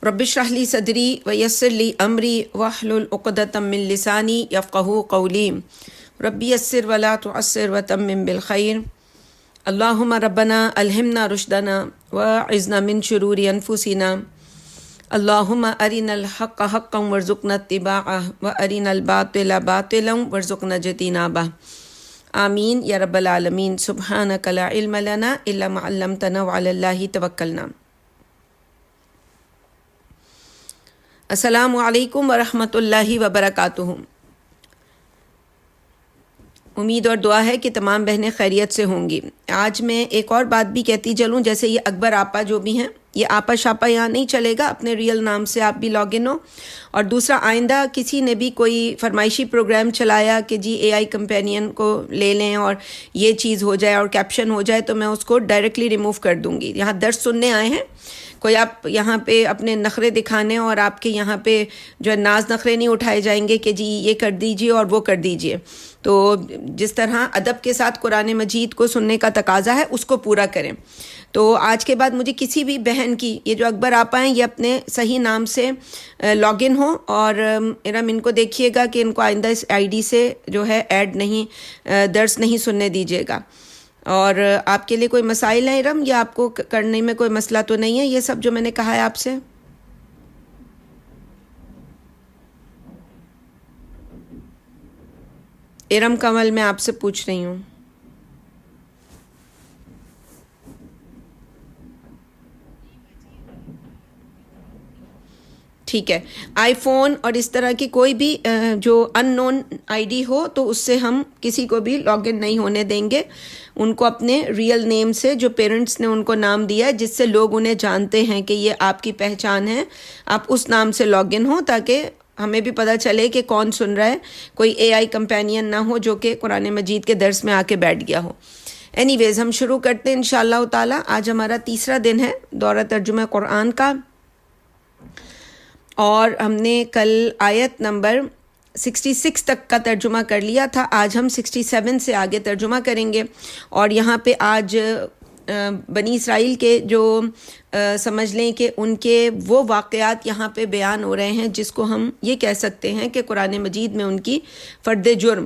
رب اشرح لی صدری ویسر لی امری واحلل عقدۃ من لسانی یفقہوا قولی ربی یسر ولا تعسر وتمم بالخیر اللہم ربنا الہمنا رشدنا واعذنا من شرور انفسنا اللہم ارنا الحق حقا وارزقنا اتباعہ وارنا الباطل باطلا وارزقنا اجتنابہ آمین یا رب العالمین۔ سبحانک لا علم لنا الا ما علمتنا وعلی اللہ توکلنا۔ السلام علیکم ورحمۃ اللہ وبرکاتہ۔ امید اور دعا ہے کہ تمام بہنیں خیریت سے ہوں گی۔ آج میں ایک اور بات بھی کہتی چلوں، جیسے یہ اکبر آپا جو بھی ہیں، یہ آپا شاپا یہاں نہیں چلے گا، اپنے ریئل نام سے آپ بھی لاگ ان ہو۔ اور دوسرا، آئندہ کسی نے بھی کوئی فرمائشی پروگرام چلایا کہ جی اے آئی کمپینین کو لے لیں اور یہ چیز ہو جائے اور کیپشن ہو جائے، تو میں اس کو ڈائریکٹلی ریموو کر دوں گی۔ یہاں درس سننے آئے ہیں، کوئی آپ یہاں پہ اپنے نخرے دکھانے اور آپ کے یہاں پہ جو ہے ناز نخرے نہیں اٹھائے جائیں گے کہ جی یہ کر دیجئے اور وہ کر دیجئے۔ تو جس طرح ادب کے ساتھ قرآن مجید کو سننے کا تقاضا ہے، اس کو پورا کریں۔ تو آج کے بعد مجھے کسی بھی بہن کی، یہ جو اکبر آپا ہیں، یہ اپنے صحیح نام سے لاگ ان ہوں، اور ارم ان کو دیکھیے گا کہ ان کو آئندہ اس آئی ڈی سے جو ہے ایڈ نہیں، درس نہیں سننے دیجیے گا۔ اور آپ کے لیے کوئی مسائل ہیں ارم، یا آپ کو کرنے میں کوئی مسئلہ تو نہیں ہے یہ سب جو میں نے کہا ہے آپ سے؟ ارم کمل میں آپ سے پوچھ رہی ہوں۔ ٹھیک ہے، آئی فون اور اس طرح کی کوئی بھی جو ان نون آئی ڈی ہو تو اس سے ہم کسی کو بھی لاگ ان نہیں ہونے دیں گے۔ ان کو اپنے ریئل نیم سے، جو پیرنٹس نے ان کو نام دیا ہے، جس سے لوگ انہیں جانتے ہیں کہ یہ آپ کی پہچان ہے، آپ اس نام سے لاگ ان ہوں، تاکہ ہمیں بھی پتہ چلے کہ کون سن رہا ہے، کوئی اے آئی کمپینین نہ ہو جو کہ قرآن مجید کے درس میں آ کے بیٹھ گیا ہو۔ اینی ویز، ہم شروع کرتے ہیں انشاءاللہ تعالیٰ۔ آج ہمارا تیسرا دن ہے دورہ ترجمہ قرآن کا، اور ہم نے کل آیت نمبر 66 تک کا ترجمہ کر لیا تھا۔ آج ہم 67 سے آگے ترجمہ کریں گے، اور یہاں پہ آج بنی اسرائیل کے جو سمجھ لیں کہ ان کے وہ واقعات یہاں پہ بیان ہو رہے ہیں جس کو ہم یہ کہہ سکتے ہیں کہ قرآن مجید میں ان کی فرد جرم،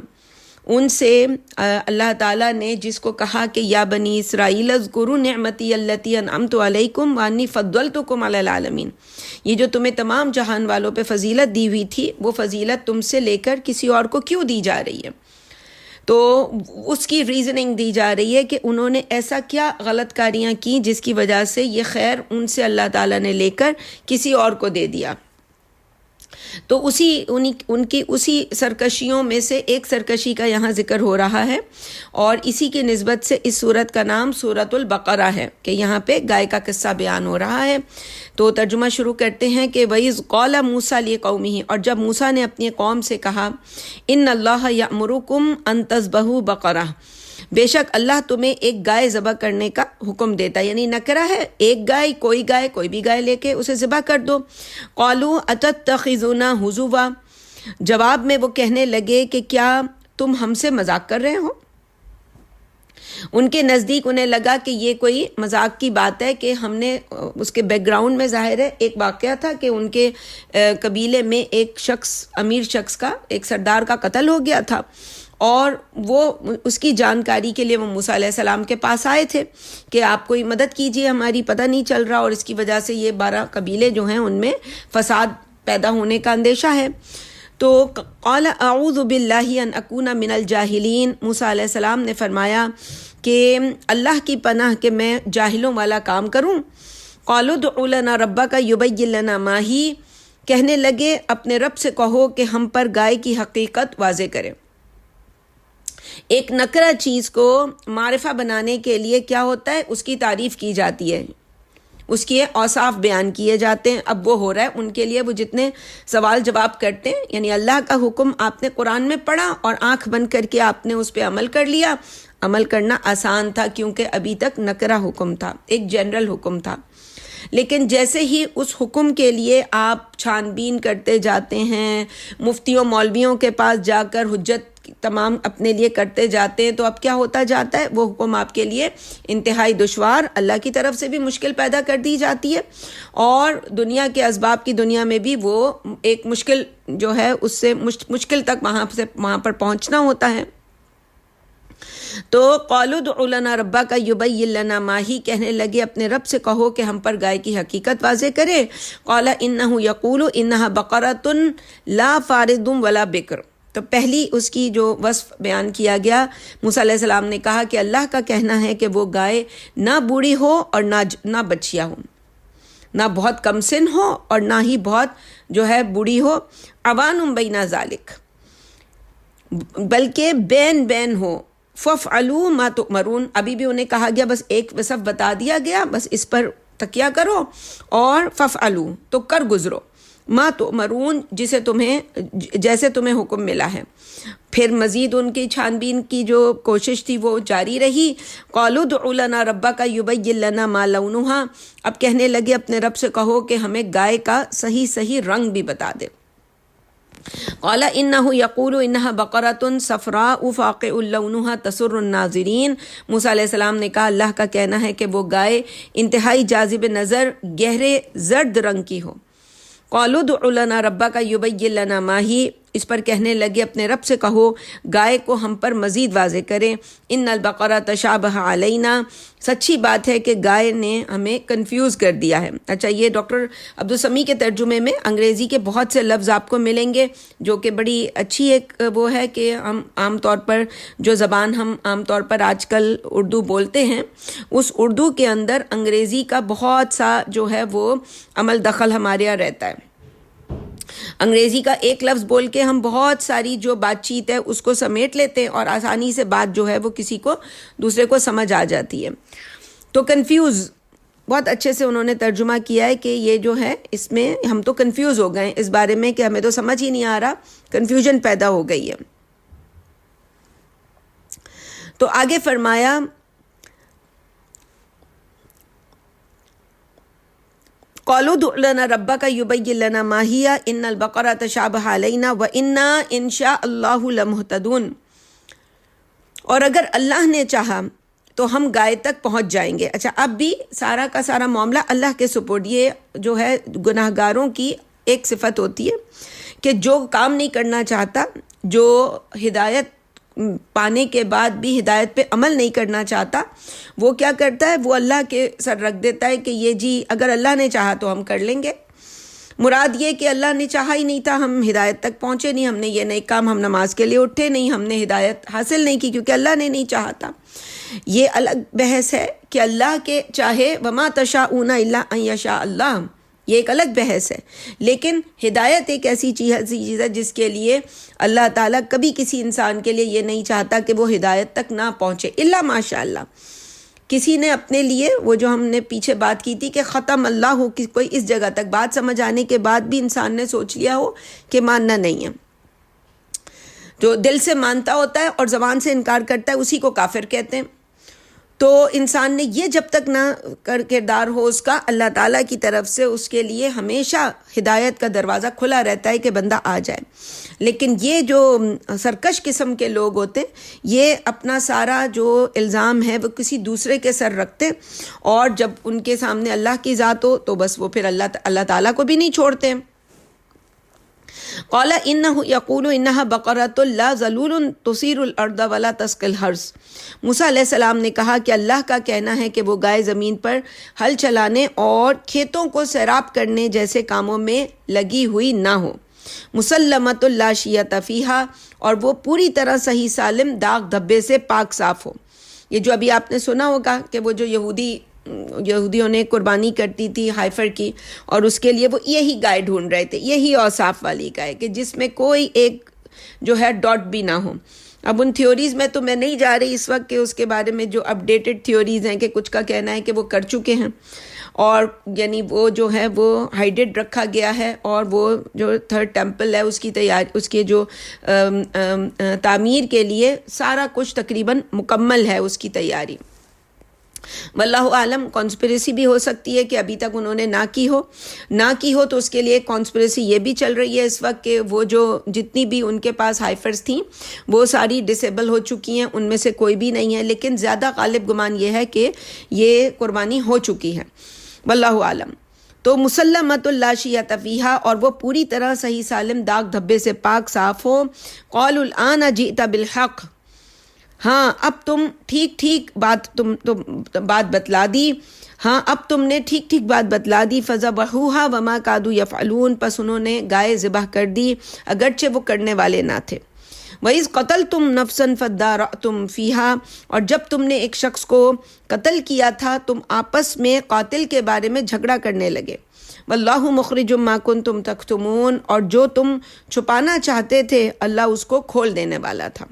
ان سے اللہ تعالیٰ نے جس کو کہا کہ یا بنی اسرائیل اذکروا نعمتی التی انعمت علیکم وانی فضلتکم علی العالمین، یہ جو تمہیں تمام جہان والوں پہ فضیلت دی ہوئی تھی، وہ فضیلت تم سے لے کر کسی اور کو کیوں دی جا رہی ہے؟ تو اس کی ریزننگ دی جا رہی ہے کہ انہوں نے ایسا کیا غلط کاریاں کی جس کی وجہ سے یہ خیر ان سے اللہ تعالیٰ نے لے کر کسی اور کو دے دیا۔ تو ان کی اسی سرکشیوں میں سے ایک سرکشی کا یہاں ذکر ہو رہا ہے، اور اسی کی نسبت سے اس سورت کا نام سورۃ البقرہ ہے، کہ یہاں پہ گائے کا قصہ بیان ہو رہا ہے۔ تو ترجمہ شروع کرتے ہیں کہ وَإِذْ قَالَ مُوسَىٰ لِقَوْمِهِ، اور جب موسیٰ نے اپنی قوم سے کہا، إِنَّ اللَّهَ يَأْمُرُكُمْ أَن تَذْبَحُوا بَقَرَةً، بے شک اللہ تمہیں ایک گائے ذبح کرنے کا حکم دیتا ہے، یعنی نکرہ ہے، ایک گائے، کوئی بھی گائے لے کے اسے ذبح کر دو۔ قالوا اتتخذونا ہزوا، جواب میں وہ کہنے لگے کہ کیا تم ہم سے مذاق کر رہے ہو؟ ان کے نزدیک انہیں لگا کہ یہ کوئی مذاق کی بات ہے، کہ ہم نے اس کے بیک گراؤنڈ میں ظاہر ہے ایک واقعہ تھا کہ ان کے قبیلے میں ایک شخص، امیر شخص کا، ایک سردار کا قتل ہو گیا تھا، اور وہ اس کی جانکاری کے لیے وہ موسیٰ علیہ السلام کے پاس آئے تھے کہ آپ کوئی مدد کیجئے، ہماری پتہ نہیں چل رہا، اور اس کی وجہ سے یہ 12 قبیلے جو ہیں ان میں فساد پیدا ہونے کا اندیشہ ہے۔ تو قال اعوذ باللہ ان اکون من الجاہلین، موسیٰ علیہ السلام نے فرمایا کہ اللہ کی پناہ کہ میں جاہلوں والا کام کروں۔ قالوا ادع لنا ربک یبین لنا ما ہی، کہنے لگے اپنے رب سے کہو کہ ہم پر گائے کی حقیقت واضح کرے۔ ایک نکرہ چیز کو معرفہ بنانے کے لیے کیا ہوتا ہے، اس کی تعریف کی جاتی ہے، اس کے اوصاف بیان کیے جاتے ہیں۔ اب وہ ہو رہا ہے ان کے لیے، وہ جتنے سوال جواب کرتے ہیں، یعنی اللہ کا حکم آپ نے قرآن میں پڑھا اور آنکھ بند کر کے آپ نے اس پہ عمل کر لیا۔ عمل کرنا آسان تھا کیونکہ ابھی تک نکرہ حکم تھا، ایک جنرل حکم تھا، لیکن جیسے ہی اس حکم کے لیے آپ چھان بین کرتے جاتے ہیں، مفتیوں مولویوں کے پاس جا کر حجت تمام اپنے لیے کرتے جاتے ہیں تو اب کیا ہوتا جاتا ہے، وہ حکم آپ کے لیے انتہائی دشوار، اللہ کی طرف سے بھی مشکل پیدا کر دی جاتی ہے، اور دنیا کے اسباب کی دنیا میں بھی وہ ایک مشکل جو ہے اس سے مشکل تک وہاں پر پہنچنا ہوتا ہے۔ تو قالوا ادع لنا ربک یبین لنا ما ہی، کہنے لگے اپنے رب سے کہو کہ ہم پر گائے کی حقیقت واضح کرے۔ قال انہ یقول انہا بقرۃ لا فارض ولا بکر، تو پہلی اس کی جو وصف بیان کیا گیا، موسیٰ علیہ السلام نے کہا کہ اللہ کا کہنا ہے کہ وہ گائے نہ بوڑھی ہو اور نہ بچیا ہو، نہ بہت کم سن ہو اور نہ ہی بہت جو ہے بوڑھی ہو، عوان بین ذالک، بلکہ بین ہو، فافعلوا ما تؤمرون، ابھی بھی انہیں کہا گیا بس ایک وصف بتا دیا گیا، بس اس پر تکیہ کرو، اور فافعلوا تو کر گزرو، ما تؤمرون جیسے تمہیں حکم ملا ہے۔ پھر مزید ان کی چھان بین کی جو کوشش تھی وہ جاری رہی۔ قالوا ادع لنا ربک یبین لنا ما لونھا، اب کہنے لگے اپنے رب سے کہو کہ ہمیں گائے کا صحیح رنگ بھی بتا دے۔ قال انہ یقول انہا بقرۃ صفراء فاقع لونھا تسر الناظرین، موسیٰ علیہ السلام نے کہا اللہ کا کہنا ہے کہ وہ گائے انتہائی جاذب نظر گہرے زرد رنگ کی ہو۔ قالوا ادع لنا ربک یبین لنا ما ہی، اس پر کہنے لگے اپنے رب سے کہو گائے کو ہم پر مزید واضح کرے۔ ان البقرہ تشابہ علینا، سچی بات ہے کہ گائے نے ہمیں کنفیوز کر دیا ہے۔ اچھا، یہ ڈاکٹر عبدالسمیع کے ترجمے میں انگریزی کے بہت سے لفظ آپ کو ملیں گے جو کہ بڑی اچھی ایک وہ ہے کہ ہم عام طور پر جو زبان ہم عام طور پر آج کل اردو بولتے ہیں، اس اردو کے اندر انگریزی کا بہت سا جو ہے وہ عمل دخل ہمارے یہاں رہتا ہے۔ انگریزی کا ایک لفظ بول کے ہم بہت ساری جو بات چیت ہے اس کو سمیٹ لیتے ہیں اور آسانی سے بات جو ہے وہ کسی کو دوسرے کو سمجھ آ جاتی ہے۔ تو کنفیوز بہت اچھے سے انہوں نے ترجمہ کیا ہے کہ یہ جو ہے اس میں ہم تو کنفیوز ہو گئے اس بارے میں کہ ہمیں تو سمجھ ہی نہیں آ رہا، کنفیوژن پیدا ہو گئی ہے۔ تو آگے فرمایا قالوا ادع لنا ربک یبین لنا ما ہی ان البقرہ تشابہ علینا وانا ان شاء اللہ لمہتدون، اور اگر اللہ نے چاہا تو ہم گائے تک پہنچ جائیں گے۔ اچھا، اب بھی سارا کا سارا معاملہ اللہ کے سپرد، یہ جو ہے گناہ گاروں کی ایک صفت ہوتی ہے کہ جو کام نہیں کرنا چاہتا، جو ہدایت پانے کے بعد بھی ہدایت پہ عمل نہیں کرنا چاہتا، وہ کیا کرتا ہے، وہ اللہ کے سر رکھ دیتا ہے کہ یہ جی اگر اللہ نے چاہا تو ہم کر لیں گے۔ مراد یہ کہ اللہ نے چاہا ہی نہیں تھا، ہم ہدایت تک پہنچے نہیں، ہم نے یہ نہیں کام، ہم نماز کے لیے اٹھے نہیں، ہم نے ہدایت حاصل نہیں کی کیونکہ اللہ نے نہیں چاہا تھا۔ یہ الگ بحث ہے کہ اللہ کے چاہے وما تشاءون الا ان یشاء اللہ، یہ ایک الگ بحث ہے، لیکن ہدایت ایک ایسی چیز ہے جس کے لیے اللہ تعالیٰ کبھی کسی انسان کے لیے یہ نہیں چاہتا کہ وہ ہدایت تک نہ پہنچے الا ماشاء اللہ۔ کسی نے اپنے لیے وہ جو ہم نے پیچھے بات کی تھی کہ ختم اللہ ہو، کوئی اس جگہ تک بات سمجھ آنے کے بعد بھی انسان نے سوچ لیا ہو کہ ماننا نہیں ہے، جو دل سے مانتا ہوتا ہے اور زبان سے انکار کرتا ہے اسی کو کافر کہتے ہیں۔ تو انسان نے یہ جب تک نہ کردار ہو اس کا، اللہ تعالیٰ کی طرف سے اس کے لیے ہمیشہ ہدایت کا دروازہ کھلا رہتا ہے کہ بندہ آ جائے۔ لیکن یہ جو سرکش قسم کے لوگ ہوتے، یہ اپنا سارا جو الزام ہے وہ کسی دوسرے کے سر رکھتے، اور جب ان کے سامنے اللہ کی ذات ہو تو بس وہ پھر اللہ تعالیٰ کو بھی نہیں چھوڑتے۔ قال انہ یقول انہا بقرۃ لا ذلول تثیر الارض ولا تسقی الحرث، موسیٰ علیہ السلام نے کہا کہ اللہ کا کہنا ہے کہ وہ گائے زمین پر ہل چلانے اور کھیتوں کو سیراب کرنے جیسے کاموں میں لگی ہوئی نہ ہو، مسلمۃ لا شیۃ فیہا، اور وہ پوری طرح صحیح سالم داغ دھبے سے پاک صاف ہو۔ یہ جو ابھی آپ نے سنا ہوگا کہ وہ جو یہودیوں نے قربانی کرتی تھی ہائفر کی، اور اس کے لیے وہ یہی گائے ڈھونڈ رہے تھے، یہی اوصاف والی گائے کہ جس میں کوئی ایک جو ہے ڈاٹ بھی نہ ہو۔ اب ان تھیوریز میں تو میں نہیں جا رہی اس وقت کہ اس کے بارے میں جو اپڈیٹڈ تھیوریز ہیں کہ کچھ کا کہنا ہے کہ وہ کر چکے ہیں، اور یعنی وہ جو ہے وہ ہائیڈڈ رکھا گیا ہے، اور وہ جو تھرڈ ٹیمپل ہے اس کی تیاری، اس کے جو تعمیر کے لیے سارا کچھ تقریباً مکمل ہے اس کی تیاری۔ واللہ عالم، کانسپریسی بھی ہو سکتی ہے کہ ابھی تک انہوں نے نہ کی ہو تو اس کے لیے کانسپریسی یہ بھی چل رہی ہے اس وقت کہ وہ جو جتنی بھی ان کے پاس ہائفرز تھیں وہ ساری ڈسیبل ہو چکی ہیں، ان میں سے کوئی بھی نہیں ہے، لیکن زیادہ غالب گمان یہ ہے کہ یہ قربانی ہو چکی ہے، واللہ عالم۔ تو مسلمۃ لا شیۃ فیہا، اور وہ پوری طرح صحیح سالم داغ دھبے سے پاک صاف ہو۔ قالوا الآن جئت بالحق، ہاں اب تم ٹھیک بات بتلا دی، ہاں اب تم نے ٹھیک بات بتلا دی۔ فذبحوها وما كادوا يفعلون، پس انہوں نے گائے ذبح کر دی اگرچہ وہ کرنے والے نہ تھے۔ وَإِذْ قَتَلْتُمْ نَفْسًا فَادَّارَأْتُمْ فِيهَا، اور جب تم نے ایک شخص کو قتل کیا تھا تم آپس میں قاتل کے بارے میں جھگڑا کرنے لگے۔ وَاللَّهُ مُخْرِجٌ مَا كُنْتُمْ تَكْتُمُونَ، اور جو تم چھپانا چاہتے تھے اللہ اس کو کھول دینے والا تھا۔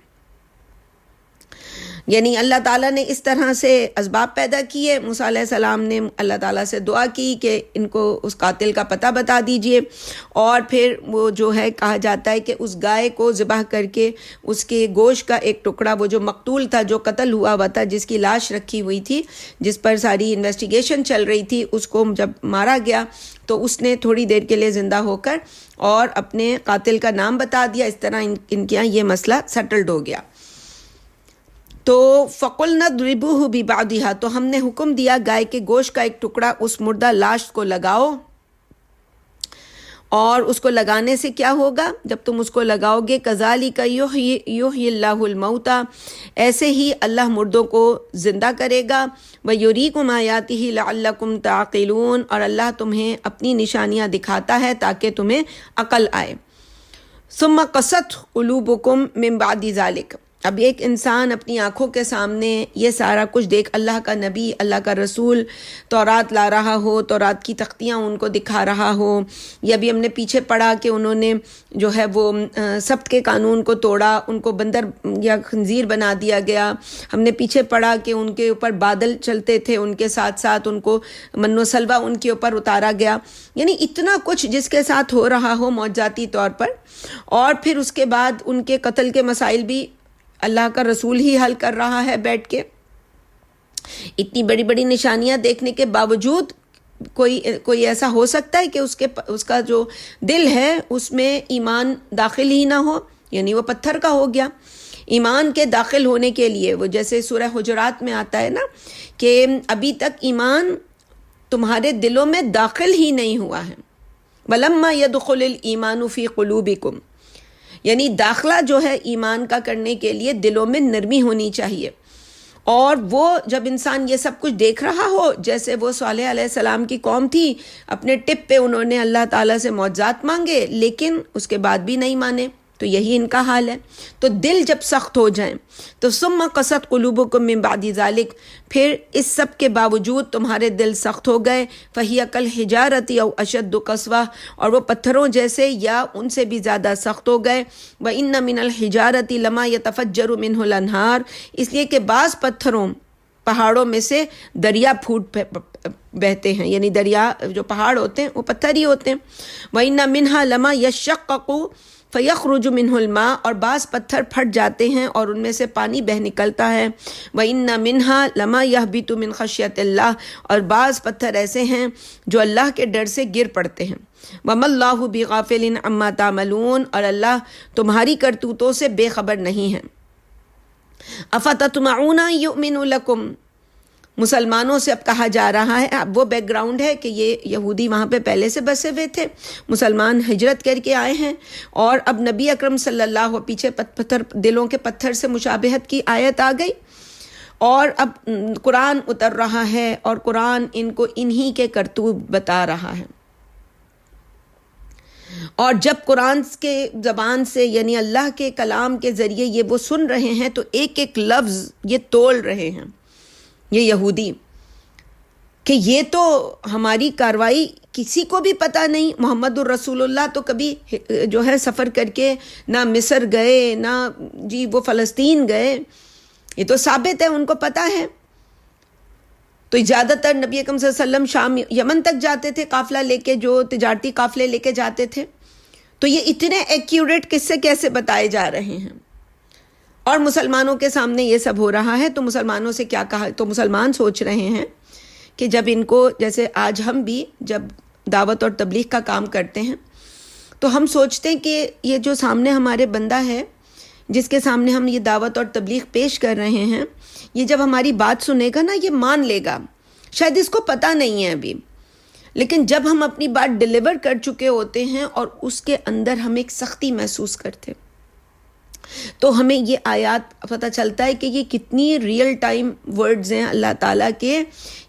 یعنی اللہ تعالیٰ نے اس طرح سے اسباب پیدا کیے، موسیٰ علیہ السلام نے اللہ تعالیٰ سے دعا کی کہ ان کو اس قاتل کا پتہ بتا دیجئے، اور پھر وہ جو ہے کہا جاتا ہے کہ اس گائے کو ذبح کر کے اس کے گوشت کا ایک ٹکڑا، وہ جو مقتول تھا جو قتل ہوا تھا جس کی لاش رکھی ہوئی تھی جس پر ساری انویسٹیگیشن چل رہی تھی، اس کو جب مارا گیا تو اس نے تھوڑی دیر کے لیے زندہ ہو کر اور اپنے قاتل کا نام بتا دیا، اس طرح ان کے یہاں یہ مسئلہ سیٹلڈ ہو گیا۔ تو فَقُلْنَا اضْرِبُوهُ بِبَعْضِهَا، تو ہم نے حکم دیا گائے کے گوشت کا ایک ٹکڑا اس مردہ لاش کو لگاؤ، اور اس کو لگانے سے کیا ہوگا؟ جب تم اس کو لگاؤ گے كَذَلِكَ يُحْيِي اللَّهُ الْمَوْتَى، ایسے ہی اللہ مردوں کو زندہ کرے گا۔ وَيُرِيكُمْ آيَاتِهِ لَعَلَّكُمْ تَعْقِلُونَ، اور اللہ تمہیں اپنی نشانیاں دکھاتا ہے تاکہ تمہیں عقل آئے۔ ثُمَّ قَسَتْ قُلُوبُكُمْ مِنْ بَعْدِ ذَلِكَ، اب ایک انسان اپنی آنکھوں کے سامنے یہ سارا کچھ دیکھ، اللہ کا نبی، اللہ کا رسول تورات لا رہا ہو، تورات کی تختیاں ان کو دکھا رہا ہو، یا بھی ہم نے پیچھے پڑھا کہ انہوں نے جو ہے وہ سبت کے قانون کو توڑا، ان کو بندر یا خنزیر بنا دیا گیا، ہم نے پیچھے پڑھا کہ ان کے اوپر بادل چلتے تھے، ان کے ساتھ ساتھ ان کو من و سلوہ ان کے اوپر اتارا گیا، یعنی اتنا کچھ جس کے ساتھ ہو رہا ہو معجزاتی طور پر، اور پھر اس کے بعد ان کے قتل کے مسائل بھی اللہ کا رسول ہی حل کر رہا ہے بیٹھ کے۔ اتنی بڑی بڑی نشانیاں دیکھنے کے باوجود کوئی ایسا ہو سکتا ہے کہ اس کا جو دل ہے اس میں ایمان داخل ہی نہ ہو، یعنی وہ پتھر کا ہو گیا۔ ایمان کے داخل ہونے کے لیے وہ جیسے سورہ حجرات میں آتا ہے نا کہ ابھی تک ایمان تمہارے دلوں میں داخل ہی نہیں ہوا ہے۔ وَلَمَّا يَدْخُلِ الْإِيمَانُ فِي قُلُوبِكُمْ، یعنی داخلہ جو ہے ایمان کا کرنے کے لیے دلوں میں نرمی ہونی چاہیے، اور وہ جب انسان یہ سب کچھ دیکھ رہا ہو، جیسے وہ صالح علیہ السلام کی قوم تھی، اپنے ٹپ پہ انہوں نے اللہ تعالیٰ سے معجزات مانگے لیکن اس کے بعد بھی نہیں مانے، تو یہی ان کا حال ہے۔ تو دل جب سخت ہو جائیں تو ثم قست قلوبکم من بعد ذلک، پھر اس سب کے باوجود تمہارے دل سخت ہو گئے، فہی کالحجارۃ او اشد قسوہ، اور وہ پتھروں جیسے یا ان سے بھی زیادہ سخت ہو گئے۔ وان من الحجارۃ لما يتفجر منه الانہار، اس لیے کہ بعض پہاڑوں میں سے دریا پھوٹ بہتے ہیں، یعنی دریا جو پہاڑ ہوتے ہیں وہ پتھر ہی ہوتے ہیں۔ وان منها لما يشقق فیخرج منہ الماء، اور بعض پتھر پھٹ جاتے ہیں اور ان میں سے پانی بہہ نکلتا ہے۔ وَإِنَّ مِنْهَا لَمَا يَهْبِطُ مِنْ خَشْيَةِ اللَّهِ، اور بعض پتھر ایسے ہیں جو اللہ کے ڈر سے گر پڑتے ہیں۔ وَمَا اللَّهُ بِغَافِلٍ عَمَّا تَعْمَلُونَ، اور اللہ تمہاری کرتوتوں سے بے خبر نہیں ہے۔ أَفَتَطْمَعُونَ أَن يُؤْمِنُوا لَكُمْ، مسلمانوں سے اب کہا جا رہا ہے، اب وہ بیک گراؤنڈ ہے کہ یہ یہودی وہاں پہ پہلے سے بسے ہوئے تھے، مسلمان ہجرت کر کے آئے ہیں، اور اب نبی اکرم صلی اللہ پیچھے دلوں کے پتھر سے مشابہت کی آیت آ گئی، اور اب قرآن اتر رہا ہے اور قرآن ان کو انہی کے کرتوت بتا رہا ہے۔ اور جب قرآن کے زبان سے یعنی اللہ کے کلام کے ذریعے یہ وہ سن رہے ہیں تو ایک ایک لفظ یہ تول رہے ہیں یہ یہودی، کہ یہ تو ہماری کاروائی کسی کو بھی پتہ نہیں۔ محمد الرسول اللہ تو کبھی جو ہے سفر کر کے نہ مصر گئے نہ جی وہ فلسطین گئے، یہ تو ثابت ہے ان کو پتہ ہے۔ تو زیادہ تر نبی اکرم صلی اللہ علیہ وسلم شام یمن تک جاتے تھے قافلہ لے کے، جو تجارتی قافلے لے کے جاتے تھے، تو یہ اتنے ایکیوریٹ قصے کیسے بتائے جا رہے ہیں؟ اور مسلمانوں کے سامنے یہ سب ہو رہا ہے، تو مسلمانوں سے کیا کہا؟ تو مسلمان سوچ رہے ہیں کہ جب ان کو، جیسے آج ہم بھی جب دعوت اور تبلیغ کا کام کرتے ہیں تو ہم سوچتے ہیں کہ یہ جو سامنے ہمارے بندہ ہے جس کے سامنے ہم یہ دعوت اور تبلیغ پیش کر رہے ہیں، یہ جب ہماری بات سنے گا نا، یہ مان لے گا، شاید اس کو پتہ نہیں ہے ابھی، لیکن جب ہم اپنی بات ڈیلیور کر چکے ہوتے ہیں اور اس کے اندر ہم ایک سختی محسوس کرتے ہیں، تو ہمیں یہ آیات پتہ چلتا ہے کہ یہ کتنی ریئل ٹائم ورڈز ہیں اللہ تعالیٰ کے،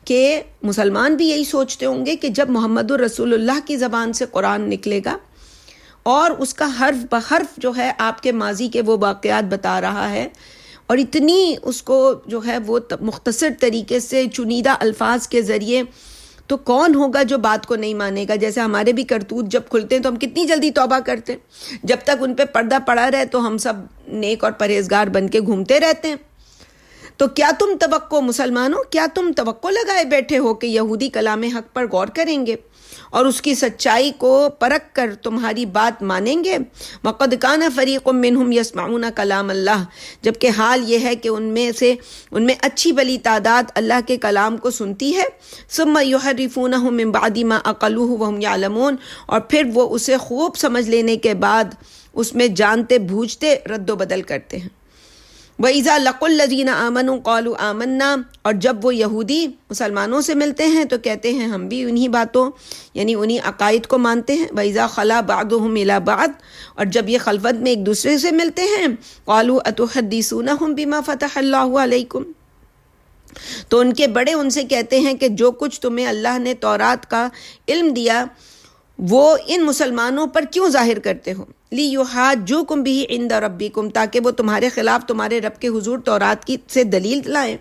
کہ مسلمان بھی یہی سوچتے ہوں گے کہ جب محمد الرسول اللہ کی زبان سے قرآن نکلے گا اور اس کا حرف بحرف جو ہے آپ کے ماضی کے وہ واقعات بتا رہا ہے، اور اتنی اس کو جو ہے وہ مختصر طریقے سے چنیدہ الفاظ کے ذریعے، تو کون ہوگا جو بات کو نہیں مانے گا؟ جیسے ہمارے بھی کرتوت جب کھلتے ہیں تو ہم کتنی جلدی توبہ کرتے ہیں، جب تک ان پہ پردہ پڑا رہے تو ہم سب نیک اور پرہیزگار بن کے گھومتے رہتے ہیں۔ تو کیا تم توقع، مسلمانوں کیا تم توقع لگائے بیٹھے ہو کہ یہودی کلام حق پر غور کریں گے اور اس کی سچائی کو پرکھ کر تمہاری بات مانیں گے؟ وَقَدْ كَانَ فَرِيقٌ مِّنْهُمْ يَسْمَعُونَ كَلَامَ اللَّهِ، جبکہ حال یہ ہے کہ ان میں اچھی بلی تعداد اللہ کے کلام کو سنتی ہے، ثُمَّ يُحَرِّفُونَهُ مِن بَعْدِ مَا عَقَلُوهُ وَهُمْ يَعْلَمُونَ، اور پھر وہ اسے خوب سمجھ لینے کے بعد اس میں جانتے بوجھتے رد و بدل کرتے ہیں۔ وَإِذَا لَقُوا الَّذِينَ آمَنُوا قَالُوا آمَنَّا، اور جب وہ یہودی مسلمانوں سے ملتے ہیں تو کہتے ہیں ہم بھی انہی باتوں، یعنی انہی عقائد کو مانتے ہیں۔ وَإِذَا خَلَا بَعْضُهُمْ إِلَى بَعْضٍ، اور جب یہ خلوت میں ایک دوسرے سے ملتے ہیں، قَالُوا أَتُحَدِّثُونَهُم بِمَا فَتَحَ اللَّهُ عَلَيْكُمْ، تو ان کے بڑے ان سے کہتے ہیں کہ جو کچھ تمہیں اللہ نے تورات کا علم دیا وہ ان مسلمانوں پر کیوں ظاہر کرتے ہو؟ لِيُحَاجُّوكُمْ بِهِ عِنْدَ رَبِّكُمْ، تاکہ وہ تمہارے خلاف تمہارے رب کے حضور تورات کی سے دلیل لائیں۔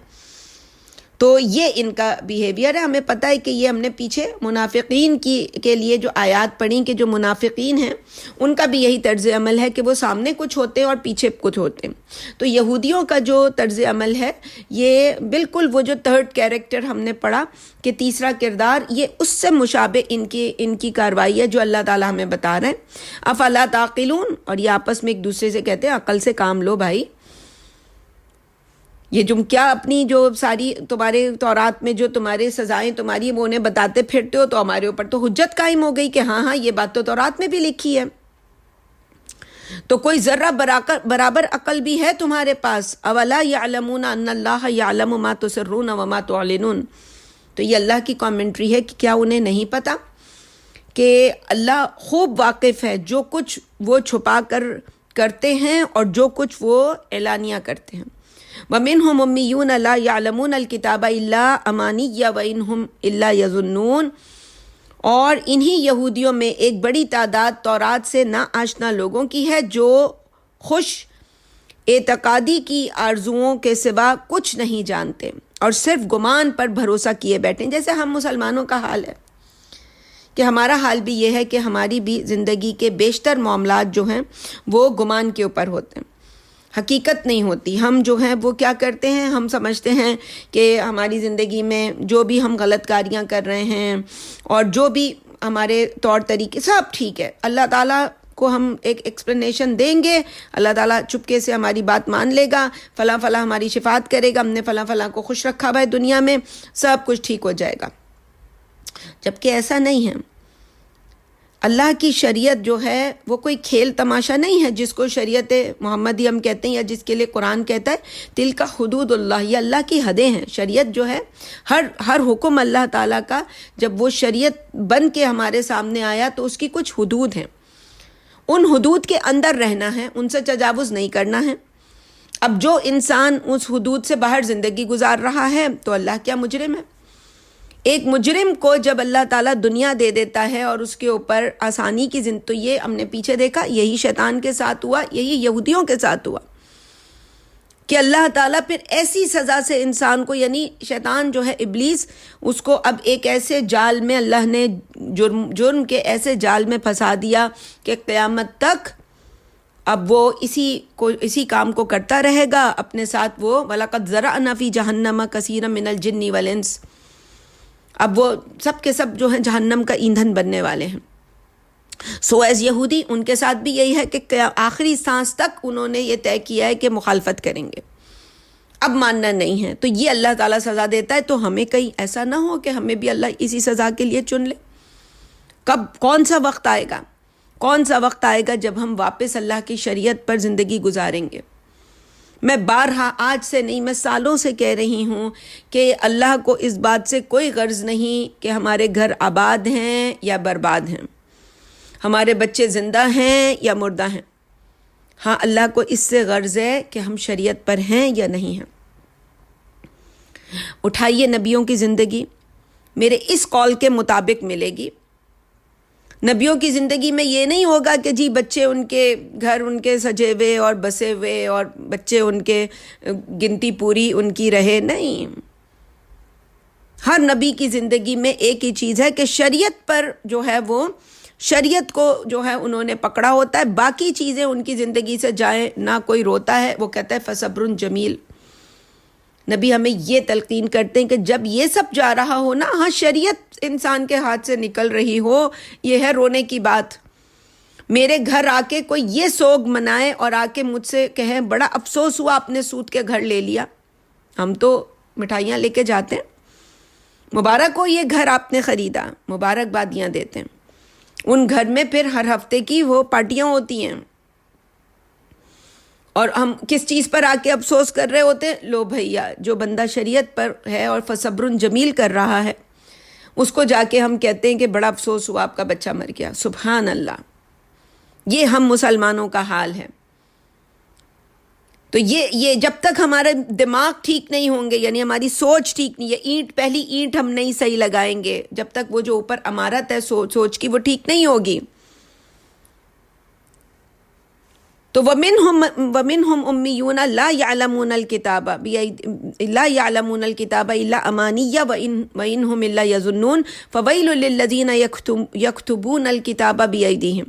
تو یہ ان کا بیہیویئر ہے۔ ہمیں پتہ ہے کہ یہ ہم نے پیچھے منافقین کے لیے جو آیات پڑھی کہ جو منافقین ہیں ان کا بھی یہی طرز عمل ہے کہ وہ سامنے کچھ ہوتے ہیں اور پیچھے کچھ ہوتے ہیں۔ تو یہودیوں کا جو طرز عمل ہے یہ بالکل وہ جو تھرڈ کیریکٹر ہم نے پڑھا کہ تیسرا کردار، یہ اس سے مشابہ ان کی کارروائی ہے جو اللہ تعالیٰ ہمیں بتا رہے ہیں۔ افلا تعقلون، اور یہ آپس میں ایک دوسرے سے کہتے ہیں عقل سے کام لو بھائی، یہ تم کیا اپنی جو ساری تمہارے تورات میں جو تمہارے سزائیں تمہاری وہ انہیں بتاتے پھرتے ہو، تو ہمارے اوپر تو حجت قائم ہو گئی کہ ہاں یہ بات تو تورات میں بھی لکھی ہے، تو کوئی ذرہ برابر عقل بھی ہے تمہارے پاس۔ اولا یعلمون ان اللہ یعلم ما تسرون وما تعلنون، تو یہ اللہ کی کامنٹری ہے کہ کیا انہیں نہیں پتا کہ اللہ خوب واقف ہے جو کچھ وہ چھپا کر کرتے ہیں اور جو کچھ وہ اعلانیہ کرتے ہیں۔ وَمِنْهُمْ أُمِّيُّونَ لَا يَعْلَمُونَ الْكِتَابَ إِلَّا أَمَانِيَّ وَإِنْهُمْ إِلَّا يَظُنُّونَ، اور انہی یہودیوں میں ایک بڑی تعداد تورات سے نا آشنا لوگوں کی ہے جو خوش اعتقادی کی آرزوؤں کے سوا کچھ نہیں جانتے اور صرف گمان پر بھروسہ کیے بیٹھے ہیں، جیسے ہم مسلمانوں کا حال ہے کہ ہمارا حال بھی یہ ہے کہ ہماری بھی زندگی کے بیشتر معاملات جو ہیں وہ گمان کے اوپر ہوتے ہیں، حقیقت نہیں ہوتی۔ ہم جو ہیں وہ کیا کرتے ہیں، ہم سمجھتے ہیں کہ ہماری زندگی میں جو بھی ہم غلط کاریاں کر رہے ہیں اور جو بھی ہمارے طور طریقے سب ٹھیک ہے، اللہ تعالیٰ کو ہم ایک ایکسپلینیشن دیں گے، اللہ تعالیٰ چپکے سے ہماری بات مان لے گا، فلاں فلاں ہماری شفاعت کرے گا، ہم نے فلاں فلاں کو خوش رکھا ہوا ہے دنیا میں، سب کچھ ٹھیک ہو جائے گا، جبکہ ایسا نہیں ہے۔ اللہ کی شریعت جو ہے وہ کوئی کھیل تماشا نہیں ہے جس کو شریعت محمدی ہم کہتے ہیں، یا جس کے لیے قرآن کہتا ہے تلک حدود اللہ، یہ اللہ کی حدیں ہیں۔ شریعت جو ہے ہر حکم اللہ تعالیٰ کا جب وہ شریعت بن کے ہمارے سامنے آیا تو اس کی کچھ حدود ہیں، ان حدود کے اندر رہنا ہے، ان سے تجاوز نہیں کرنا ہے۔ اب جو انسان اس حدود سے باہر زندگی گزار رہا ہے تو اللہ کیا مجرم ہے؟ ایک مجرم کو جب اللہ تعالیٰ دنیا دے دیتا ہے اور اس کے اوپر آسانی کی تو یہ ہم نے پیچھے دیکھا، یہی شیطان کے ساتھ ہوا، یہی یہودیوں کے ساتھ ہوا کہ اللہ تعالیٰ پھر ایسی سزا سے انسان کو، یعنی شیطان جو ہے ابلیس، اس کو اب ایک ایسے جال میں اللہ نے جرم کے ایسے جال میں پھنسا دیا کہ قیامت تک اب وہ اسی کام کو کرتا رہے گا، اپنے ساتھ وہ وَلَقَدْ ذَرَأْنَا فِي جَهَنَّمَ كَثِيرًا مِنَ الْجِنِّ وَالْإِنسِ، اب وہ سب کے سب جو ہیں جہنم کا ایندھن بننے والے ہیں۔ سو ایز یہودی ان کے ساتھ بھی یہی ہے کہ آخری سانس تک انہوں نے یہ طے کیا ہے کہ مخالفت کریں گے، اب ماننا نہیں ہے، تو یہ اللہ تعالیٰ سزا دیتا ہے۔ تو ہمیں کہیں ایسا نہ ہو کہ ہمیں بھی اللہ اسی سزا کے لیے چن لے۔ کب کون سا وقت آئے گا، کون سا وقت آئے گا جب ہم واپس اللہ کی شریعت پر زندگی گزاریں گے؟ میں بارہا، آج سے نہیں، میں سالوں سے کہہ رہی ہوں کہ اللہ کو اس بات سے کوئی غرض نہیں کہ ہمارے گھر آباد ہیں یا برباد ہیں، ہمارے بچے زندہ ہیں یا مردہ ہیں۔ ہاں، اللہ کو اس سے غرض ہے کہ ہم شریعت پر ہیں یا نہیں ہیں۔ اٹھائیے، نبیوں کی زندگی میرے اس قول کے مطابق ملے گی۔ نبیوں کی زندگی میں یہ نہیں ہوگا کہ جی بچے ان کے گھر ان کے سجے ہوئے اور بسے ہوئے اور بچے ان کے گنتی پوری ان کی رہے، نہیں۔ ہر نبی کی زندگی میں ایک ہی چیز ہے کہ شریعت پر جو ہے وہ شریعت کو جو ہے انہوں نے پکڑا ہوتا ہے، باقی چیزیں ان کی زندگی سے جائیں نہ کوئی روتا ہے، وہ کہتا ہے فصبر جمیل۔ نبی ہمیں یہ تلقین کرتے ہیں کہ جب یہ سب جا رہا ہو نا، ہاں شریعت انسان کے ہاتھ سے نکل رہی ہو، یہ ہے رونے کی بات۔ میرے گھر آ کے کوئی یہ سوگ منائے اور آ کے مجھ سے کہے بڑا افسوس ہوا آپ نے سود کے گھر لے لیا، ہم تو مٹھائیاں لے کے جاتے ہیں، مبارک ہو یہ گھر آپ نے خریدا، مبارکبادیاں دیتے ہیں۔ ان گھر میں پھر ہر ہفتے کی وہ پارٹیاں ہوتی ہیں، اور ہم کس چیز پر آ کے افسوس کر رہے ہوتے ہیں؟ لو بھیا، جو بندہ شریعت پر ہے اور فصبر جمیل کر رہا ہے، اس کو جا کے ہم کہتے ہیں کہ بڑا افسوس ہوا آپ کا بچہ مر گیا۔ سبحان اللہ، یہ ہم مسلمانوں کا حال ہے۔ تو یہ جب تک ہمارے دماغ ٹھیک نہیں ہوں گے، یعنی ہماری سوچ ٹھیک نہیں ہے، پہلی اینٹ ہم نہیں صحیح لگائیں گے، جب تک وہ جو اوپر عمارت ہے سوچ کی وہ ٹھیک نہیں ہوگی۔ تو وَمِنْهُمْ أُمِّيُّونَ لَا يَعْلَمُونَ الْكِتَابَ إِلَّا أَمَانِيَّ وَإِنْهُمْ إِلَّا يَظُنُّونَ فَوَيْلٌ لِلَّذِينَ يَكْتُبُونَ الْكِتَابَ بِأَيْدِيهِمْ،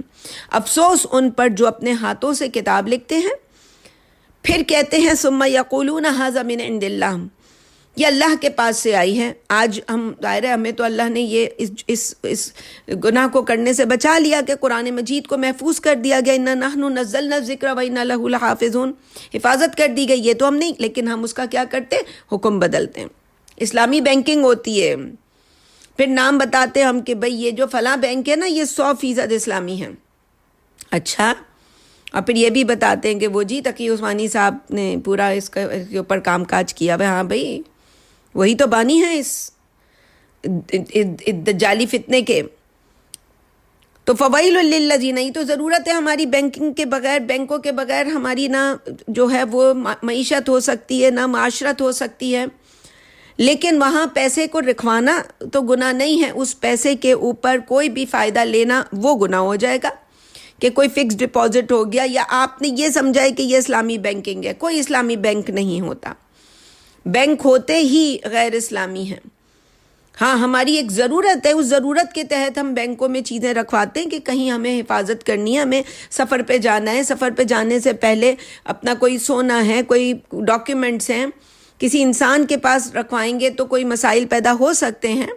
افسوس ان پر جو اپنے ہاتھوں سے کتاب لکھتے ہیں، پھر کہتے ہیں ثُمَّ يَقُولُونَ هَذَا مِنْ عِنْدِ اللَّهِ، یہ اللہ کے پاس سے آئی ہے۔ آج ہم ظاہر ہے ہمیں تو اللہ نے یہ اس گناہ کو کرنے سے بچا لیا کہ قرآن مجید کو محفوظ کر دیا گیا، اِنَّا نَحْنُ نَزَّلْنَا الذِّكْرَ وَإِنَّا لَهُ لَحَافِظُونَ، حفاظت کر دی گئی، یہ تو ہم نہیں، لیکن ہم اس کا کیا کرتے ہیں؟ حکم بدلتے ہیں۔ اسلامی بینکنگ ہوتی ہے، پھر نام بتاتے ہیں ہم کہ بھئی یہ جو فلاں بینک ہے نا یہ 100% اسلامی ہے، اچھا، اور پھر یہ بھی بتاتے ہیں کہ وہ جی تقی عثمانی صاحب نے پورا اس کے اوپر کام کاج کیا ہے۔ ہاں بھئی، وہی تو بانی ہیں اس دجالی فتنے کے۔ تو فویل للذین، یہ تو ضرورت ہے ہماری بینکنگ کے بغیر، بینکوں کے بغیر ہماری نہ جو ہے وہ معیشت ہو سکتی ہے، نہ معاشرت ہو سکتی ہے۔ لیکن وہاں پیسے کو رکھوانا تو گناہ نہیں ہے، اس پیسے کے اوپر کوئی بھی فائدہ لینا وہ گناہ ہو جائے گا، کہ کوئی فکس ڈپازٹ ہو گیا یا آپ نے یہ سمجھا ہے کہ یہ اسلامی بینکنگ ہے۔ کوئی اسلامی بینک نہیں ہوتا، بینک ہوتے ہی غیر اسلامی ہیں۔ ہاں، ہماری ایک ضرورت ہے، اس ضرورت کے تحت ہم بینکوں میں چیزیں رکھواتے ہیں کہ کہیں ہمیں حفاظت کرنی ہے، ہمیں سفر پہ جانا ہے، سفر پہ جانے سے پہلے اپنا کوئی سونا ہے، کوئی ڈاکیومنٹس ہیں، کسی انسان کے پاس رکھوائیں گے تو کوئی مسائل پیدا ہو سکتے ہیں،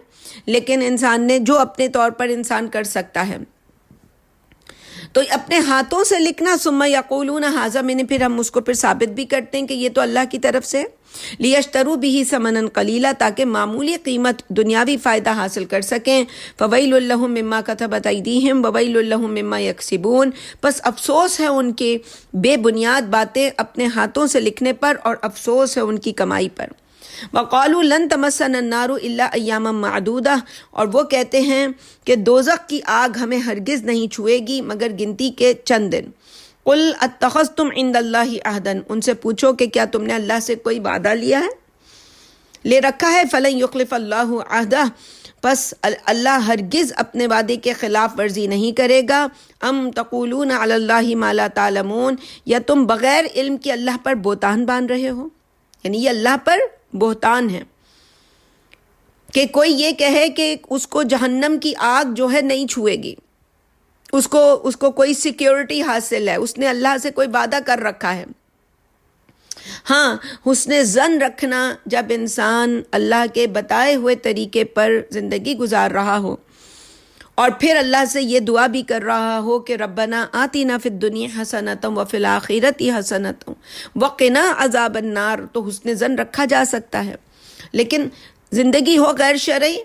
لیکن انسان نے جو اپنے طور پر انسان کر سکتا ہے، تو اپنے ہاتھوں سے لکھنا، ثم یقولون ھذا من، پھر ہم اس کو پھر ثابت بھی کرتے ہیں کہ یہ تو اللہ کی طرف سے، لیشتروا بہ ثمنا قلیلا، تاکہ معمولی قیمت دنیاوی فائدہ حاصل کر سکیں۔ فویل لہم مما کتبت ایدیہم وویل لہم مما یکسبون، بس افسوس ہے ان کے بے بنیاد باتیں اپنے ہاتھوں سے لکھنے پر، اور افسوس ہے ان کی کمائی پر۔ وقالوا لن تمسنا النار الا ایاما معدودہ، اور وہ کہتے ہیں کہ دوزخ کی آگ ہمیں ہرگز نہیں چھوئے گی مگر گنتی کے چند دن۔ قل اتخذتم عند اللہ عہدا، ان سے پوچھو کہ کیا تم نے اللہ سے کوئی وعدہ لیا ہے، لے رکھا ہے؟ فلن یخلف اللہ عہدہ، پس اللہ ہرگز اپنے وعدے کے خلاف ورزی نہیں کرے گا۔ ام تقولون علی اللہ ما لا تعلمون، یا تم بغیر علم کے اللہ پر بہتان باندھ رہے ہو، یعنی یہ اللہ پر بہتان ہے کہ کوئی یہ کہے کہ اس کو جہنم کی آگ جو ہے نہیں چھوئے گی، اس کو کوئی سیکیورٹی حاصل ہے، اس نے اللہ سے کوئی وعدہ کر رکھا ہے۔ ہاں، حسن ظن رکھنا جب انسان اللہ کے بتائے ہوئے طریقے پر زندگی گزار رہا ہو اور پھر اللہ سے یہ دعا بھی کر رہا ہو کہ ربنا آتنا فی الدنیا حسنۃ وفی الآخرۃ حسنۃ وقنا عذاب النار، تو حسن ظن رکھا جا سکتا ہے، لیکن زندگی ہو غیر شرعی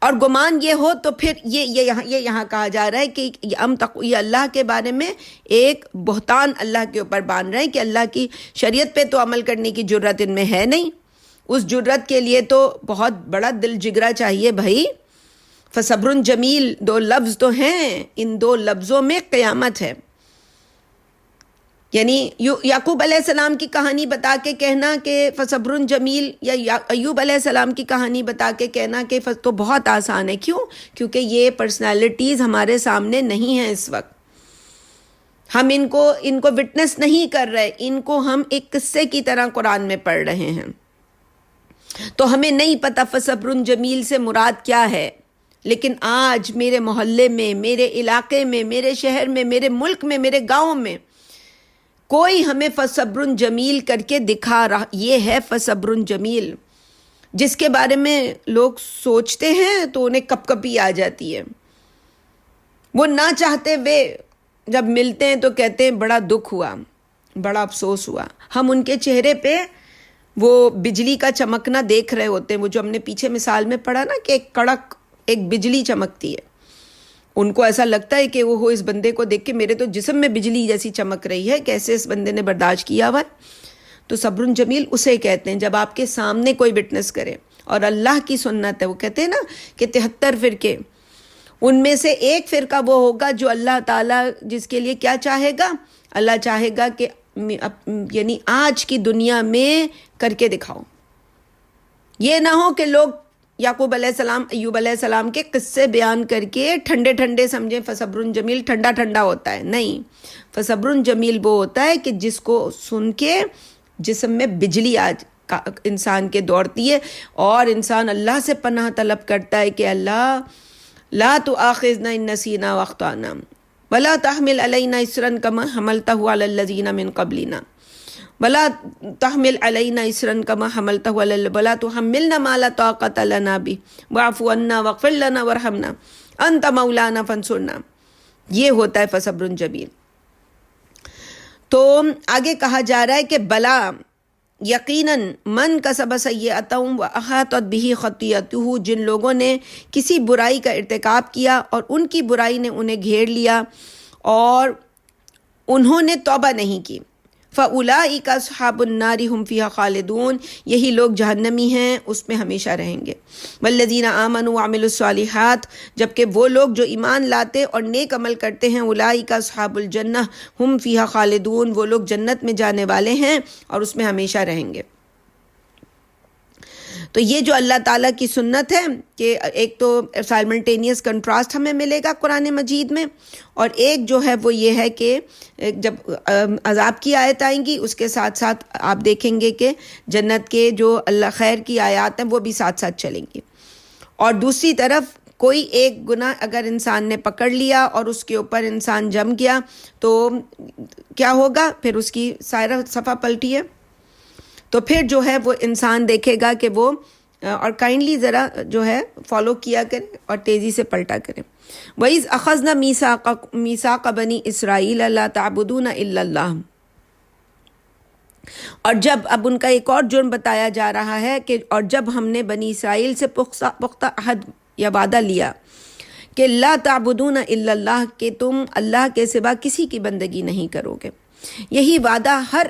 اور گمان یہ ہو تو پھر یہ یہاں کہا جا رہا ہے کہ یہ اللہ کے بارے میں ایک بہتان اللہ کے اوپر باندھ رہے ہیں کہ اللہ کی شریعت پہ تو عمل کرنے کی جرت ان میں ہے نہیں، اس جرت کے لیے تو بہت بڑا دل جگرا چاہیے بھائی۔ فصبر جمیل 2 لفظ تو ہیں، ان 2 لفظوں میں قیامت ہے۔ یعنی یعقوب علیہ السلام کی کہانی بتا کے کہنا کہ فصبر جمیل، یا ایوب علیہ السلام کی کہانی بتا کے کہنا کہ تو بہت آسان ہے۔ کیوں؟ کیونکہ یہ پرسنالٹیز ہمارے سامنے نہیں ہیں اس وقت، ہم ان کو وٹنس نہیں کر رہے، ان کو ہم ایک قصے کی طرح قرآن میں پڑھ رہے ہیں، تو ہمیں نہیں پتہ فصبر جمیل سے مراد کیا ہے۔ لیکن آج میرے محلے میں، میرے علاقے میں، میرے شہر میں، میرے ملک میں، میرے گاؤں میں کوئی ہمیں فصبر جمیل کر کے دکھا رہا، یہ ہے فصبر جمیل، جس کے بارے میں لوگ سوچتے ہیں تو انہیں کپ کپی آ جاتی ہے۔ وہ نہ چاہتے ہوئے جب ملتے ہیں تو کہتے ہیں بڑا دکھ ہوا، بڑا افسوس ہوا۔ ہم ان کے چہرے پہ وہ بجلی کا چمکنا دیکھ رہے ہوتے ہیں، وہ جو ہم نے پیچھے مثال میں پڑھا نا کہ ایک کڑک ایک بجلی چمکتی ہے، ان کو ایسا لگتا ہے کہ وہ اس بندے کو دیکھ کے میرے تو جسم میں بجلی جیسی چمک رہی ہے، کیسے اس بندے نے برداشت کیا ہوا ہے۔ تو صبر جمیل اسے کہتے ہیں جب آپ کے سامنے کوئی وٹنس کرے، اور اللہ کی سنت ہے، وہ کہتے ہیں نا کہ 73 فرقے، ان میں سے ایک فرقہ وہ ہوگا جو اللہ تعالیٰ جس کے لیے کیا چاہے گا، اللہ چاہے گا کہ یعنی آج کی دنیا میں کر کے دکھاؤ۔ یہ نہ ہو کہ لوگ یعقوب علیہ السلام، ایوب علیہ السلام کے قصے بیان کر کے ٹھنڈے ٹھنڈے سمجھیں فصبر جمیل ٹھنڈا ٹھنڈا ہوتا ہے، نہیں، فصبر جمیل وہ ہوتا ہے کہ جس کو سن کے جسم میں بجلی آج انسان کے دوڑتی ہے، اور انسان اللہ سے پناہ طلب کرتا ہے کہ اللہ لا تؤاخذنا ان نسینا واخطانا ولا تحمل علینا اصرا کما حملته علی الذین من قبلنا ولا تحمل علینا اصرا کما حملته علی ولا تحملنا ما لا طاقة لنا به واعف عنا واغفر لنا وارحمنا انت مولانا فانصرنا۔ یہ ہوتا ہے فصبر جمیل۔ تو آگے کہا جا رہا ہے کہ بلا یقیناً من کسب سیئۃ واحاطت بہ خطیئتہ، جن لوگوں نے کسی برائی کا ارتکاب کیا اور ان کی برائی نے انہیں گھیر لیا اور انہوں نے توبہ نہیں کی، فاولئک اصحاب النار هم فیہا خالدون، یہی لوگ جہنمی ہیں، اس میں ہمیشہ رہیں گے۔ والذین آمنوا وعملوا الصالحات، جبکہ وہ لوگ جو ایمان لاتے اور نیک عمل کرتے ہیں، اولئک اصحاب الجنہ هم فیہا خالدون، وہ لوگ جنت میں جانے والے ہیں اور اس میں ہمیشہ رہیں گے۔ تو یہ جو اللہ تعالیٰ کی سنت ہے کہ ایک تو سائملٹینیس کنٹراسٹ ہمیں ملے گا قرآن مجید میں، اور ایک جو ہے وہ یہ ہے کہ جب عذاب کی آیت آئیں گی اس کے ساتھ ساتھ آپ دیکھیں گے کہ جنت کے جو اللہ خیر کی آیات ہیں وہ بھی ساتھ ساتھ چلیں گی۔ اور دوسری طرف کوئی ایک گناہ اگر انسان نے پکڑ لیا اور اس کے اوپر انسان جم گیا تو کیا ہوگا، پھر اس کی سارا صفحہ پلٹی ہے، تو پھر جو ہے وہ انسان دیکھے گا کہ وہ اور کائنڈلی ذرا جو ہے فالو کیا کرے اور تیزی سے پلٹا کرے۔ وَإِذْ أَخَذْنَا مِيثَاقَ بَنِي إِسْرَائِيلَ لَا تَعْبُدُونَ إِلَّا اللَّهَ، اور جب اب ان کا ایک اور جرم بتایا جا رہا ہے کہ اور جب ہم نے بنی اسرائیل سے پختہ عہد یا وعدہ لیا کہ لا تعبدون الا اللہ، کہ تم اللہ کے سوا کسی کی بندگی نہیں کرو گے، یہی وعدہ ہر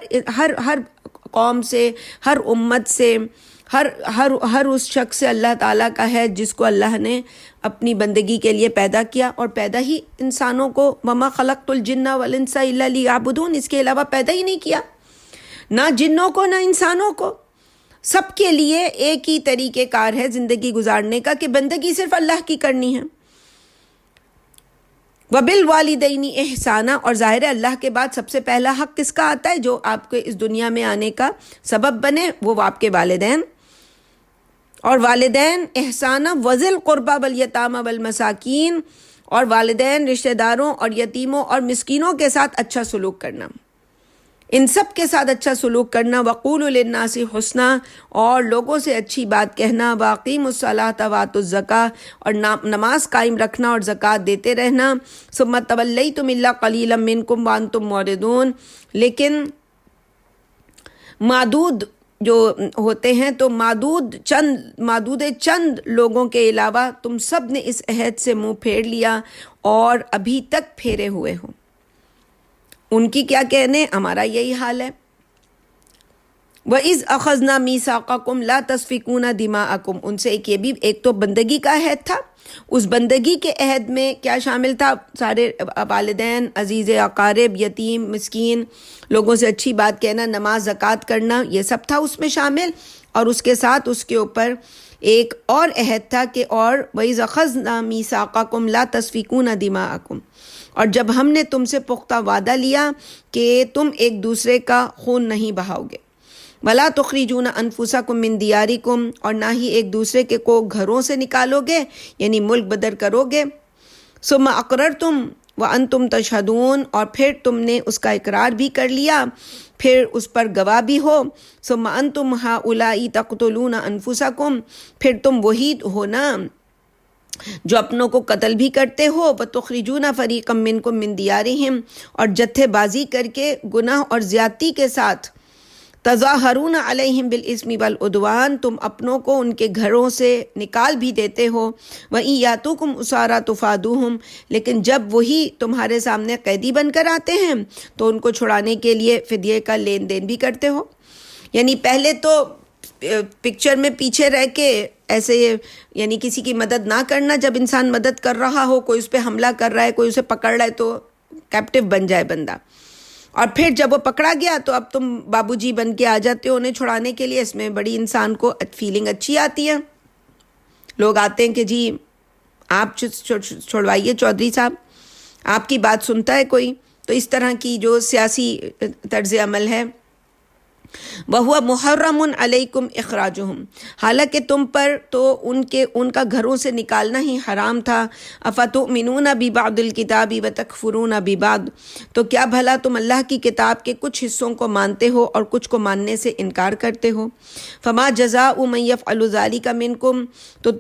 قوم سے، ہر امت سے، ہر اس شخص سے اللہ تعالیٰ کا ہے جس کو اللہ نے اپنی بندگی کے لیے پیدا کیا، اور پیدا ہی انسانوں کو وما خلقت الجن والانس الا لیعبدون، اس کے علاوہ پیدا ہی نہیں کیا، نہ جنوں کو نہ انسانوں کو، سب کے لیے ایک ہی طریقہ کار ہے زندگی گزارنے کا کہ بندگی صرف اللہ کی کرنی ہے۔ وَبِالْوَالِدَيْنِ احسانہ، اور ظاہر ہے اللہ کے بعد سب سے پہلا حق کس کا آتا ہے، جو آپ کے اس دنیا میں آنے کا سبب بنے، وہ آپ کے والدین، اور والدین احسانہ وذی القربیٰ والیتامى والمساکین، اور والدین، رشتہ داروں اور یتیموں اور مسکینوں کے ساتھ اچھا سلوک کرنا۔ ان سب کے ساتھ اچھا سلوک کرنا، وقولوا للناس حسنا، اور لوگوں سے اچھی بات کہنا، واقیموا الصلاۃ وآتوا الزکاۃ، اور نماز قائم رکھنا اور زکوٰۃ دیتے رہنا، ثم تولیتم الا قلیلا منکم وانتم معرضون، لیکن معدود جو ہوتے ہیں تو معدود چند لوگوں کے علاوہ تم سب نے اس عہد سے منہ پھیر لیا اور ابھی تک پھیرے ہوئے ہو۔ ان کی کیا کہنے، ہمارا یہی حال ہے۔ وَإِذْ أَخَذْنَا مِيثَاقَكُمْ لَا تَسْفِكُونَ دِمَاءَكُمْ، ان سے ایک تو بندگی کا عہد تھا، اس بندگی کے عہد میں کیا شامل تھا، سارے والدین، عزیز اقارب، یتیم، مسکین، لوگوں سے اچھی بات کہنا، نماز، زکوٰۃ کرنا، یہ سب تھا اس میں شامل، اور اس کے ساتھ اس کے اوپر ایک اور عہد تھا کہ اور وَإِذْ أَخَذْنَا مِيثَاقَكُمْ لَا تَسْفِكُونَ دِمَاءَكُمْ، اور جب ہم نے تم سے پختہ وعدہ لیا کہ تم ایک دوسرے کا خون نہیں بہاؤ گے، وَلَا تُخْرِجُونَ أَنفُسَكُم مِّن دِيَارِكُمْ، اور نہ ہی ایک دوسرے کے کو گھروں سے نکالو گے، یعنی ملک بدر کرو گے، ثُمَّ أَقْرَرْتُمْ وَأَنْتُمْ تَشْهَدُونَ، اور پھر تم نے اس کا اقرار بھی کر لیا، پھر اس پر گواہ بھی ہو، ثُمَّ أَنْتُمْ هَؤُلَاءِ تَقْتُلُونَ أَنفُسَكُمْ، پھر تم وہی ہو نا جو اپنوں کو قتل بھی کرتے ہو، وَتُخْرِجُونَ فَرِيقًا مِّنكُم مِّن دِيَارِهِمْ، اور جتھے بازی کر کے گناہ اور زیادتی کے ساتھ، تظاہرون علیہم بالاسم والعدوان، تم اپنوں کو ان کے گھروں سے نکال بھی دیتے ہو، وَإِن یاتوکم اسارا تفادوہم، لیکن جب وہی تمہارے سامنے قیدی بن کر آتے ہیں تو ان کو چھڑانے کے لیے فدیے کا لین دین بھی کرتے ہو۔ یعنی پہلے تو پکچر میں پیچھے رہ کے ایسے یعنی کسی کی مدد نہ کرنا، جب انسان مدد کر رہا ہو، کوئی اس پہ حملہ کر رہا ہے، کوئی اسے پکڑ رہا ہے تو کیپٹیو بن جائے بندہ، اور پھر جب وہ پکڑا گیا تو اب تم بابو جی بن کے آ جاتے ہو انہیں چھڑانے کے لیے۔ اس میں بڑی انسان کو فیلنگ اچھی آتی ہے، لوگ آتے ہیں کہ جی آپ چھڑوائیے چودھری صاحب، آپ کی بات سنتا ہے کوئی، تو اس طرح کی جو سیاسی طرز عمل ہے، وَهُوَ مُحَرَّمٌ عَلَيْكُمْ إِخْرَاجُهُمْ، حالانکہ تم پر تو ان کا گھروں سے نکالنا ہی حرام تھا۔ أَفَتُؤْمِنُونَ بِبَعْضِ الْكِتَابِ وَتَكْفُرُونَ بِبَعْضٍ، تو کیا بھلا تم اللہ کی کتاب کے کچھ حصوں کو مانتے ہو اور کچھ کو ماننے سے انکار کرتے ہو۔ فَمَا جَزَاءُ مَن يَفْعَلُ ذَلِكَ مِنكُمْ، تو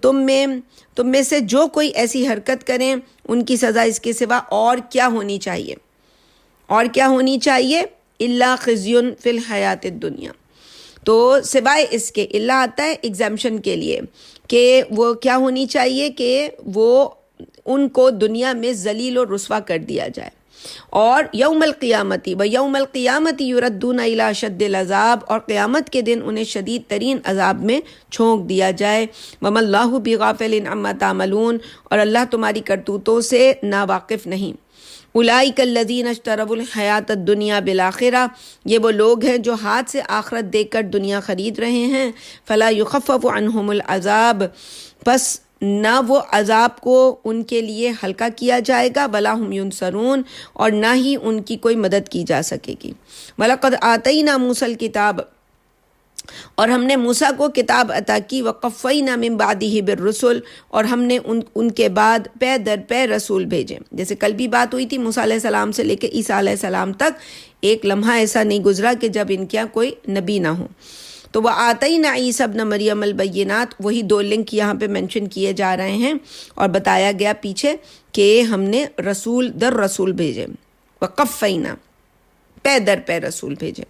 تم میں سے جو کوئی ایسی حرکت کریں ان کی سزا اس کے سوا اور کیا ہونی چاہیے، اللہ خزیٌ فی الحیات الدنیا، تو سوائے اس کے اللہ آتا ہے ایگزامشن کے لیے کہ وہ کیا ہونی چاہیے کہ وہ ان کو دنیا میں ذلیل و رسوا کر دیا جائے، اور یوم القیامتی یوم القیامتی یردون الی اشد العذاب، اور قیامت کے دن انہیں شدید ترین عذاب میں جھونک دیا جائے۔ وما اللہ بغافل عما تعملون، اور اللہ تمہاری کرتوتوں سے ناواقف نہیں۔ اولئک الذین اشتروا الحیات الدنیا بالآخرہ، یہ وہ لوگ ہیں جو ہاتھ سے آخرت دے کر دنیا خرید رہے ہیں۔ فلا یخفف عنہم العذاب، پس نہ وہ عذاب کو ان کے لیے ہلکا کیا جائے گا، ولا ہم ینصرون، اور نہ ہی ان کی کوئی مدد کی جا سکے گی۔ وَلَقَدْ آتَيْنَا مُوسَى الْكِتَابَ، اور ہم نے موسیٰ کو کتاب عطا کی، وَقَفَّيْنَا مِن بَعْدِهِ بِالرُّسُلِ، اور ہم نے ان کے بعد پے در پے رسول بھیجے۔ جیسے کل بھی بات ہوئی تھی، موسیٰ علیہ السلام سے لے کے عیسیٰ علیہ السلام تک ایک لمحہ ایسا نہیں گزرا کہ جب ان کے یہاں کوئی نبی نہ ہو۔ تو وَآتَيْنَا عِیسَیٰ ابْنَ مَرْیَمَ الْبَیِّنَاتِ، وہی دو لنک یہاں پہ مینشن کیے جا رہے ہیں، اور بتایا گیا پیچھے کہ ہم نے رسول در رسول بھیجے، وَقَفَّيْنَا، پے در پے رسول بھیجے۔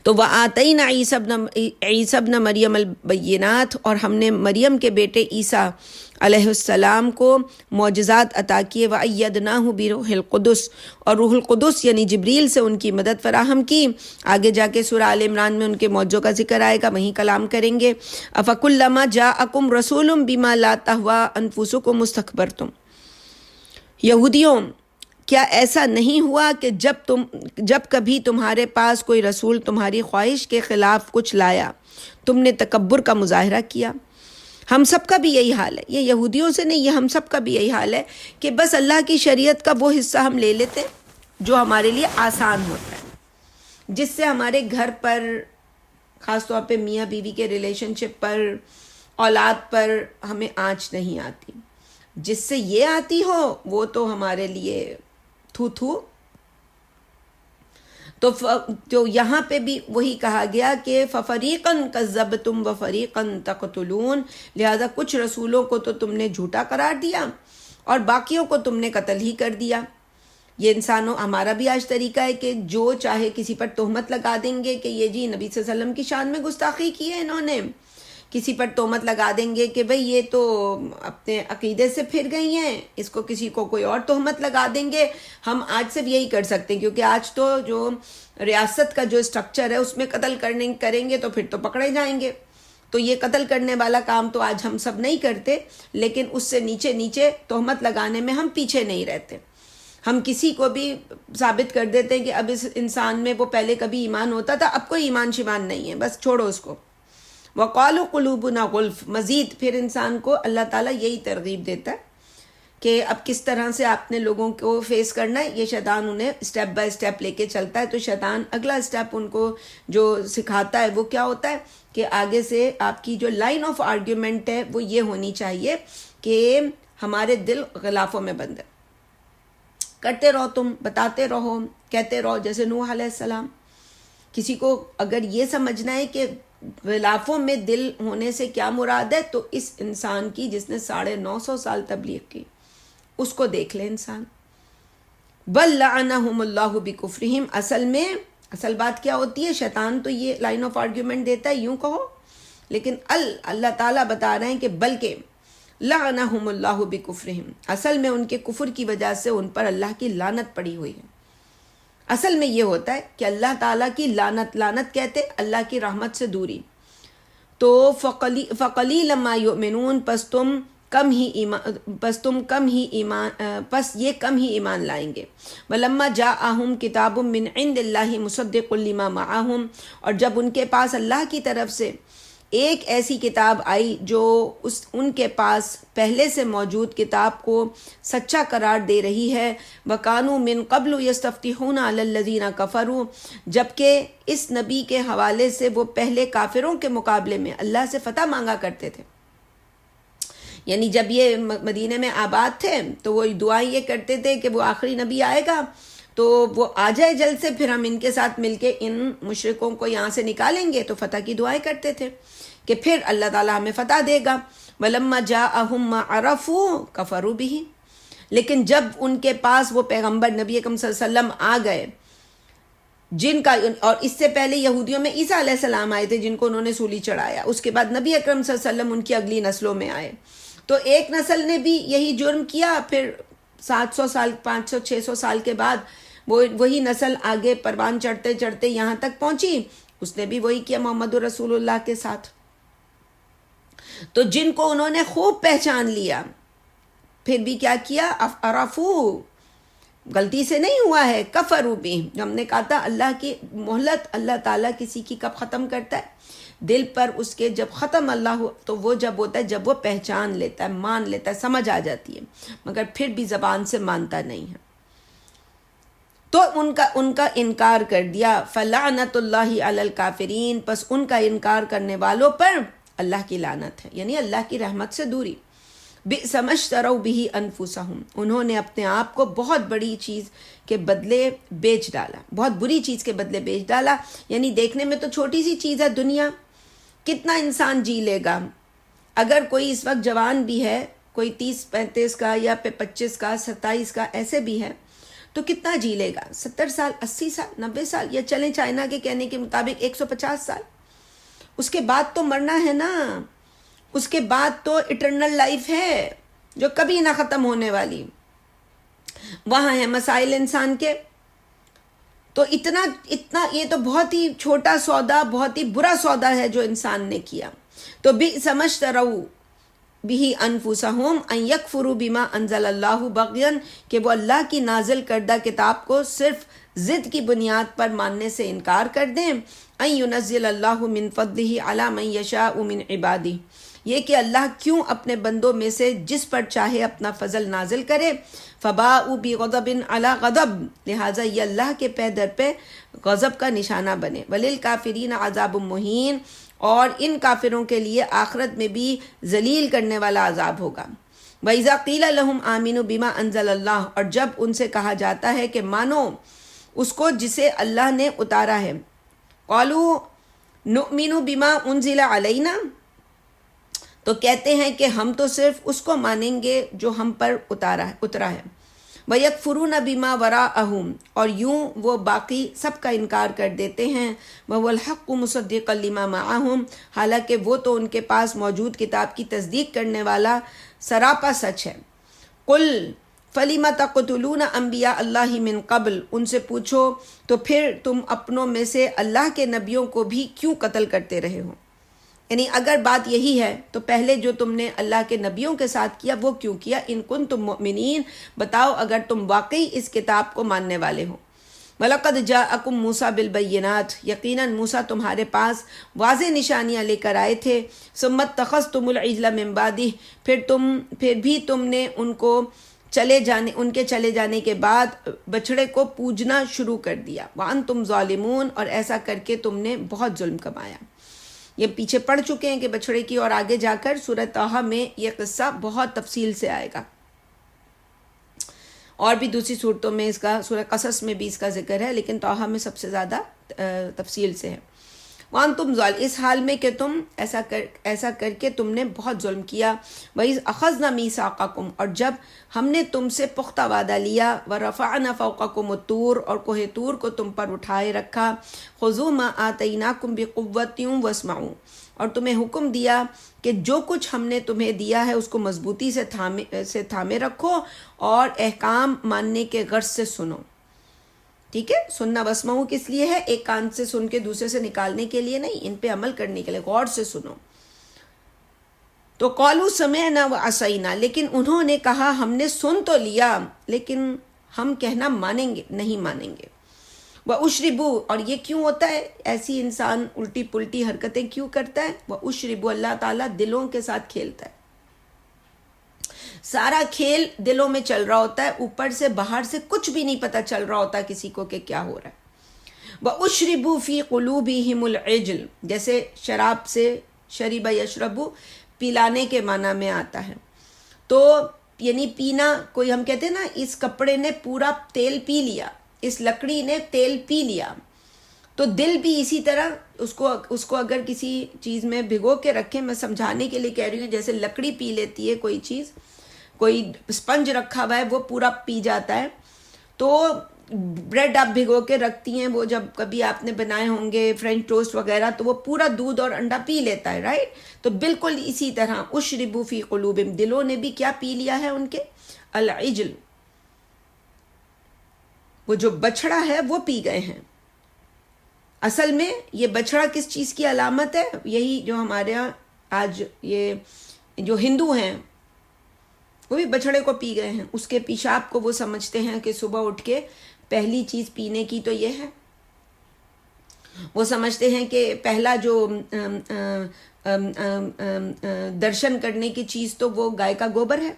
تو وَآتَيْنَا عِیسَیٰ ابْنَ مَرْیَمَ الْبَیِّنَاتِ، اور ہم نے مریم کے بیٹے عیسیٰ علیہ السلام کو معجزات عطا کیے، وَأَيَّدْنَاهُ بِرُوحِ الْقُدُسِ، اور روح القدس یعنی جبریل سے ان کی مدد فراہم کی۔ آگے جا کے سورہ آل عمران میں ان کے معجزوں کا ذکر آئے گا، وہیں کلام کریں گے۔ أَفَكُلَّمَا جَاءَكُمْ رَسُولٌ بِمَا لَا تَهْوَىٰ أَنفُسُكُمُ اسْتَكْبَرْتُمْ، یہودیوں کیا ایسا نہیں ہوا کہ جب کبھی تمہارے پاس کوئی رسول تمہاری خواہش کے خلاف کچھ لایا تم نے تکبر کا مظاہرہ کیا۔ ہم سب کا بھی یہی حال ہے، یہ یہودیوں سے نہیں، یہ ہم سب کا بھی یہی حال ہے کہ بس اللہ کی شریعت کا وہ حصہ ہم لے لیتے جو ہمارے لیے آسان ہوتا ہے، جس سے ہمارے گھر پر، خاص طور پہ میاں بیوی کے ریلیشن شپ پر، اولاد پر ہمیں آنچ نہیں آتی۔ جس سے یہ آتی ہو وہ تو ہمارے لیے تھو تھو۔ تو یہاں پہ بھی وہی کہا گیا کہ فَفَرِيقًا كَذَّبْتُمْ وَفَرِيقًا تَقْتُلُونَ، لہذا کچھ رسولوں کو تو تم نے جھوٹا قرار دیا اور باقیوں کو تم نے قتل ہی کر دیا۔ یہ انسانوں ہمارا بھی آج طریقہ ہے کہ جو چاہے کسی پر تہمت لگا دیں گے کہ یہ جی نبی صلی اللہ علیہ وسلم کی شان میں گستاخی کی ہے انہوں نے، کسی پر تہمت لگا دیں گے کہ بھئی یہ تو اپنے عقیدے سے پھر گئی ہیں، اس کو کسی کو کوئی اور تہمت لگا دیں گے۔ ہم آج صرف یہی کر سکتے ہیں کیونکہ آج تو جو ریاست کا جو اسٹرکچر ہے اس میں قتل کریں گے تو پھر تو پکڑے جائیں گے، تو یہ قتل کرنے والا کام تو آج ہم سب نہیں کرتے، لیکن اس سے نیچے تہمت لگانے میں ہم پیچھے نہیں رہتے۔ ہم کسی کو بھی ثابت کر دیتے ہیں کہ اب اس انسان میں وہ پہلے کبھی ایمان ہوتا تھا، اب کوئی ایمان شیمان نہیں ہے، بس چھوڑو اس کو۔ وَقَالُوا قُلُوبُنَا غُلْفٌ، مزید پھر انسان کو اللہ تعالیٰ یہی ترغیب دیتا ہے کہ اب کس طرح سے آپ نے لوگوں کو فیس کرنا ہے۔ یہ شیطان انہیں سٹیپ بائی سٹیپ لے کے چلتا ہے، تو شیطان اگلا سٹیپ ان کو جو سکھاتا ہے وہ کیا ہوتا ہے کہ آگے سے آپ کی جو لائن آف آرگیومنٹ ہے وہ یہ ہونی چاہیے کہ ہمارے دل غلافوں میں بند ہے، کرتے رہو، تم بتاتے رہو، کہتے رہو، جیسے نوح علیہ السلام۔ کسی کو اگر یہ سمجھنا ہے کہ غلافوں میں دل ہونے سے کیا مراد ہے، تو اس انسان کی جس نے 950 سال تبلیغ کی اس کو دیکھ لے انسان۔ بل لعنہم اللہ بکفرہم، اصل بات کیا ہوتی ہے، شیطان تو یہ لائن آف آرگیومنٹ دیتا ہے یوں کہو، لیکن اللہ تعالیٰ بتا رہے ہیں کہ بلکہ لعنہم اللہ بکفرہم، اصل میں ان کے کفر کی وجہ سے ان پر اللہ کی لعنت پڑی ہوئی ہے۔ اصل میں یہ ہوتا ہے کہ اللہ تعالیٰ کی لعنت کہتے اللہ کی رحمت سے دوری۔ تو فَقَلِيلًا مَا يُؤْمِنُونَ، پس یہ کم ہی ایمان لائیں گے۔ وَلَمَّا جَاءَهُمْ كِتَابٌ مِّنْ عِندِ اللَّهِ مُصَدِّقٌ لِّمَا مَعَهُمْ، اور جب ان کے پاس اللہ کی طرف سے ایک ایسی کتاب آئی جو ان کے پاس پہلے سے موجود کتاب کو سچا قرار دے رہی ہے، وَكَانُوا مِن قَبْلُ يَسْتَفْتِحُونَ عَلَى الَّذِينَ كَفَرُوا، جبکہ اس نبی کے حوالے سے وہ پہلے کافروں کے مقابلے میں اللہ سے فتح مانگا کرتے تھے۔ یعنی جب یہ مدینے میں آباد تھے تو وہ دعائیں یہ کرتے تھے کہ وہ آخری نبی آئے گا تو وہ آ جائے جلد سے، پھر ہم ان کے ساتھ مل کے ان مشرکوں کو یہاں سے نکالیں گے، تو فتح کی دعائیں کرتے تھے کہ پھر اللہ تعالیٰ ہمیں فتح دے گا۔ وَلَمَّا جَاءَهُم مَّا عَرَفُوا كَفَرُوا بِهِ، لیکن جب ان کے پاس وہ پیغمبر نبی اکرم صلی اللہ علیہ وسلم آ گئے جن کا، اور اس سے پہلے یہودیوں میں عیسیٰ علیہ السلام آئے تھے جن کو انہوں نے سولی چڑھایا، اس کے بعد نبی اکرم صلی اللہ علیہ وسلم ان کی اگلی نسلوں میں آئے، تو ایک نسل نے بھی یہی جرم کیا، پھر 700 سال 500 600 سال کے بعد وہی نسل آگے پروان چڑھتے چڑھتے یہاں تک پہنچی، اس نے بھی وہی کیا محمد رسول اللہ کے ساتھ۔ تو جن کو انہوں نے خوب پہچان لیا پھر بھی کیا کیا، عرفو، غلطی سے نہیں ہوا ہے، کفروا بھی، ہم نے کہا تھا اللہ کی مہلت اللہ تعالیٰ کسی کی کب ختم کرتا ہے، دل پر اس کے جب ختم اللہ ہو تو وہ جب ہوتا ہے جب وہ پہچان لیتا ہے، مان لیتا ہے، سمجھ آ جاتی ہے، مگر پھر بھی زبان سے مانتا نہیں ہے، تو ان کا انکار کر دیا۔ فلعنت اللہ علی الکافرین، پس ان کا انکار کرنے والوں پر اللہ کی لعنت ہے، یعنی اللہ کی رحمت سے دوری۔ بئس ما اشتروا بہ انفسہم، انہوں نے اپنے آپ کو بہت بڑی چیز کے بدلے بیچ ڈالا، بہت بری چیز کے بدلے بیچ ڈالا، یعنی دیکھنے میں تو چھوٹی سی چیز ہے دنیا، کتنا انسان جی لے گا، اگر کوئی اس وقت جوان بھی ہے، کوئی 30-35 کا یا 25 کا 27 کا ایسے بھی ہے، تو کتنا جی لے گا، 70 سال 80 سال 90 سال، یا چلیں چائنا کے کہنے کے مطابق 150 سال، اس کے بعد تو مرنا ہے نا، اس کے بعد تو اٹرنل لائف ہے جو کبھی نہ ختم ہونے والی، وہاں ہے مسائل انسان کے، تو اتنا یہ تو بہت ہی چھوٹا سودا، بہت ہی برا سودا ہے جو انسان نے کیا۔ تو بئس ما اشتروا بہ انفسہم ان یکفروا بما انزل اللہ بغیا، کہ وہ اللہ کی نازل کردہ کتاب کو صرف ضد کی بنیاد پر ماننے سے انکار کر دیں، ان ینزل اللہ من فضلہ علی من یشاء من عبادہ، یہ کہ اللہ کیوں اپنے بندوں میں سے جس پر چاہے اپنا فضل نازل کرے، فباءوا بغضب علی غضب، لہٰذا یہ اللہ کے پہ در پہ غضب کا نشانہ بنے، وللکافرین عذاب مہین، اور ان کافروں کے لیے آخرت میں بھی ذلیل کرنے والا عذاب ہوگا۔ وَإِذَا قِيلَ لَهُمْ آمِنُوا بِمَا أَنزَلَ اللَّهُ، اور جب ان سے کہا جاتا ہے کہ مانو اس کو جسے اللہ نے اتارا ہے. قالوا نؤمن بما انزل علینا، تو کہتے ہیں کہ ہم تو صرف اس کو مانیں گے جو ہم پر اترا ہے. وَيَكْفُرُونَ بِمَا وَرَاءَهُمْ، اور یوں وہ باقی سب کا انکار کر دیتے ہیں. وَهُوَ الْحَقُّ مُصَدِّقًا لِمَا مَعَهُمْ، حالانکہ وہ تو ان کے پاس موجود کتاب کی تصدیق کرنے والا سراپا سچ ہے. قُلْ فَلِمَ تَقْتُلُونَ أَنْبِيَاءَ اللَّهِ مِنْ قَبْلُ، ان سے پوچھو تو پھر تم اپنوں میں سے اللہ کے نبیوں کو بھی کیوں قتل کرتے رہے ہو؟ یعنی اگر بات یہی ہے تو پہلے جو تم نے اللہ کے نبیوں کے ساتھ کیا وہ کیوں کیا؟ ان کنتم مؤمنین، بتاؤ اگر تم واقعی اس کتاب کو ماننے والے ہو. وَلَقَدْ جَاءَكُمْ مُوسَىٰ بِالْبَيِّنَاتِ، یقیناً موسیٰ تمہارے پاس واضح نشانیاں لے کر آئے تھے. ثُمَّ اتَّخَذْتُمُ الْعِجْلَ مِن بَعْدِهِ، پھر بھی تم نے ان کے چلے جانے کے بعد بچڑے کو پوجنا شروع کر دیا. وَأَنْتُمْ ظَالِمُونَ، اور ایسا کر کے تم نے بہت ظلم کمایا. یہ پیچھے پڑھ چکے ہیں کہ بچھڑے کی، اور آگے جا کر سورہ طٰہٰ میں یہ قصہ بہت تفصیل سے آئے گا، اور بھی دوسری صورتوں میں اس کا، سورہ قصص میں بھی اس کا ذکر ہے، لیکن طٰہٰ میں سب سے زیادہ تفصیل سے ہے. وَأَنْتُمْ ظَالِمُونَ، اس حال میں کہ تم ایسا کر کے تم نے بہت ظلم کیا. وَإِذْ أَخَذْنَا مِيثَاقَكُمْ، اور جب ہم نے تم سے پختہ وعدہ لیا. وَرَفَعْنَا فَوْقَكُمُ الطُّورَ، اور کوہ طور کو تم پر اٹھائے رکھا. خُذُوا مَا آتَيْنَاكُمْ بِقُوَّةٍ وَاسْمَعُوا، اور تمہیں حکم دیا کہ جو کچھ ہم نے تمہیں دیا ہے اس کو مضبوطی سے تھامے رکھو، اور احکام ماننے کے غرض سے سنو. ٹھیک ہے، سننا واسمعوا کس لیے ہے؟ ایک کان سے سن کے دوسرے سے نکالنے کے لیے نہیں، ان پہ عمل کرنے کے لیے، غور سے سنو. تو قالوا سمعنا وعصینا، لیکن انہوں نے کہا ہم نے سن تو لیا لیکن ہم کہنا مانیں گے نہیں مانیں گے. وَأُشْرِبُوا، اور یہ کیوں ہوتا ہے؟ ایسی انسان الٹی پلٹی حرکتیں کیوں کرتا ہے؟ وَأُشْرِبُوا، اللہ تعالیٰ دلوں کے ساتھ کھیلتا ہے. سارا کھیل دلوں میں چل رہا ہوتا ہے، اوپر سے باہر سے کچھ بھی نہیں پتہ چل رہا ہوتا کسی کو کہ کیا ہو رہا ہے. وَأُشْرِبُوا فِي قُلُوبِهِمُ الْعِجْلَ، جیسے شراب سے شریب یشرب پلانے کے معنی میں آتا ہے. تو یعنی پینا، کوئی ہم کہتے ہیں نا اس کپڑے نے پورا تیل پی لیا، اس لکڑی نے تیل پی لیا، تو دل بھی اسی طرح اس کو اگر کسی چیز میں بھگو کے رکھیں، میں سمجھانے کے لیے کہہ رہی ہوں، جیسے لکڑی پی لیتی ہے کوئی چیز، کوئی اسپنج رکھا ہوا ہے وہ پورا پی جاتا ہے. تو بریڈ آپ بھگو کے رکھتی ہیں، وہ جب کبھی آپ نے بنائے ہوں گے فرینچ ٹوسٹ وغیرہ، تو وہ پورا دودھ اور انڈا پی لیتا ہے، رائٹ؟ تو بالکل اسی طرح اشربوا فی قلوبہم، دلوں نے بھی کیا پی لیا ہے ان کے؟ العجل، وہ جو بچڑا ہے وہ پی گئے ہیں. اصل میں یہ بچڑا کس چیز کی علامت ہے؟ یہی جو ہمارے یہاں آج یہ جو ہندو ہیں وہ بھی بچڑے کو پی گئے ہیں. اس کے پیشاب کو وہ سمجھتے ہیں کہ صبح اٹھ کے پہلی چیز پینے کی تو یہ ہے. وہ سمجھتے ہیں کہ پہلا جو درشن کرنے کی چیز تو وہ گائے کا گوبر ہے،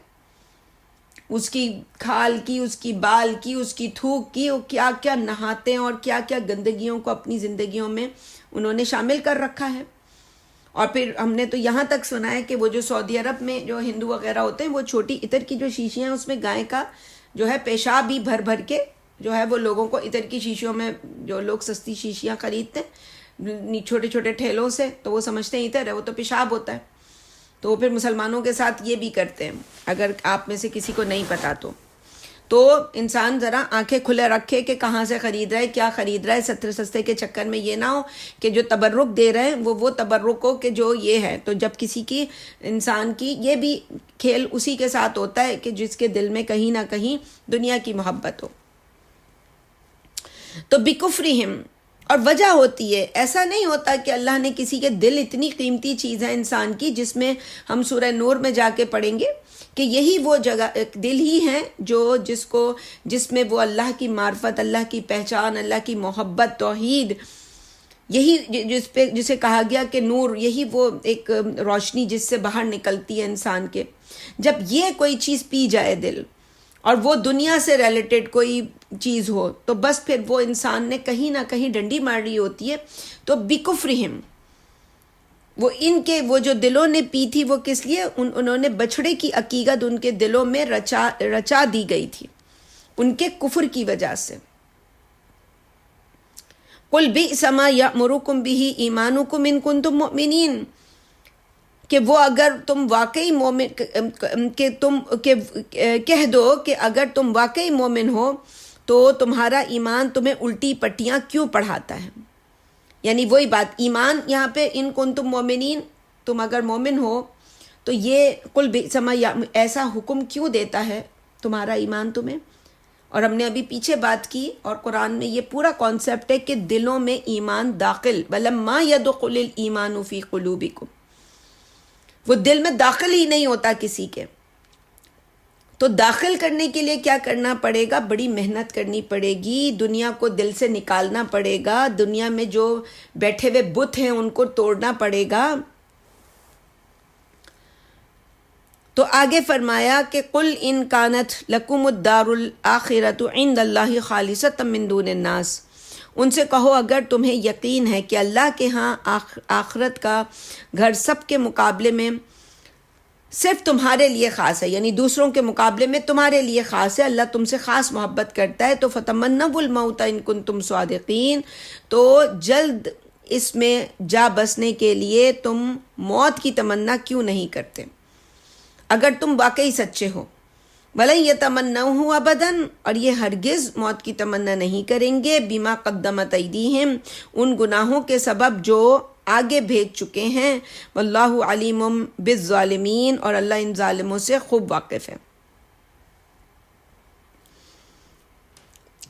اس کی کھال کی، اس کی بال کی، اس کی تھوک کی، وہ کیا کیا نہاتے ہیں اور کیا کیا گندگیوں کو اپنی زندگیوں میں انہوں نے شامل کر رکھا ہے. اور پھر ہم نے تو یہاں تک سنا ہے کہ وہ جو سعودی عرب میں جو ہندو وغیرہ ہوتے ہیں، وہ چھوٹی عطر کی جو شیشیاں ہیں اس میں گائے کا جو ہے پیشاب ہی بھر بھر کے جو ہے وہ لوگوں کو عطر کی شیشیوں میں، جو لوگ سستی شیشیاں خریدتے ہیں چھوٹے چھوٹے ٹھیلوں سے، تو وہ سمجھتے ہیں عطر ہے، وہ تو پیشاب ہوتا ہے. تو پھر مسلمانوں کے ساتھ یہ بھی کرتے ہیں، اگر آپ میں سے کسی کو نہیں پتا تو انسان ذرا آنکھیں کھلے رکھے کہ کہاں سے خرید رہا ہے، کیا خرید رہا ہے. سستے کے چکر میں یہ نہ ہو کہ جو تبرک دے رہے ہیں وہ تبرک ہو کہ جو یہ ہے. تو جب کسی کی انسان کی یہ بھی کھیل اسی کے ساتھ ہوتا ہے کہ جس کے دل میں کہیں نہ کہیں دنیا کی محبت ہو. تو بکفرہم، اور وجہ ہوتی ہے، ایسا نہیں ہوتا کہ اللہ نے کسی کے دل، اتنی قیمتی چیز ہے انسان کی، جس میں ہم سورہ نور میں جا کے پڑھیں گے کہ یہی وہ جگہ دل ہی ہے جس میں وہ اللہ کی معرفت، اللہ کی پہچان، اللہ کی محبت، توحید، یہی جسے کہا گیا کہ نور، یہی وہ ایک روشنی جس سے باہر نکلتی ہے انسان کے. جب یہ کوئی چیز پی جائے دل، اور وہ دنیا سے ریلیٹڈ کوئی چیز ہو، تو بس پھر وہ انسان نے کہیں نہ کہیں ڈنڈی مار رہی ہوتی ہے. تو بکفرہم، وہ جو دلوں نے پی تھی وہ کس لیے؟ انہوں نے بچڑے کی عقیدت ان کے دلوں میں رچا دی گئی تھی ان کے کفر کی وجہ سے. قل بئس ما یأمرکم بہ ایمانکم ان کنتم مؤمنین، کہ وہ اگر تم واقعی مومن کہہ دو کہ اگر تم واقعی مومن ہو تو تمہارا ایمان تمہیں الٹی پٹیاں کیوں پڑھاتا ہے. یعنی وہی بات، ایمان یہاں پہ ان کنتم مومنین، تم اگر مومن ہو تو یہ قل بئس ما ایسا حکم کیوں دیتا ہے تمہارا ایمان تمہیں. اور ہم نے ابھی پیچھے بات کی، اور قرآن میں یہ پورا کانسیپٹ ہے کہ دلوں میں ایمان داخل، وَلَمَّا يَدْخُلِ الْإِيمَانُ فِي قُلُوبِكُمْ، وہ دل میں داخل ہی نہیں ہوتا کسی کے. تو داخل کرنے کے لیے کیا کرنا پڑے گا؟ بڑی محنت کرنی پڑے گی، دنیا کو دل سے نکالنا پڑے گا، دنیا میں جو بیٹھے ہوئے بت ہیں ان کو توڑنا پڑے گا. تو آگے فرمایا کہ قل ان کانت لکم الدار الآخرۃ عند اللہ خالصۃ من دون الناس، ان سے کہو اگر تمہیں یقین ہے کہ اللہ کے ہاں آخرت کا گھر سب کے مقابلے میں صرف تمہارے لیے خاص ہے، یعنی دوسروں کے مقابلے میں تمہارے لیے خاص ہے، اللہ تم سے خاص محبت کرتا ہے، تو فتمنوا الموت ان کنتم صادقین، تو جلد اس میں جا بسنے کے لیے تم موت کی تمنا کیوں نہیں کرتے اگر تم واقعی سچے ہو. وَلَن يَتَمَنَّوْهُ أَبَدًا، اور یہ ہرگز موت کی تمنا نہیں کریں گے، بِمَا قَدَّمَتْ أَيْدِيهِمْ، ان گناہوں کے سبب جو آگے بھیج چکے ہیں. وَاللَّهُ عَلِيمٌ بِالظَّالِمِينَ، اور اللہ ان ظالموں سے خوب واقف ہے.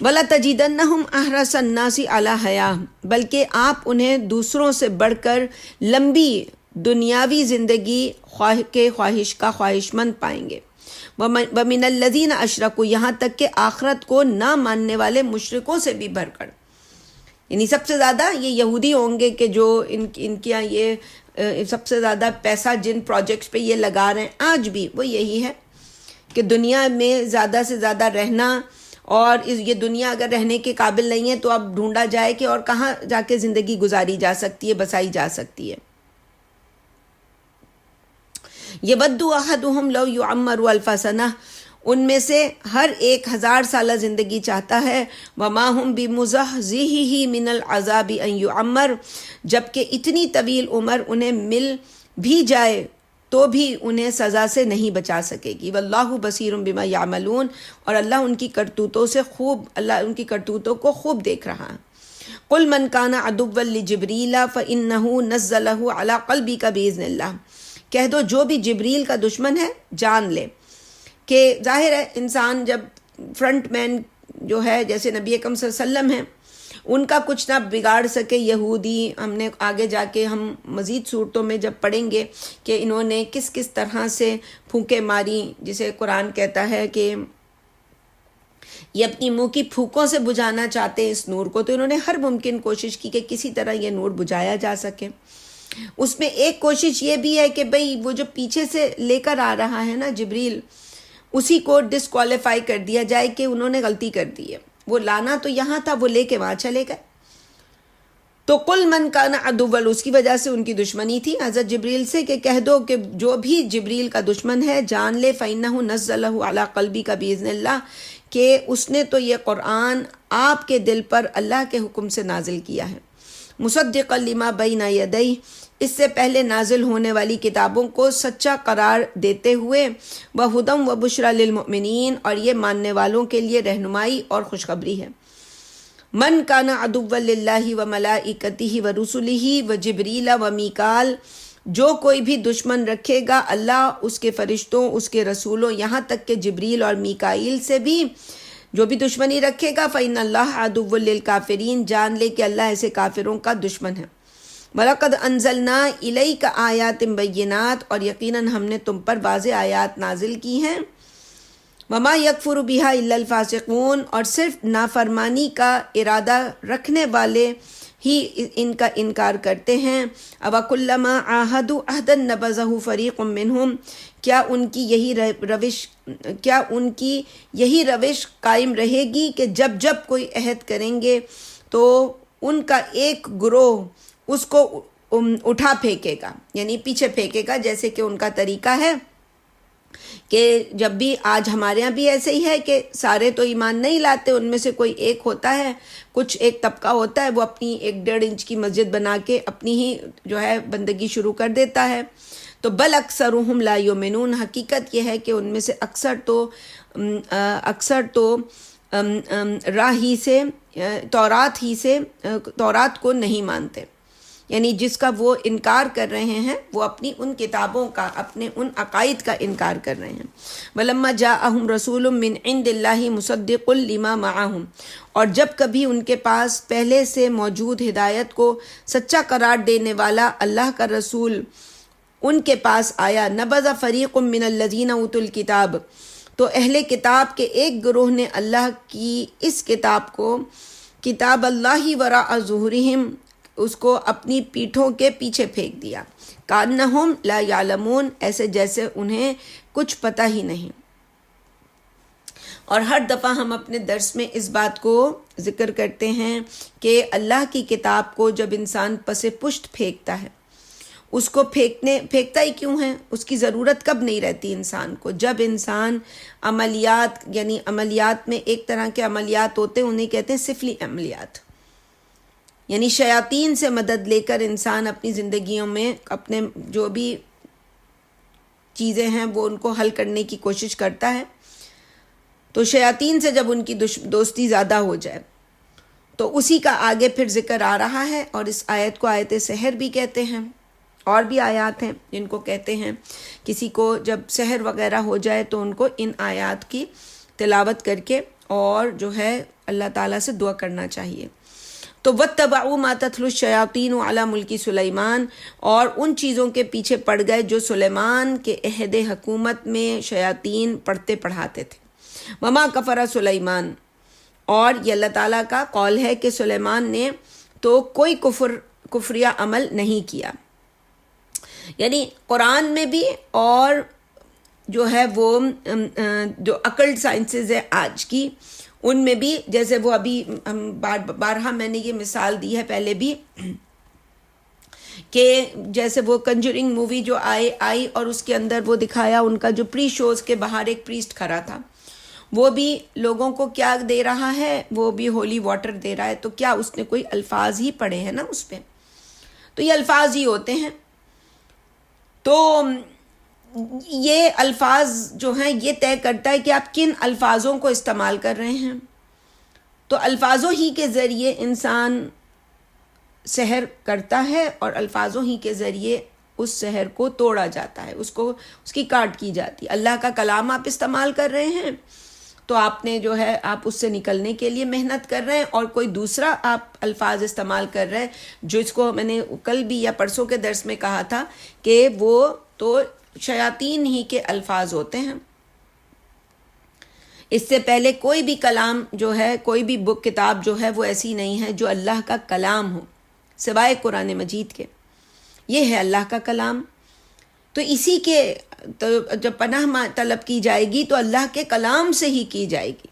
وَلَتَجِدَنَّهُمْ أَحْرَصَ النَّاسِ عَلَىٰ حَيَاةٍ، بلکہ آپ انہیں دوسروں سے بڑھ کر لمبی دنیاوی زندگی کے خواہش مند پائیں گے. وَمِنَ الَّذِينَ أَشْرَكُوا، یہاں تک کہ آخرت کو نہ ماننے والے مشرکوں سے بھی بڑھ کر، یعنی سب سے زیادہ یہ یہودی ہوں گے کہ جو ان کے یہاں یہ سب سے زیادہ پیسہ جن پروجیکٹس پہ یہ لگا رہے ہیں آج بھی وہ یہی ہے کہ دنیا میں زیادہ سے زیادہ رہنا، اور یہ دنیا اگر رہنے کے قابل نہیں ہے تو اب ڈھونڈا جائے کہ اور کہاں جا کے زندگی گزاری جا سکتی ہے، بسائی جا سکتی ہے. یود احدہم لو یعمر الف سنہ، ان میں سے ہر ایک 1000 سالہ زندگی چاہتا ہے. وما ہم بمزحزحہ من العذاب ان یعمر، جبکہ اتنی طویل عمر انہیں مل بھی جائے تو بھی انہیں سزا سے نہیں بچا سکے گی. واللہ بصیر بما یعملون، اور اللہ ان کی کرتوتوں کو خوب دیکھ رہا ہے. قل من کان عدوا لجبریل فانہ نزلہ علی قلبک باذن اللہ، کہہ دو جو بھی جبریل کا دشمن ہے جان لے کہ ظاہر ہے انسان جب فرنٹ مین جو ہے جیسے نبی اکرم صلی اللہ علیہ وسلم ہیں ان کا کچھ نہ بگاڑ سکے یہودی. ہم نے آگے جا کے ہم مزید صورتوں میں جب پڑھیں گے کہ انہوں نے کس کس طرح سے پھونکیں ماری، جسے قرآن کہتا ہے کہ یہ اپنی منہ کی پھونکوں سے بجھانا چاہتے ہیں اس نور کو، تو انہوں نے ہر ممکن کوشش کی کہ کسی طرح یہ نور بجھایا جا سکے. اس میں ایک کوشش یہ بھی ہے کہ بھئی وہ جو پیچھے سے لے کر آ رہا ہے نا جبریل، اسی کو ڈسکوالیفائی کر دیا جائے کہ انہوں نے غلطی کر دی ہے، وہ لانا تو یہاں تھا، وہ لے کے وہاں چلے گئے. تو قل من کان عدوا، اس کی وجہ سے ان کی دشمنی تھی حضرت جبریل سے، کہ کہہ دو کہ جو بھی جبریل کا دشمن ہے جان لے فإنہ نزلہ علی قلبک بإذن اللہ، کہ اس نے تو یہ قرآن آپ کے دل پر اللہ کے حکم سے نازل کیا ہے. مصدقا لما بین یدیہ، اس سے پہلے نازل ہونے والی کتابوں کو سچا قرار دیتے ہوئے، وہدی وبشری للمؤمنین، اور یہ ماننے والوں کے لیے رہنمائی اور خوشخبری ہے. من کان عدوا للہ وملائکتہ ورسلہ وجبریل ومیکال، جو کوئی بھی دشمن رکھے گا اللہ، اس کے فرشتوں، اس کے رسولوں، یہاں تک کہ جبریل اور میکائیل سے بھی جو بھی دشمنی رکھے گا، فإن اللہ عدو للکافرین، جان لے کہ اللہ ایسے کافروں کا دشمن ہے. وَلَقَدْ أَنزَلْنَا إِلَيْكَ آیَاتٍ بَيِّنَاتٍ، اور یقیناً ہم نے تم پر واضح آیات نازل کی ہیں. وَمَا يَكْفُرُ بِهَا إِلَّا الْفَاسِقُونَ، اور صرف نافرمانی کا ارادہ رکھنے والے ہی ان کا انکار کرتے ہیں. أَوَكُلَّمَا عَاهَدُوا عَهْدًا نَبَذَهُ فَرِيقٌ مِّنْهُمْ، کیا ان کی یہی روش قائم رہے گی کہ جب جب کوئی عہد کریں گے تو ان کا ایک گروہ اس کو اٹھا پھینکے گا، یعنی پیچھے پھینکے گا، جیسے کہ ان کا طریقہ ہے. کہ جب بھی آج ہمارے یہاں بھی ایسے ہی ہے کہ سارے تو ایمان نہیں لاتے، ان میں سے کوئی ایک ہوتا ہے، کچھ ایک طبقہ ہوتا ہے وہ اپنی 1.5 انچ کی مسجد بنا کے اپنی ہی جو ہے بندگی شروع کر دیتا ہے. تو بل اکثرهم لا یؤمنون، حقیقت یہ ہے کہ ان میں سے اکثر تو راہ ہی سے تورات کو نہیں مانتے، یعنی جس کا وہ انکار کر رہے ہیں وہ اپنی ان کتابوں کا، اپنے ان عقائد کا انکار کر رہے ہیں. وَلَمَّا جَاءَهُمْ رَسُولٌ مِّنْ عِنْدِ اللَّهِ مُصَدِّقٌ لِمَا مَعَهُمْ، اور جب کبھی ان کے پاس پہلے سے موجود ہدایت کو سچا قرار دینے والا اللہ کا رسول ان کے پاس آیا، نبذ فریق من الذین اوتوا الکتاب، تو اہل کتاب کے ایک گروہ نے اللہ کی اس کتاب کو، کتاب اللہ وراء ظہورہم، اس کو اپنی پیٹھوں کے پیچھے پھینک دیا. کانہم لا یعلمون، ایسے جیسے انہیں کچھ پتہ ہی نہیں. اور ہر دفعہ ہم اپنے درس میں اس بات کو ذکر کرتے ہیں کہ اللہ کی کتاب کو جب انسان پس پشت پھینکتا ہے، اس کو پھینکتا ہی کیوں ہے؟ اس کی ضرورت کب نہیں رہتی انسان کو؟ جب انسان عملیات، یعنی عملیات میں ایک طرح کے عملیات ہوتے ہیں، انہیں کہتے ہیں سفلی عملیات، یعنی شیاطین سے مدد لے کر انسان اپنی زندگیوں میں اپنے جو بھی چیزیں ہیں وہ ان کو حل کرنے کی کوشش کرتا ہے. تو شیاطین سے جب ان کی دوستی زیادہ ہو جائے تو اسی کا آگے پھر ذکر آ رہا ہے. اور اس آیت کو آیت سحر بھی کہتے ہیں، اور بھی آیات ہیں جن کو کہتے ہیں. کسی کو جب سحر وغیرہ ہو جائے تو ان کو ان آیات کی تلاوت کر کے اور جو ہے اللہ تعالیٰ سے دعا کرنا چاہیے. تو وَاتَّبَعُوا مَا تَتْلُو الشَّيَاطِينُ عَلَى مُلْكِ سُلَيْمَانَ، اور ان چیزوں کے پیچھے پڑ گئے جو سلیمان کے عہد حکومت میں شیاطین پڑھتے پڑھاتے تھے. وَمَا كَفَرَ سُلَيْمَانَ، اور یہ اللہ تعالیٰ کا قول ہے کہ سلیمان نے تو کوئی کفریہ عمل نہیں کیا. یعنی قرآن میں بھی اور جو ہے وہ جو عقل سائنسز ہے آج کی، ان میں بھی، جیسے وہ ابھی بارہا میں نے یہ مثال دی ہے پہلے بھی کہ جیسے وہ کنجرنگ مووی جو آئی اور اس کے اندر وہ دکھایا ان کا جو پری شوز کے باہر ایک پریسٹ کھڑا تھا، وہ بھی لوگوں کو کیا دے رہا ہے؟ وہ بھی ہولی واٹر دے رہا ہے. تو کیا اس نے کوئی الفاظ ہی پڑھے ہیں نا اس پہ؟ تو یہ الفاظ ہی ہوتے ہیں. تو یہ الفاظ جو ہیں یہ طے کرتا ہے کہ آپ کن الفاظوں کو استعمال کر رہے ہیں. تو الفاظوں ہی کے ذریعے انسان سحر کرتا ہے اور الفاظوں ہی کے ذریعے اس سحر کو توڑا جاتا ہے، اس کی کاٹ کی جاتی ہے. اللہ کا کلام آپ استعمال کر رہے ہیں تو آپ نے جو ہے آپ اس سے نکلنے کے لیے محنت کر رہے ہیں، اور کوئی دوسرا آپ الفاظ استعمال کر رہے ہیں جو اس کو میں نے کل بھی یا پرسوں کے درس میں کہا تھا کہ وہ تو شیاطین ہی کے الفاظ ہوتے ہیں. اس سے پہلے کوئی بھی کلام جو ہے، کوئی بھی بک کتاب جو ہے وہ ایسی نہیں ہے جو اللہ کا کلام ہو سوائے قرآن مجید کے. یہ ہے اللہ کا کلام. تو اسی کے جب پناہ طلب کی جائے گی تو اللہ کے کلام سے ہی کی جائے گی.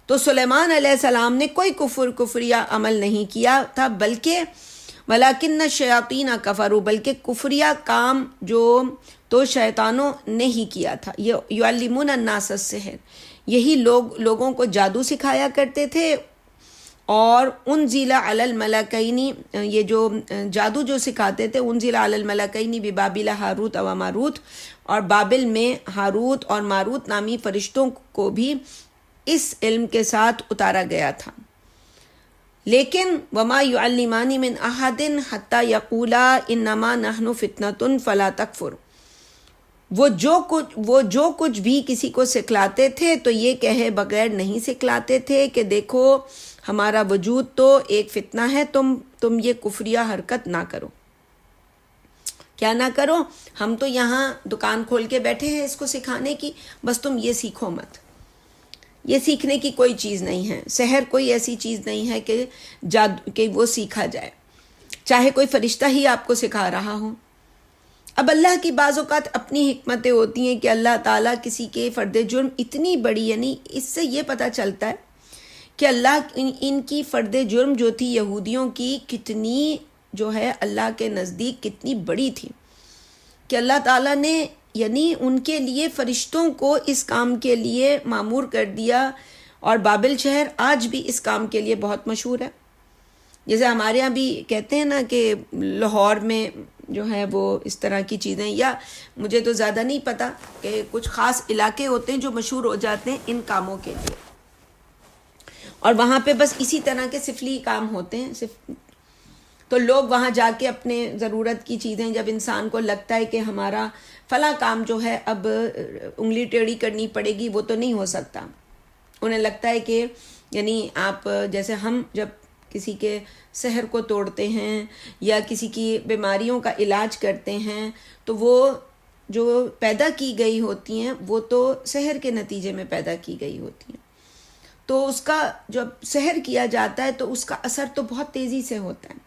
تو سلیمان علیہ السلام نے کوئی کفریہ عمل نہیں کیا تھا، بلکہ وَلَكِنَّ الشَّيَاطِينَ كَفَرُوا، بلکہ کفریہ کام جو تو شیطانوں نے ہی کیا تھا. يُعَلِّمُونَ النَّاسَ السِّحْرَ، یہی لوگوں کو جادو سکھایا کرتے تھے. اور انزل علی الملکین، یہ جو جادو جو سکھاتے تھے، انزل علی الملکین ببابل ہاروت و ماروت، اور بابل میں ہاروت اور ماروت نامی فرشتوں کو بھی اس علم کے ساتھ اتارا گیا تھا. لیکن وما یعلمان من احد حتی یقولا انما نحن فتنۃ فلا تکفر، وہ جو کچھ بھی کسی کو سکھلاتے تھے تو یہ کہے بغیر نہیں سکھلاتے تھے کہ دیکھو ہمارا وجود تو ایک فتنہ ہے، تم یہ کفریہ حرکت نہ کرو. کیا نہ کرو؟ ہم تو یہاں دکان کھول کے بیٹھے ہیں اس کو سکھانے کی، بس تم یہ سیکھو مت. یہ سیکھنے کی کوئی چیز نہیں ہے. سحر کوئی ایسی چیز نہیں ہے کہ وہ سیکھا جائے، چاہے کوئی فرشتہ ہی آپ کو سکھا رہا ہو. اب اللہ کی بعض اوقات اپنی حکمتیں ہوتی ہیں کہ اللہ تعالیٰ کسی کے فرد جرم اتنی بڑی، یعنی اس سے یہ پتہ چلتا ہے کہ اللہ ان کی فرد جرم جو تھی یہودیوں کی کتنی جو ہے اللہ کے نزدیک کتنی بڑی تھی، کہ اللہ تعالیٰ نے یعنی ان کے لیے فرشتوں کو اس کام کے لیے مامور کر دیا، اور بابل شہر آج بھی اس کام کے لیے بہت مشہور ہے. جیسے ہمارے یہاں بھی کہتے ہیں نا کہ لاہور میں جو ہے وہ اس طرح کی چیزیں، یا مجھے تو زیادہ نہیں پتہ کہ کچھ خاص علاقے ہوتے ہیں جو مشہور ہو جاتے ہیں ان کاموں کے لیے، اور وہاں پہ بس اسی طرح کے سفلی کام ہوتے ہیں. تو لوگ وہاں جا کے اپنے ضرورت کی چیزیں، جب انسان کو لگتا ہے کہ ہمارا فلاں کام جو ہے اب انگلی ٹیڑھی کرنی پڑے گی، وہ تو نہیں ہو سکتا. انہیں لگتا ہے کہ یعنی آپ جیسے ہم جب کسی کے سحر کو توڑتے ہیں یا کسی کی بیماریوں کا علاج کرتے ہیں، تو وہ جو پیدا کی گئی ہوتی ہیں وہ تو سحر کے نتیجے میں پیدا کی گئی ہوتی ہیں. تو اس کا جب سحر کیا جاتا ہے تو اس کا اثر تو بہت تیزی سے ہوتا ہے،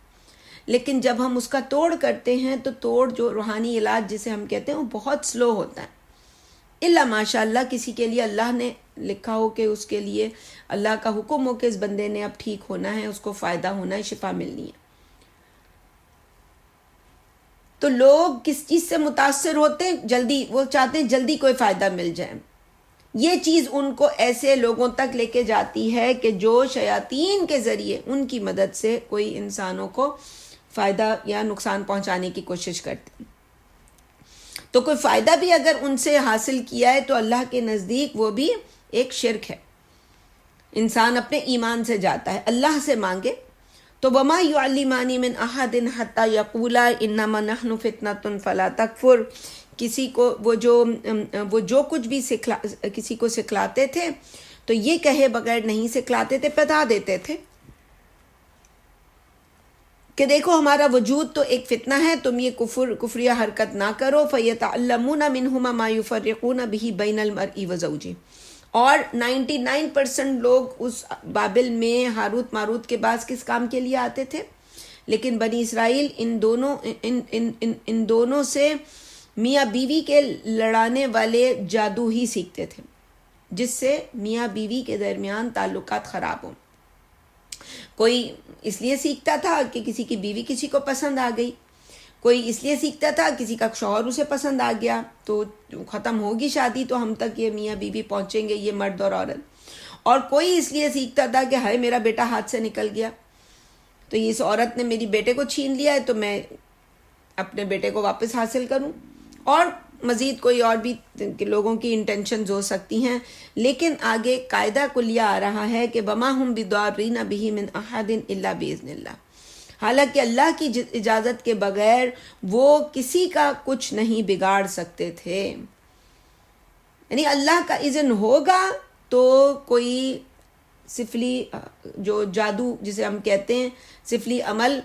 لیکن جب ہم اس کا توڑ کرتے ہیں تو توڑ جو روحانی علاج جسے ہم کہتے ہیں وہ بہت سلو ہوتا ہے. الا ماشاء اللہ کسی کے لیے اللہ نے لکھا ہو کہ اس کے لیے اللہ کا حکم ہو کہ اس بندے نے اب ٹھیک ہونا ہے، اس کو فائدہ ہونا ہے، شفا ملنی ہے. تو لوگ کس چیز سے متاثر ہوتے ہیں؟ جلدی، وہ چاہتے ہیں جلدی کوئی فائدہ مل جائے. یہ چیز ان کو ایسے لوگوں تک لے کے جاتی ہے کہ جو شیاطین کے ذریعے ان کی مدد سے کوئی انسانوں کو فائدہ یا نقصان پہنچانے کی کوشش کرتے ہیں. تو کوئی فائدہ بھی اگر ان سے حاصل کیا ہے تو اللہ کے نزدیک وہ بھی ایک شرک ہے. انسان اپنے ایمان سے جاتا ہے، اللہ سے مانگے تو وما یعلمان من احد حتی یقولا انما نحن فتنة فلا تکفر. کسی کو وہ جو کچھ بھی کسی کو سکھلاتے تھے تو یہ کہے بغیر نہیں سکھلاتے تھے، بتا دیتے تھے کہ دیکھو ہمارا وجود تو ایک فتنہ ہے، تم یہ کفریہ حرکت نہ کرو. فَيَتَعَلَّمُونَ مِنْهُمَا مَا يُفَرِّقُونَ بِهِ بَيْنَ الْمَرْءِ وَزَوْجِهِ. اور 99% لوگ اس بابل میں ہاروت ماروت کے بعد کس کام کے لیے آتے تھے؟ لیکن بنی اسرائیل ان دونوں سے میاں بیوی کے لڑانے والے جادو ہی سیکھتے تھے، جس سے میاں بیوی کے درمیان تعلقات خراب ہوں. کوئی اس لیے سیکھتا تھا کہ کسی کی بیوی کسی کو پسند آ گئی، کوئی اس لیے سیکھتا تھا کسی کا شوہر اسے پسند آ گیا تو ختم ہوگی شادی تو ہم تک یہ میاں بیوی پہنچیں گے، یہ مرد اور عورت. اور کوئی اس لیے سیکھتا تھا کہ ہائے میرا بیٹا ہاتھ سے نکل گیا، تو اس عورت نے میری بیٹے کو چھین لیا ہے تو میں اپنے بیٹے کو واپس حاصل کروں. اور مزید کوئی اور بھی لوگوں کی انٹینشنز ہو سکتی ہیں. لیکن آگے قاعدہ کلیہ آ رہا ہے کہ وما ہم بضارین بہ من احد الا باذن اللہ. حالانکہ اللہ کی اجازت کے بغیر وہ کسی کا کچھ نہیں بگاڑ سکتے تھے. یعنی اللہ کا اذن ہوگا تو کوئی سفلی جو جادو جسے ہم کہتے ہیں سفلی عمل،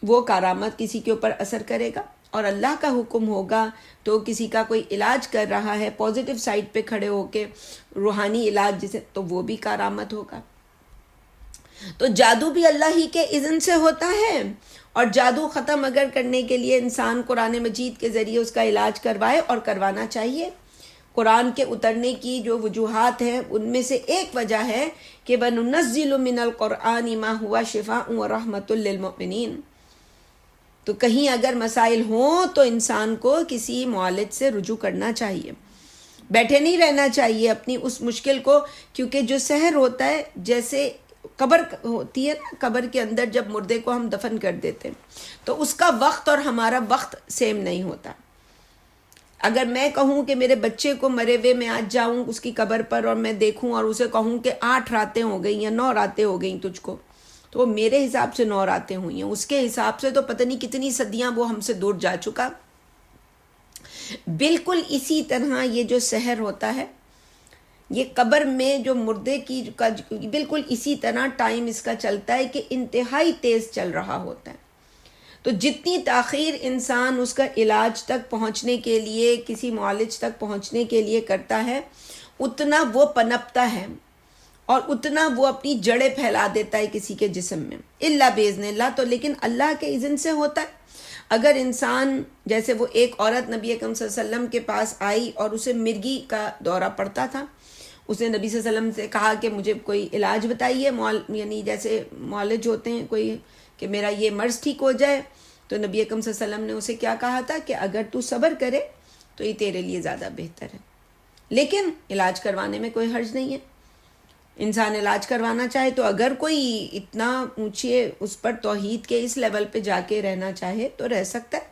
وہ کارآمد کسی کے اوپر اثر کرے گا. اور اللہ کا حکم ہوگا تو کسی کا کوئی علاج کر رہا ہے پازیٹیو سائڈ پہ کھڑے ہو کے روحانی علاج جسے، تو وہ بھی کارآمد ہوگا. تو جادو بھی اللہ ہی کے اذن سے ہوتا ہے، اور جادو ختم اگر کرنے کے لیے انسان قرآن مجید کے ذریعے اس کا علاج کروائے، اور کروانا چاہیے. قرآن کے اترنے کی جو وجوہات ہیں ان میں سے ایک وجہ ہے کہ وَنُنَزِّلُ مِنَ الْقُرْآنِ مَا هُوَ شِفَاءٌ وَرَحْمَةٌ لِّلْمُؤْمِنِينَ. تو کہیں اگر مسائل ہوں تو انسان کو کسی معالج سے رجوع کرنا چاہیے، بیٹھے نہیں رہنا چاہیے اپنی اس مشکل کو. کیونکہ جو سحر ہوتا ہے، جیسے قبر ہوتی ہے نا، قبر کے اندر جب مردے کو ہم دفن کر دیتے ہیں تو اس کا وقت اور ہمارا وقت سیم نہیں ہوتا. اگر میں کہوں کہ میرے بچے کو مرے ہوئے میں آج جاؤں اس کی قبر پر اور میں دیکھوں اور اسے کہوں کہ 8 راتیں ہو گئیں یا 9 راتیں ہو گئیں تجھ کو، تو وہ میرے حساب سے 9 راتیں ہوئی ہیں، اس کے حساب سے تو پتہ نہیں کتنی صدیاں وہ ہم سے دور جا چکا. بالکل اسی طرح یہ جو سحر ہوتا ہے، یہ قبر میں جو مردے کی بالکل اسی طرح ٹائم اس کا چلتا ہے کہ انتہائی تیز چل رہا ہوتا ہے. تو جتنی تاخیر انسان اس کا علاج تک پہنچنے کے لیے، کسی معالج تک پہنچنے کے لیے کرتا ہے، اتنا وہ پنپتا ہے اور اتنا وہ اپنی جڑیں پھیلا دیتا ہے کسی کے جسم میں. الا باذن اللہ. تو لیکن اللہ کے اذن سے ہوتا ہے. اگر انسان، جیسے وہ ایک عورت نبی اکرم صلی اللہ علیہ وسلم کے پاس آئی اور اسے مرگی کا دورہ پڑتا تھا، اس نے نبی صلی اللہ علیہ وسلم سے کہا کہ مجھے کوئی علاج بتائیے، یعنی جیسے معالج ہوتے ہیں کوئی، کہ میرا یہ مرض ٹھیک ہو جائے. تو نبی اکرم صلی اللہ علیہ وسلم نے اسے کیا کہا تھا کہ اگر تو صبر کرے تو یہ تیرے لیے زیادہ بہتر ہے. لیکن علاج کروانے میں کوئی حرج نہیں ہے. انسان علاج کروانا چاہے تو اگر کوئی اتنا اونچے اس پر توحید کے اس لیول پہ جا کے رہنا چاہے تو رہ سکتا ہے،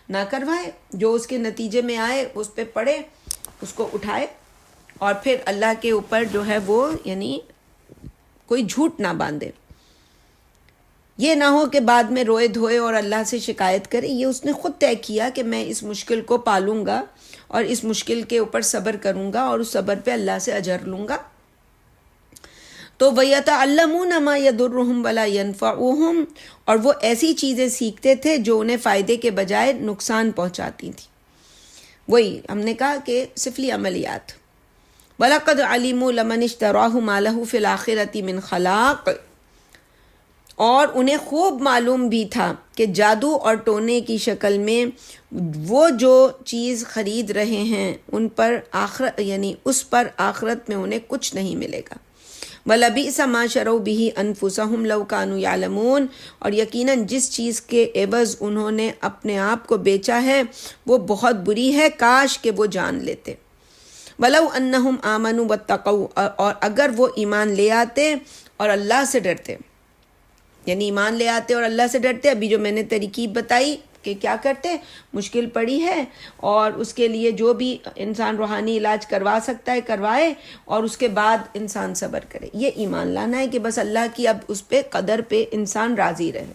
نہ کروائے. جو اس کے نتیجے میں آئے اس پہ پڑے، اس کو اٹھائے، اور پھر اللہ کے اوپر جو ہے وہ یعنی کوئی جھوٹ نہ باندھے. یہ نہ ہو کہ بعد میں روئے دھوئے اور اللہ سے شکایت کرے. یہ اس نے خود طے کیا کہ میں اس مشکل کو پالوں گا اور اس مشکل کے اوپر صبر کروں گا اور اس صبر پہ اللہ سے اجر لوں گا. تو وَيَتَعَلَّمُونَ مَا يَضُرُّهُمْ وَلَا يَنفَعُهُمْ، اور وہ ایسی چیزیں سیکھتے تھے جو انہیں فائدے کے بجائے نقصان پہنچاتی تھی. وہی ہم نے کہا کہ سفلی عملیات. وَلَقَدْ عَلِمُوا لَمَنِ اشْتَرَاهُ مَا لَهُ فِي الْآخِرَةِ مِنْ خَلَاقٍ، اور انہیں خوب معلوم بھی تھا کہ جادو اور ٹونے کی شکل میں وہ جو چیز خرید رہے ہیں ان پر آخرت یعنی اس پر آخرت میں انہیں کچھ نہیں ملے گا. وَلَبِئْسَ مَا شَرَوْا بِهِ أَنفُسَهُمْ لَوْ كَانُوا يَعْلَمُونَ، اور یقیناً جس چیز کے عوض انہوں نے اپنے آپ کو بیچا ہے وہ بہت بری ہے، کاش کہ وہ جان لیتے. وَلَوْ أَنَّهُمْ آمَنُوا وَاتَّقَوْا، اور اگر وہ ایمان لے آتے اور اللہ سے ڈرتے، یعنی ایمان لے آتے اور اللہ سے ڈرتے. ابھی جو میں نے ترکیب بتائی کہ کیا کرتے، مشکل پڑی ہے اور اس کے لیے جو بھی انسان روحانی علاج کروا سکتا ہے کروائے، اور اس کے بعد انسان صبر کرے. یہ ایمان لانا ہے کہ بس اللہ کی اب اس پہ قدر پہ انسان راضی رہے.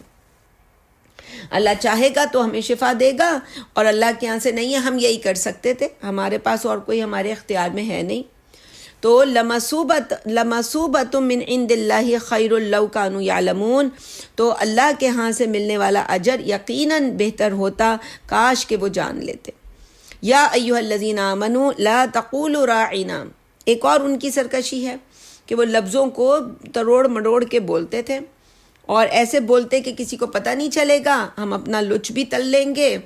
اللہ چاہے گا تو ہمیں شفا دے گا، اور اللہ کے یہاں سے نہیں ہے. ہم یہی کر سکتے تھے، ہمارے پاس اور کوئی ہمارے اختیار میں ہے نہیں. تو لَمَصُوبَةٌ مِّنْ عِنْدِ اللَّهِ خَيْرٌ لَوْ كَانُوا يَعْلَمُونَ، تو اللہ کے ہاں سے ملنے والا اجر یقیناً بہتر ہوتا کاش کہ وہ جان لیتے. یا ایھا الذین آمنوا لا تقولوا راعنا، ایک اور ان کی سرکشی ہے کہ وہ لفظوں کو تروڑ مڑوڑ کے بولتے تھے، اور ایسے بولتے کہ کسی کو پتہ نہیں چلے گا، ہم اپنا لچ بھی تل لیں گے،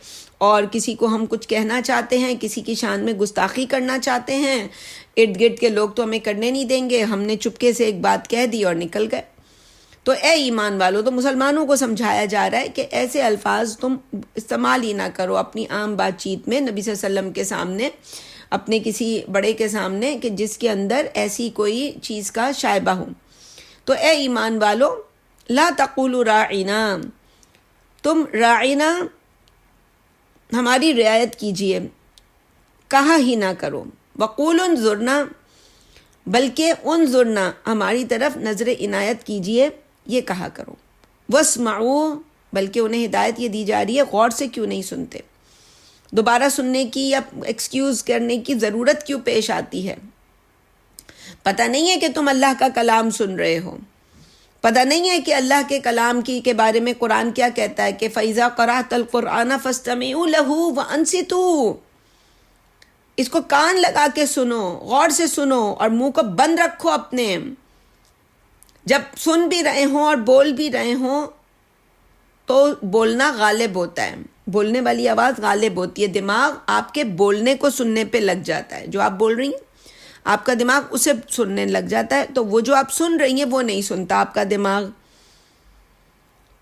اور کسی کو ہم کچھ کہنا چاہتے ہیں، کسی کی شان میں گستاخی کرنا چاہتے ہیں، ارد گرد کے لوگ تو ہمیں کرنے نہیں دیں گے، ہم نے چپکے سے ایک بات کہہ دی اور نکل گئے. تو اے ایمان والو، تو مسلمانوں کو سمجھایا جا رہا ہے کہ ایسے الفاظ تم استعمال ہی نہ کرو اپنی عام بات چیت میں، نبی صلی اللہ علیہ وسلم کے سامنے، اپنے کسی بڑے کے سامنے، کہ جس کے اندر ایسی کوئی چیز کا شائبہ ہو. تو اے ایمان والو، لا تقولوا راعنا، تم راعنا ہماری رعایت کیجئے، کہا ہی نہ کرو. وقولوا انظرنا، بلکہ انظرنا ہماری طرف نظر عنایت کیجئے، یہ کہا کرو. واسمعوا، بلکہ انہیں ہدایت یہ دی جا رہی ہے غور سے کیوں نہیں سنتے، دوبارہ سننے کی یا ایکسکیوز کرنے کی ضرورت کیوں پیش آتی ہے. پتہ نہیں ہے کہ تم اللہ کا کلام سن رہے ہو، پتہ نہیں ہے کہ اللہ کے کلام کے بارے میں قرآن کیا کہتا ہے کہ فَإِذَا قَرَأْتَ الْقُرْآنَ فَاسْتَمِعُوا لَهُ وَأَنصِتُوا، اس کو کان لگا کے سنو، غور سے سنو، اور منہ کو بند رکھو اپنے. جب سن بھی رہے ہوں اور بول بھی رہے ہوں تو بولنا غالب ہوتا ہے، بولنے والی آواز غالب ہوتی ہے. دماغ آپ کے بولنے کو سننے پہ لگ جاتا ہے، جو آپ بول رہی ہیں آپ کا دماغ اسے سننے لگ جاتا ہے، تو وہ جو آپ سن رہی ہیں وہ نہیں سنتا آپ کا دماغ.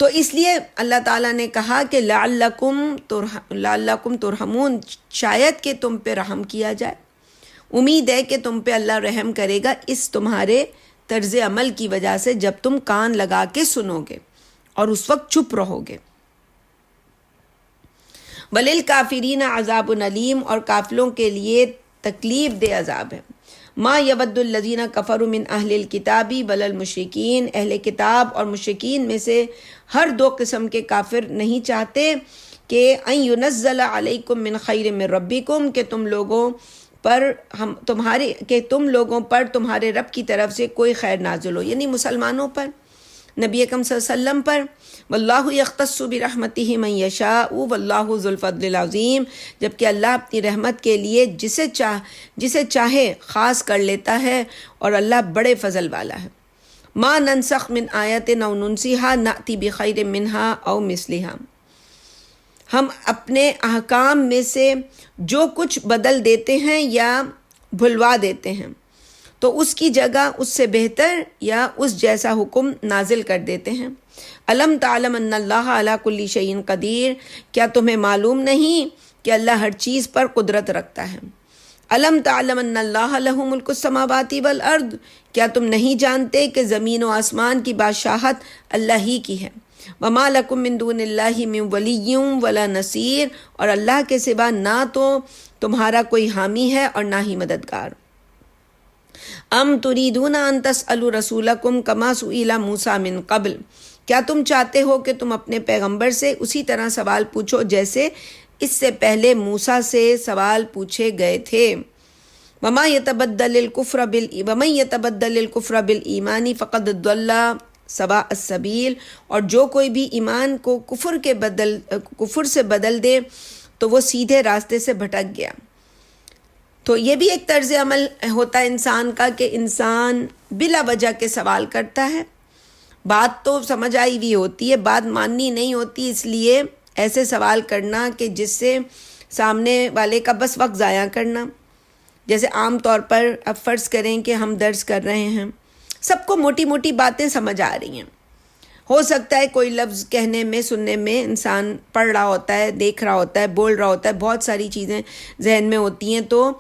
تو اس لیے اللہ تعالیٰ نے کہا کہ لعلکم ترحمون، شاید کہ تم پہ رحم کیا جائے. امید ہے کہ تم پہ اللہ رحم کرے گا اس تمہارے طرز عمل کی وجہ سے، جب تم کان لگا کے سنو گے اور اس وقت چپ رہو گے. وَلِلْكَافِرِينَ عَذَابٌ أَلِيمٌ، اور کافروں کے لیے تکلیف دہ عذاب ہے. ما یود الذین کفروا من اہل الکتاب ولا المشرکین، اہل کتاب اور مشرکین میں سے ہر دو قسم کے کافر نہیں چاہتے کہ ان ینزل علیکم من خیر من ربکم، کہ تم لوگوں پر تمہارے رب کی طرف سے کوئی خیر نازل ہو، یعنی مسلمانوں پر، نبی اکرم صلی اللہ علیہ وسلم پر. واللہ یختص برحمتہ من یشاء واللہ ذو الفضل العظیم، جبکہ اللہ اپنی رحمت کے لیے جسے چاہے خاص کر لیتا ہے، اور اللہ بڑے فضل والا ہے. ما ننسخ من آیت او ننسیہا نأتی بخیر منہا او مثلہا، ہم اپنے احکام میں سے جو کچھ بدل دیتے ہیں یا بھلوا دیتے ہیں تو اس کی جگہ اس سے بہتر یا اس جیسا حکم نازل کر دیتے ہیں. الم تعلم ان اللہ علی کل شیء قدیر، کیا تمہیں معلوم نہیں کہ اللہ ہر چیز پر قدرت رکھتا ہے۔ الم تعلم ان اللہ لہ ملک السماوات والارض، کیا تم نہیں جانتے کہ زمین و آسمان کی بادشاہت اللہ ہی کی ہے۔ وما لکم من دون اللہ من ولی ولا نصیر، اور اللہ کے سوا نہ تو تمہارا کوئی حامی ہے اور نہ ہی مددگار۔ ام تریدون ان تسألوا رسولکم کما سئل موسیٰ من قبل، کیا تم چاہتے ہو کہ تم اپنے پیغمبر سے اسی طرح سوال پوچھو جیسے اس سے پہلے موسیٰ سے سوال پوچھے گئے تھے۔ ومن يتبدل الكفر بالایمان فقد ضل سواء السبیل، اور جو کوئی بھی ایمان کو کفر سے بدل دے تو وہ سیدھے راستے سے بھٹک گیا۔ تو یہ بھی ایک طرز عمل ہوتا ہے انسان کا کہ انسان بلا وجہ کے سوال کرتا ہے، بات تو سمجھ آئی ہوئی ہوتی ہے، بات ماننی نہیں ہوتی، اس لیے ایسے سوال کرنا کہ جس سے سامنے والے کا بس وقت ضائع کرنا۔ جیسے عام طور پر اب فرض کریں کہ ہم درس کر رہے ہیں، سب کو موٹی موٹی باتیں سمجھ آ رہی ہیں، ہو سکتا ہے کوئی لفظ کہنے میں سننے میں انسان پڑھ رہا ہوتا ہے، دیکھ رہا ہوتا ہے، بول رہا ہوتا ہے، بہت ساری چیزیں ذہن میں ہوتی ہیں، تو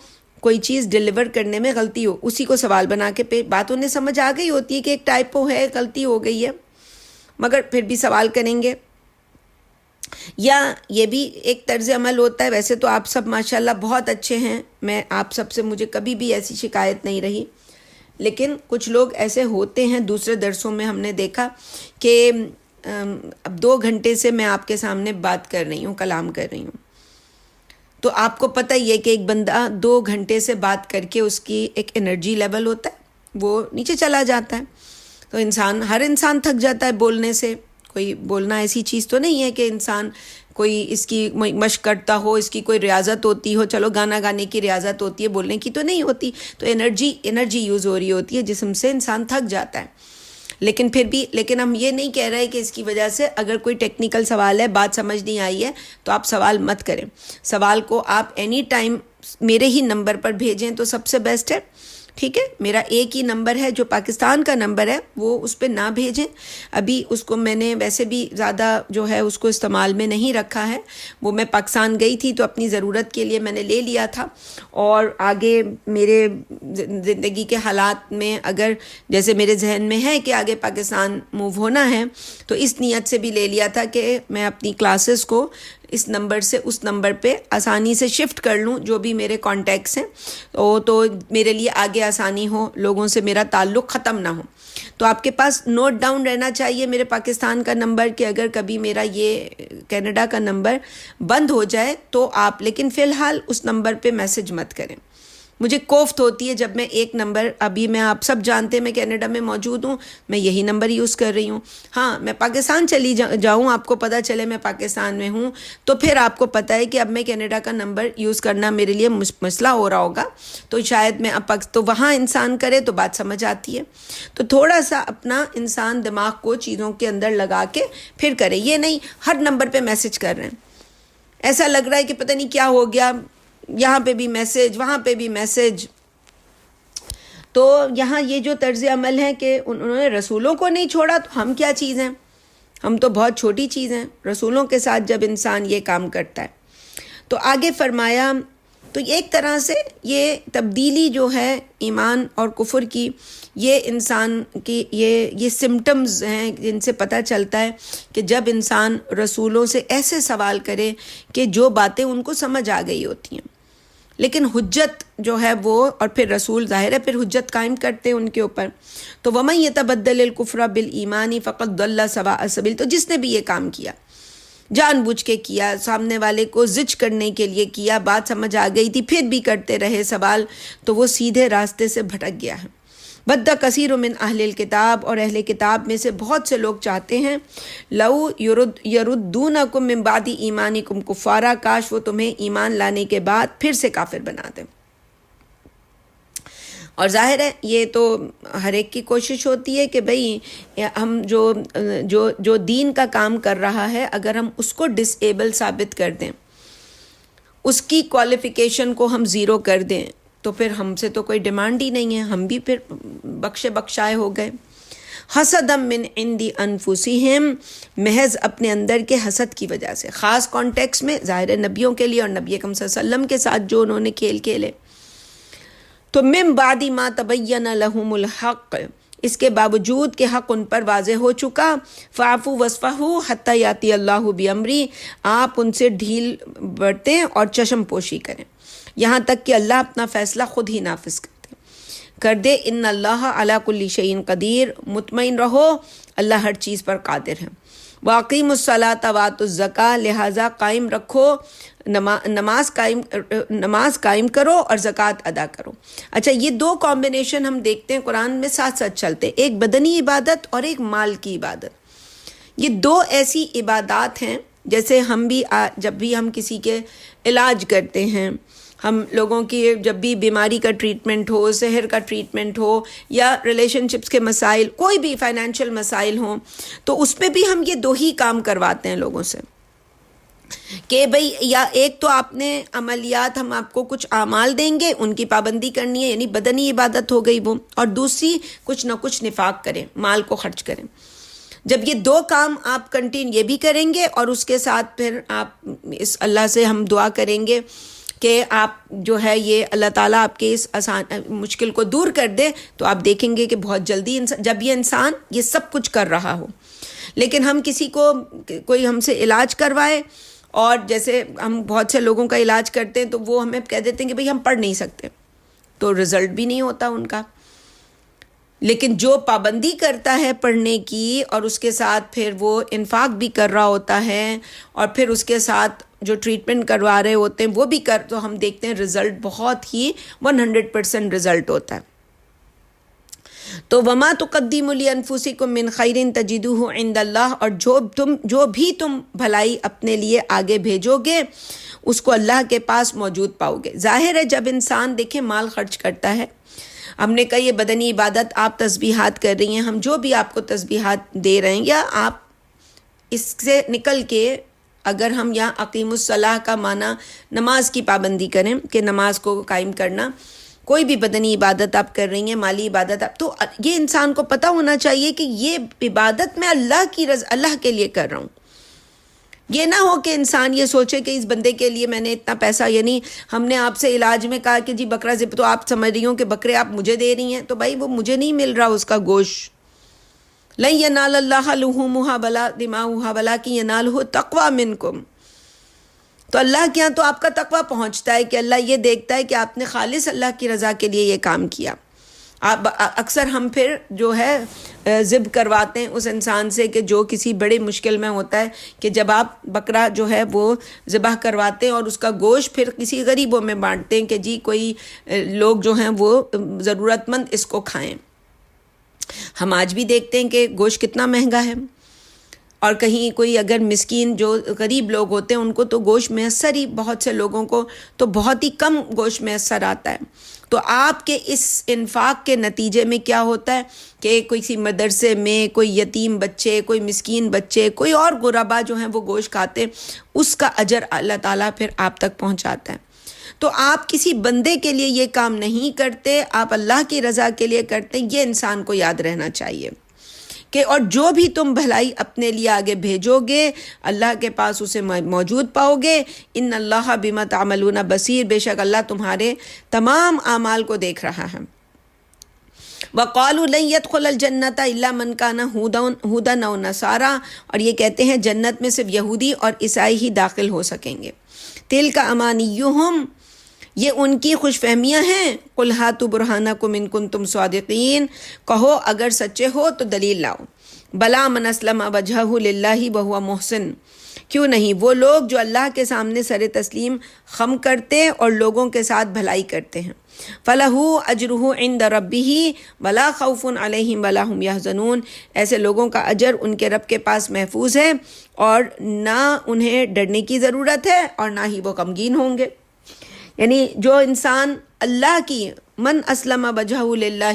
کوئی چیز ڈیلیور کرنے میں غلطی ہو، اسی کو سوال بنا کے بات انہیں سمجھ آ گئی ہوتی ہے کہ ایک ٹائپو ہے، غلطی ہو گئی ہے، مگر پھر بھی سوال کریں گے۔ یا یہ بھی ایک طرز عمل ہوتا ہے، ویسے تو آپ سب ماشاءاللہ بہت اچھے ہیں، میں آپ سب سے مجھے کبھی بھی ایسی شکایت نہیں رہی، لیکن کچھ لوگ ایسے ہوتے ہیں، دوسرے درسوں میں ہم نے دیکھا کہ اب 2 گھنٹے سے میں آپ کے سامنے بات کر رہی ہوں، کلام کر رہی ہوں، تو آپ کو پتہ ہی ہے کہ ایک بندہ 2 گھنٹے سے بات کر کے اس کی ایک انرجی لیول ہوتا ہے، وہ نیچے چلا جاتا ہے۔ تو ہر انسان تھک جاتا ہے بولنے سے، کوئی بولنا ایسی چیز تو نہیں ہے کہ انسان کوئی اس کی مشق کرتا ہو، اس کی کوئی ریاضت ہوتی ہو، چلو گانا گانے کی ریاضت ہوتی ہے، بولنے کی تو نہیں ہوتی، تو انرجی یوز ہو رہی ہوتی ہے جسم سے، انسان تھک جاتا ہے۔ لیکن ہم یہ نہیں کہہ رہے کہ اس کی وجہ سے اگر کوئی ٹیکنیکل سوال ہے، بات سمجھ نہیں آئی ہے تو آپ سوال مت کریں، سوال کو آپ اینی ٹائم میرے ہی نمبر پر بھیجیں تو سب سے بیسٹ ہے، ٹھیک ہے؟ میرا ایک ہی نمبر ہے جو پاکستان کا نمبر ہے، وہ اس پہ نہ بھیجیں، ابھی اس کو میں نے ویسے بھی زیادہ جو ہے اس کو استعمال میں نہیں رکھا ہے، وہ میں پاکستان گئی تھی تو اپنی ضرورت کے لیے میں نے لے لیا تھا، اور آگے میرے زندگی کے حالات میں اگر جیسے میرے ذہن میں ہے کہ آگے پاکستان موو ہونا ہے تو اس نیت سے بھی لے لیا تھا کہ میں اپنی کلاسز کو اس نمبر سے اس نمبر پہ آسانی سے شفٹ کر لوں، جو بھی میرے کانٹیکٹس ہیں تو میرے لیے آگے آسانی ہو، لوگوں سے میرا تعلق ختم نہ ہو۔ تو آپ کے پاس نوٹ ڈاؤن رہنا چاہیے میرے پاکستان کا نمبر، کہ اگر کبھی میرا یہ کینیڈا کا نمبر بند ہو جائے تو آپ، لیکن فی الحال اس نمبر پہ میسج مت کریں۔ مجھے کوفت ہوتی ہے جب میں ایک نمبر، ابھی میں آپ سب جانتے ہیں میں کینیڈا میں موجود ہوں، میں یہی نمبر یوز کر رہی ہوں، ہاں میں پاکستان چلی جاؤں، آپ کو پتہ چلے میں پاکستان میں ہوں تو پھر آپ کو پتہ ہے کہ اب میں کینیڈا کا نمبر یوز کرنا میرے لیے مسئلہ ہو رہا ہوگا، تو شاید میں تو وہاں انسان کرے تو بات سمجھ آتی ہے۔ تو تھوڑا سا اپنا انسان دماغ کو چیزوں کے اندر لگا کے پھر کرے، یہ نہیں ہر نمبر پہ میسج کر رہے ہیں، ایسا لگ رہا ہے کہ پتہ نہیں کیا ہو گیا، یہاں پہ بھی میسج، وہاں پہ بھی میسج۔ تو یہاں یہ جو طرز عمل ہے کہ انہوں نے رسولوں کو نہیں چھوڑا تو ہم کیا چیز ہیں، ہم تو بہت چھوٹی چیز ہیں رسولوں کے ساتھ جب انسان یہ کام کرتا ہے۔ تو آگے فرمایا، تو ایک طرح سے یہ تبدیلی جو ہے ایمان اور کفر کی، یہ انسان کی یہ سمٹمز ہیں جن سے پتہ چلتا ہے کہ جب انسان رسولوں سے ایسے سوال کرے کہ جو باتیں ان کو سمجھ آ گئی ہوتی ہیں، لیکن حجت جو ہے وہ، اور پھر رسول ظاہر ہے پھر حجت قائم کرتے ہیں ان کے اوپر، تو وَمَن يَتَبَدَّلِ الْكُفْرَ بِالْإِيمَانِ فَقَدْ ضَلَّ سَوَاءَ السَّبِيلِ، تو جس نے بھی یہ کام کیا، جان بوجھ کے کیا، سامنے والے کو زج کرنے کے لیے کیا، بات سمجھ آ گئی تھی پھر بھی کرتے رہے سوال، تو وہ سیدھے راستے سے بھٹک گیا ہے۔ وَدَّ كَثِيرٌ مِّنْ أَهْلِ الْكِتَابِ، اور اہل کتاب میں سے بہت سے لوگ چاہتے ہیں، لَوْ يَرُدُّونَكُم مِّن بَعْدِ إِيمَانِكُمْ كُفَّارًا، کاش وہ تمہیں ایمان لانے کے بعد پھر سے کافر بنا دیں۔ اور ظاہر ہے یہ تو ہر ایک کی کوشش ہوتی ہے کہ بھئی ہم جو دین کا کام کر رہا ہے اگر ہم اس کو ڈس ایبل ثابت کر دیں، اس کی کوالیفیکیشن کو ہم زیرو کر دیں، تو پھر ہم سے تو کوئی ڈیمانڈ ہی نہیں ہے، ہم بھی پھر بخشائے ہو گئے۔ حسدم من عندی انفسہم، محض اپنے اندر کے حسد کی وجہ سے، خاص کانٹیکس میں ظاہر نبیوں کے لیے اور نبی اکرم صلی اللہ علیہ وسلم کے ساتھ جو انہوں نے کھیل کھیلے. تو من بعد ما تبین لہم الحق، اس کے باوجود کہ حق ان پر واضح ہو چکا، فاعفوا واصفحوا حتی یاتی اللہ بامری، آپ ان سے ڈھیل برتیں اور چشم پوشی کریں یہاں تک کہ اللہ اپنا فیصلہ خود ہی نافذ کر دے. ان اللہ علی کل شیء قدیر، مطمئن رہو اللہ ہر چیز پر قادر ہے. واقیموا الصلاۃ وآتوا الزکاۃ، لہٰذا قائم رکھو نماز قائم کرو اور زکوٰۃ ادا کرو. اچھا، یہ دو کمبینیشن ہم دیکھتے ہیں قرآن میں ساتھ ساتھ چلتے، ایک بدنی عبادت اور ایک مال کی عبادت. یہ دو ایسی عبادات ہیں جیسے ہم بھی جب بھی ہم کسی کے علاج کرتے ہیں، ہم لوگوں کی جب بھی بیماری کا ٹریٹمنٹ ہو، سحر کا ٹریٹمنٹ ہو، یا ریلیشن شپس کے مسائل، کوئی بھی فائنینشیل مسائل ہوں، تو اس پہ بھی ہم یہ دو ہی کام کرواتے ہیں لوگوں سے کہ بھئی، یا ایک تو آپ نے عملیات، ہم آپ کو کچھ اعمال دیں گے، ان کی پابندی کرنی ہے، یعنی بدنی عبادت ہو گئی وہ، اور دوسری کچھ نہ کچھ نفاق کریں، مال کو خرچ کریں. جب یہ دو کام آپ کنٹینیو یہ بھی کریں گے اور اس کے ساتھ پھر آپ اس اللہ سے ہم دعا کریں گے کہ آپ جو ہے یہ اللہ تعالیٰ آپ کے اس مشکل کو دور کر دے، تو آپ دیکھیں گے کہ بہت جلدی جب یہ انسان یہ سب کچھ کر رہا ہو، لیکن ہم کسی کو کوئی ہم سے علاج کروائے، اور جیسے ہم بہت سے لوگوں کا علاج کرتے ہیں تو وہ ہمیں کہہ دیتے ہیں کہ بھئی ہم پڑھ نہیں سکتے، تو رزلٹ بھی نہیں ہوتا ان کا. لیکن جو پابندی کرتا ہے پڑھنے کی اور اس کے ساتھ پھر وہ انفاق بھی کر رہا ہوتا ہے اور پھر اس کے ساتھ جو ٹریٹمنٹ کروا رہے ہوتے ہیں وہ بھی تو ہم دیکھتے ہیں رزلٹ بہت ہی 100% رزلٹ ہوتا ہے. تو وما تقدموا لانفسکم من خیر تجدوہ عند اللہ، اور جو بھی تم بھلائی اپنے لیے آگے بھیجو گے اس کو اللہ کے پاس موجود پاؤ گے. ظاہر ہے جب انسان دیکھیں مال خرچ کرتا ہے، ہم نے کہا یہ بدنی عبادت، آپ تسبیحات کر رہی ہیں، ہم جو بھی آپ کو تسبیحات دے رہے ہیں، یا آپ اس سے نکل کے اگر ہم یہاں اقیم الصلاح کا معنی نماز کی پابندی کریں کہ نماز کو قائم کرنا، کوئی بھی بدنی عبادت آپ کر رہی ہیں، مالی عبادت آپ، تو یہ انسان کو پتہ ہونا چاہیے کہ یہ عبادت میں اللہ کے لیے کر رہا ہوں. یہ نہ ہو کہ انسان یہ سوچے کہ اس بندے کے لیے میں نے اتنا پیسہ، یعنی ہم نے آپ سے علاج میں کہا کہ جی بکرا ذبح، تو آپ سمجھ رہی ہوں کہ بکرے آپ مجھے دے رہی ہیں، تو بھائی وہ مجھے نہیں مل رہا اس کا گوشت. لن ینال اللہ لحومها ولا دماؤها ولکن ینالہ التقوی منکم. تو اللہ کے یہاں تو آپ کا تقوی پہنچتا ہے کہ اللہ یہ دیکھتا ہے کہ آپ نے خالص اللہ کی رضا کے لیے یہ کام کیا. اکثر ہم پھر جو ہے ذبح کرواتے ہیں اس انسان سے کہ جو کسی بڑے مشکل میں ہوتا ہے، کہ جب آپ بکرا جو ہے وہ ذبح کرواتے ہیں اور اس کا گوشت پھر کسی غریبوں میں بانٹتے ہیں کہ جی کوئی لوگ جو ہیں وہ ضرورت مند اس کو کھائیں. ہم آج بھی دیکھتے ہیں کہ گوشت کتنا مہنگا ہے، اور کہیں کوئی اگر مسکین جو غریب لوگ ہوتے ہیں ان کو تو گوشت میسر ہی، بہت سے لوگوں کو تو بہت ہی کم گوشت میسر آتا ہے. تو آپ کے اس انفاق کے نتیجے میں کیا ہوتا ہے کہ کسی مدرسے میں کوئی یتیم بچے، کوئی مسکین بچے، کوئی اور غربا جو ہیں وہ گوشت کھاتے ہیں، اس کا اجر اللہ تعالیٰ پھر آپ تک پہنچاتا ہے. تو آپ کسی بندے کے لیے یہ کام نہیں کرتے، آپ اللہ کی رضا کے لیے کرتے ہیں. یہ انسان کو یاد رہنا چاہیے کہ اور جو بھی تم بھلائی اپنے لیے آگے بھیجو گے اللہ کے پاس اسے موجود پاؤ گے. ان اللہ بما تعملون بصیر، بے شک اللہ تمہارے تمام اعمال کو دیکھ رہا ہے. وقالوا لن يدخل الجنۃ الا من كان هودا او نصارى، اور یہ کہتے ہیں جنت میں صرف یہودی اور عیسائی ہی داخل ہو سکیں گے. تلک امانیہم، یہ ان کی خوش فہمیاں ہیں. قل ہاتوا برہانکم ان کنتم صادقین، کہو اگر سچے ہو تو دلیل لاؤ. بلا من اسلم وجہہ للہ وہو محسن، کیوں نہیں وہ لوگ جو اللہ کے سامنے سر تسلیم خم کرتے اور لوگوں کے ساتھ بھلائی کرتے ہیں. فلہ اجرہ عند ربہ ولا خوف علیہم ولا ہم یحزنون، ایسے لوگوں کا اجر ان کے رب کے پاس محفوظ ہے اور نہ انہیں ڈرنے کی ضرورت ہے اور نہ ہی وہ غمگین ہوں گے. یعنی جو انسان اللہ کی من اسلم وجہہ للہ،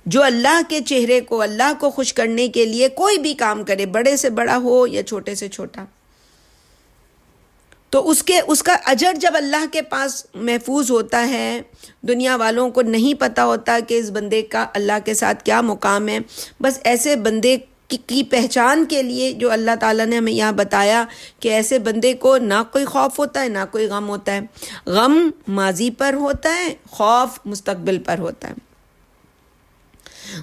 جو اللہ کے چہرے کو، اللہ کو خوش کرنے کے لیے کوئی بھی کام کرے، بڑے سے بڑا ہو یا چھوٹے سے چھوٹا، تو اس کا اجر جب اللہ کے پاس محفوظ ہوتا ہے، دنیا والوں کو نہیں پتہ ہوتا کہ اس بندے کا اللہ کے ساتھ کیا مقام ہے، بس ایسے بندے کی پہچان کے لیے جو اللہ تعالیٰ نے ہمیں یہاں بتایا کہ ایسے بندے کو نہ کوئی خوف ہوتا ہے نہ کوئی غم ہوتا ہے، غم ماضی پر ہوتا ہے، خوف مستقبل پر ہوتا ہے۔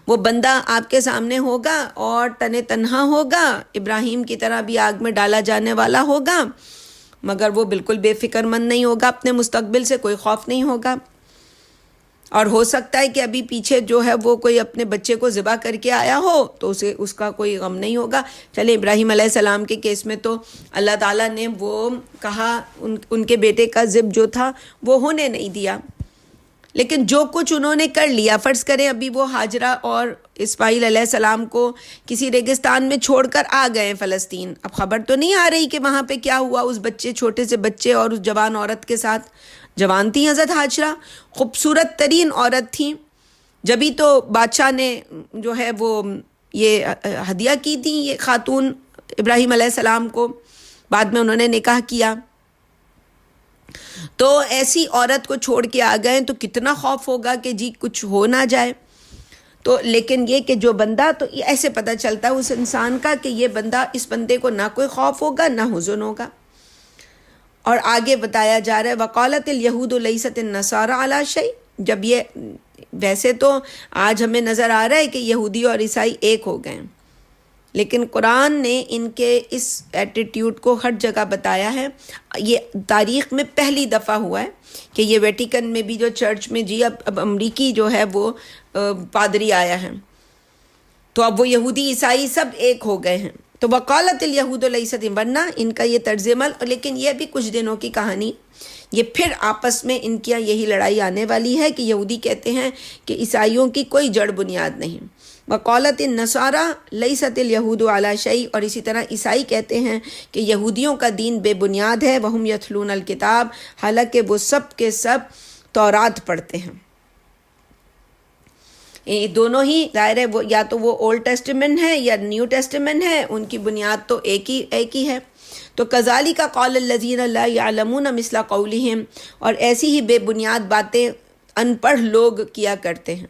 وہ بندہ آپ کے سامنے ہوگا اور تنہا ہوگا، ابراہیم کی طرح بھی آگ میں ڈالا جانے والا ہوگا، مگر وہ بالکل بے فکر مند نہیں ہوگا، اپنے مستقبل سے کوئی خوف نہیں ہوگا، اور ہو سکتا ہے کہ ابھی پیچھے جو ہے وہ کوئی اپنے بچے کو ذبح کر کے آیا ہو تو اسے اس کا کوئی غم نہیں ہوگا۔ چلے ابراہیم علیہ السلام کے کیس میں تو اللہ تعالیٰ نے وہ کہا، ان کے بیٹے کا ذبح جو تھا وہ ہونے نہیں دیا، لیکن جو کچھ انہوں نے کر لیا، فرض کریں ابھی وہ ہاجرہ اور اسماعیل علیہ السلام کو کسی ریگستان میں چھوڑ کر آ گئے فلسطین، اب خبر تو نہیں آ رہی کہ وہاں پہ کیا ہوا اس بچے، چھوٹے سے بچے اور اس جوان عورت کے ساتھ۔ جوان تھیں حضرت ہاجرہ، خوبصورت ترین عورت تھیں، جبھی تو بادشاہ نے جو ہے وہ یہ ہدیہ کی تھی یہ خاتون ابراہیم علیہ السلام کو، بعد میں انہوں نے نکاح کیا۔ تو ایسی عورت کو چھوڑ کے آ گئے تو کتنا خوف ہوگا کہ جی کچھ ہو نہ جائے۔ تو لیکن یہ کہ جو بندہ، تو ایسے پتہ چلتا ہے اس انسان کا کہ یہ بندہ، اس بندے کو نہ کوئی خوف ہوگا نہ حزن ہوگا۔ اور آگے بتایا جا رہا ہے وقالت الیہود لیست النصارى علی شیء، جب یہ ویسے تو آج ہمیں نظر آ رہا ہے کہ یہودی اور عیسائی ایک ہو گئے ہیں، لیکن قرآن نے ان کے اس ایٹیٹیوڈ کو ہر جگہ بتایا ہے۔ یہ تاریخ میں پہلی دفعہ ہوا ہے کہ یہ ویٹیکن میں بھی جو چرچ میں جی اب امریکی جو ہے وہ پادری آیا ہے، تو اب وہ یہودی عیسائی سب ایک ہو گئے ہیں۔ تو وقالت الیہود لیست، ورنہ ان کا یہ طرز عمل، لیکن یہ بھی کچھ دنوں کی کہانی، یہ پھر آپس میں ان کی یہی لڑائی آنے والی ہے کہ یہودی کہتے ہیں کہ عیسائیوں کی کوئی جڑ بنیاد نہیں، وقالت النصارى لیست الیہود علی شیء، اور اسی طرح عیسائی کہتے ہیں کہ یہودیوں کا دین بے بنیاد ہے، وہم یتلون الکتاب، حالانکہ وہ سب کے سب تورات پڑھتے ہیں۔ یہ دونوں ہی ظاہر ہے وہ یا تو وہ اولڈ ٹیسٹمنٹ ہے یا نیو ٹیسٹمنٹ ہے، ان کی بنیاد تو ایک ہی ہے۔ تو کذالک قال الذین لا یعلمون مثل قولہم، اور ایسی ہی بے بنیاد باتیں ان پڑھ لوگ کیا کرتے ہیں،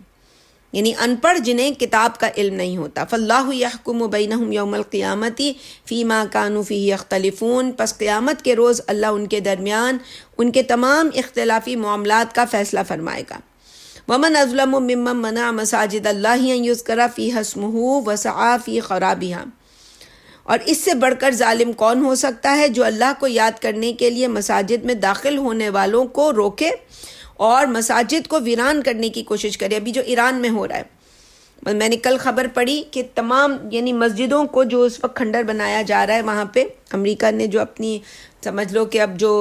یعنی ان پڑھ جنہیں کتاب کا علم نہیں ہوتا۔ فاللہ یحکم بینہم یوم القیامۃ فیما کانوا فیہ یختلفون، پس قیامت کے روز اللہ ان کے درمیان ان کے تمام اختلافی معاملات کا فیصلہ فرمائے گا۔ ومن اظلم ممن منع مساجد اللہ ان یذکر فیہا اسمہ وسعی فی خرابہا، اور اس سے بڑھ کر ظالم کون ہو سکتا ہے جو اللہ کو یاد کرنے کے لیے مساجد میں داخل ہونے والوں کو روکے اور مساجد کو ویران کرنے کی کوشش کرے۔ ابھی جو ایران میں ہو رہا ہے، میں نے کل خبر پڑھی کہ تمام یعنی مسجدوں کو جو اس وقت کھنڈر بنایا جا رہا ہے وہاں پہ، امریکہ نے جو اپنی سمجھ لو کہ اب جو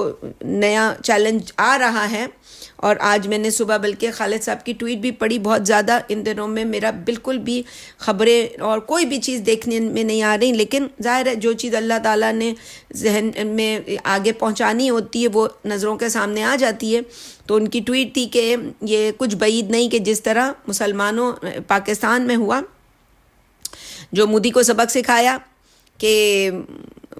نیا چیلنج آ رہا ہے، اور آج میں نے صبح بلکہ خالد صاحب کی ٹویٹ بھی پڑھی، بہت زیادہ ان دنوں میں میرا بالکل بھی خبریں اور کوئی بھی چیز دیکھنے میں نہیں آ رہی، لیکن ظاہر ہے جو چیز اللہ تعالیٰ نے ذہن میں آگے پہنچانی ہوتی ہے وہ نظروں کے سامنے آ جاتی ہے۔ تو ان کی ٹویٹ تھی کہ یہ کچھ بعید نہیں کہ جس طرح مسلمانوں پاکستان میں ہوا، جو مودی کو سبق سکھایا کہ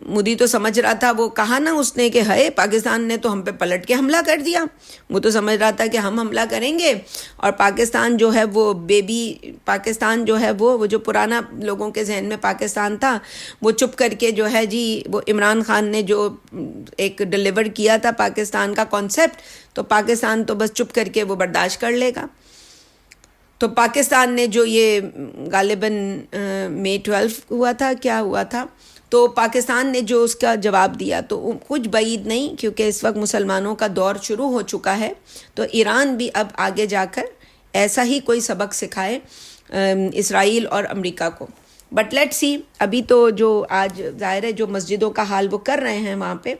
مودی تو سمجھ رہا تھا، وہ کہا نا اس نے کہ ہے پاکستان نے تو ہم پہ پلٹ کے حملہ کر دیا، وہ تو سمجھ رہا تھا کہ ہم حملہ کریں گے، اور پاکستان جو ہے وہ بیبی پاکستان جو ہے وہ جو پرانا لوگوں کے ذہن میں پاکستان تھا، وہ چپ کر کے جو ہے جی وہ عمران خان نے جو ایک ڈلیور کیا تھا پاکستان کا کانسیپٹ، تو پاکستان تو بس چپ کر کے وہ برداشت کر لے گا۔ تو پاکستان نے جو یہ غالباً مئی 12 ہوا تھا، کیا ہوا تھا، تو پاکستان نے جو اس کا جواب دیا تو کچھ بعید نہیں، کیونکہ اس وقت مسلمانوں کا دور شروع ہو چکا ہے، تو ایران بھی اب آگے جا کر ایسا ہی کوئی سبق سکھائے اسرائیل اور امریکہ کو۔ بٹ لیٹ سی، ابھی تو جو آج ظاہر ہے جو مسجدوں کا حال وہ کر رہے ہیں وہاں پہ،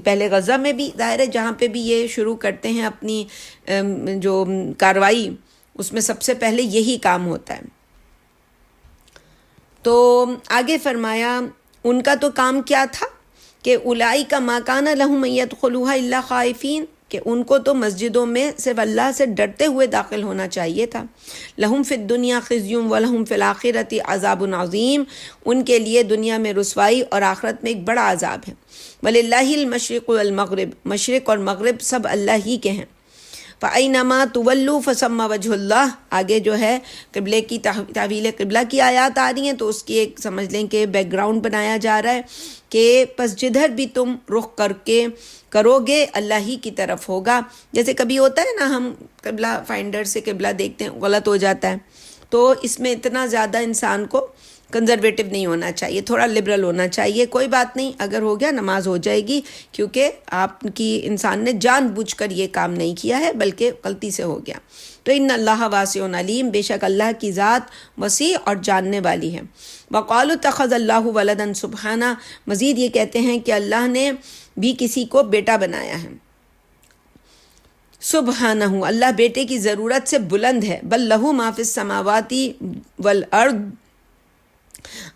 پہلے غزہ میں بھی ظاہر ہے جہاں پہ بھی یہ شروع کرتے ہیں اپنی جو کارروائی، اس میں سب سے پہلے یہی کام ہوتا ہے۔ تو آگے فرمایا ان کا تو کام کیا تھا کہ اولئک ما کان لہم ان یدخلوها الا خائفین، کہ ان کو تو مسجدوں میں صرف اللہ سے ڈرتے ہوئے داخل ہونا چاہیے تھا۔ لہم فی الدنیا خزی ولہم فی الآخرۃ عذاب عظیم، ان کے لیے دنیا میں رسوائی اور آخرت میں ایک بڑا عذاب ہے۔ وَلِلَّهِ الْمَشْرِقُ وَالْمَغْرِبُ، مشرق اور مغرب سب اللہ ہی کے ہیں۔ فَأَيْنَمَا تُوَلُّوا فَثَمَّ وَجْهُ اللَّهِ، آگے جو ہے قبلے کی تعویل قبلہ کی آیات آ رہی ہیں، تو اس کی ایک سمجھ لیں کہ بیک گراؤنڈ بنایا جا رہا ہے کہ پس جدھر بھی تم رخ کر کے کرو گے اللہ ہی کی طرف ہوگا۔ جیسے کبھی ہوتا ہے نا، ہم قبلہ فائنڈر سے قبلہ دیکھتے ہیں، غلط ہو جاتا ہے، تو اس میں اتنا زیادہ انسان کو کنزرویٹو نہیں ہونا چاہیے، تھوڑا لبرل ہونا چاہیے۔ کوئی بات نہیں، اگر ہو گیا نماز ہو جائے گی، کیونکہ آپ کی انسان نے جان بوجھ کر یہ کام نہیں کیا ہے بلکہ غلطی سے ہو گیا۔ تو ان اللہ واسع علیم، بے شک اللہ کی ذات وسیع اور جاننے والی ہے۔ وقالوا اتخذ اللہ ولدا سبحانہ، مزید یہ کہتے ہیں کہ اللہ نے بھی کسی کو بیٹا بنایا ہے۔ سبحانہ، اللہ بیٹے کی ضرورت سے بلند ہے۔ بل لہ ما فی السماوات والارض،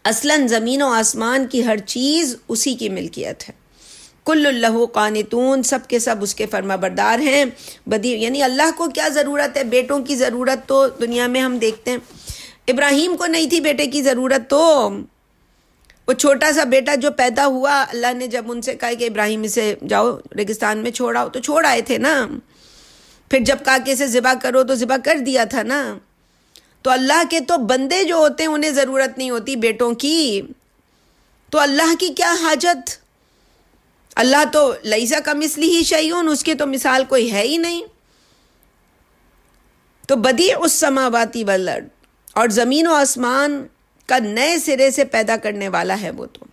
اصلاً زمین و آسمان کی ہر چیز اسی کی ملکیت ہے۔ کل لہ قانتون، سب کے سب اس کے فرما بردار ہیں۔ بدی، یعنی اللہ کو کیا ضرورت ہے؟ بیٹوں کی ضرورت تو دنیا میں ہم دیکھتے ہیں، ابراہیم کو نہیں تھی بیٹے کی ضرورت، تو وہ چھوٹا سا بیٹا جو پیدا ہوا، اللہ نے جب ان سے کہا کہ ابراہیم اسے جاؤ ریگستان میں چھوڑ آؤ، تو چھوڑ آئے تھے نا۔ پھر جب کہا کہ اسے ذبح کرو تو ذبح کر دیا تھا نا۔ تو اللہ کے تو بندے جو ہوتے ہیں انہیں ضرورت نہیں ہوتی بیٹوں کی، تو اللہ کی کیا حاجت؟ اللہ تو لیسا کمثلہ شیء، اس کے تو مثال کوئی ہے ہی نہیں۔ تو بدیع السماوات والارض، اور زمین و آسمان کا نئے سرے سے پیدا کرنے والا ہے وہ، تو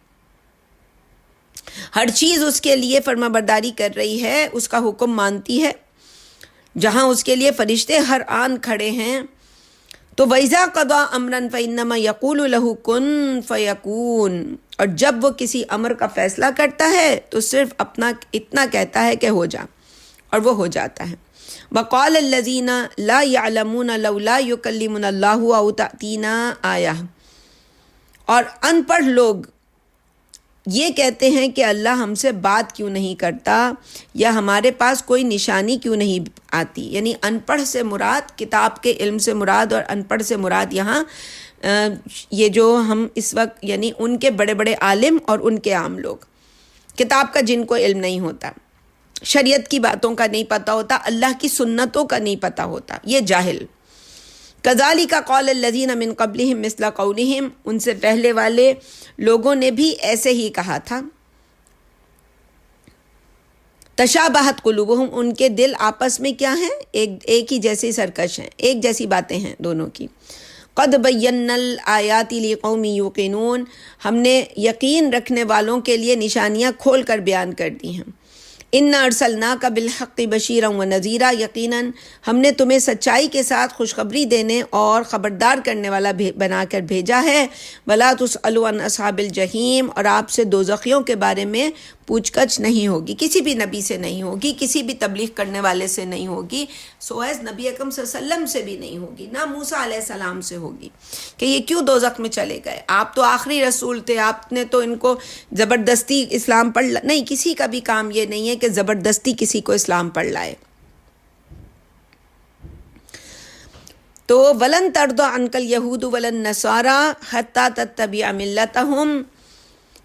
ہر چیز اس کے لیے فرما برداری کر رہی ہے، اس کا حکم مانتی ہے، جہاں اس کے لیے فرشتے ہر آن کھڑے ہیں۔ تو وَإِذَا قَضَىٰ أَمْرًا فَإِنَّمَا يَقُولُ لَهُ كُن فَيَكُونُ، اور جب وہ کسی امر کا فیصلہ کرتا ہے تو صرف اپنا اتنا کہتا ہے کہ ہو جا، اور وہ ہو جاتا ہے۔ وَقَالَ الَّذِينَ لَا يَعْلَمُونَ لَوْلَا يُكَلِّمُنَا اللَّهُ أَوْ تَأْتِينَا آیَةٌ، اور ان پڑھ لوگ یہ کہتے ہیں کہ اللہ ہم سے بات کیوں نہیں کرتا، یا ہمارے پاس کوئی نشانی کیوں نہیں آتی۔ یعنی ان پڑھ سے مراد، کتاب کے علم سے مراد، اور ان پڑھ سے مراد یہاں یہ جو ہم اس وقت، یعنی ان کے بڑے بڑے عالم اور ان کے عام لوگ، کتاب کا جن کو علم نہیں ہوتا، شریعت کی باتوں کا نہیں پتہ ہوتا، اللہ کی سنتوں کا نہیں پتہ ہوتا، یہ جاہل۔ کذالک قال الذین من قبلہم مثل قولہم، ان سے پہلے والے لوگوں نے بھی ایسے ہی کہا تھا۔ تشابہت قلوبہم، ان کے دل آپس میں کیا ہیں؟ ایک ہی جیسی سرکش ہیں، ایک جیسی باتیں ہیں دونوں کی۔ قد بینا الآیات لقوم یوقنون، ہم نے یقین رکھنے والوں کے لیے نشانیاں کھول کر بیان کر دی ہیں۔ اِنَّا أَرْسَلْنَاكَ بِالْحَقِّ بَشِيرًا وَنَذِيرًا، یقیناً ہم نے تمہیں سچائی کے ساتھ خوشخبری دینے اور خبردار کرنے والا بنا کر بھیجا ہے۔ وَلَا تُسْأَلُوا عَنْ أَصْحَابِ الْجَحِيمِ، اور آپ سے دوزخیوں کے بارے میں پوچھ گچھ نہیں ہوگی، کسی بھی نبی سے نہیں ہوگی، کسی بھی تبلیغ کرنے والے سے نہیں ہوگی، سوائے نبی اکرم صلی اللہ علیہ وسلم سے بھی نہیں ہوگی، نہ موسیٰ علیہ السلام سے ہوگی کہ یہ کیوں دوزخ میں چلے گئے، آپ تو آخری رسول تھے، آپ نے تو ان کو زبردستی اسلام پڑھ نہیں، کسی کا بھی کام یہ نہیں ہے کہ زبردستی کسی کو اسلام پڑھ لائے۔ تو وَلَن تَرْضَىٰ عَنْكَ الْيَهُودُ وَلَا النَّصَارَىٰ حَتَّىٰ تَتَّبِعَ مِلَّتَهُمْ،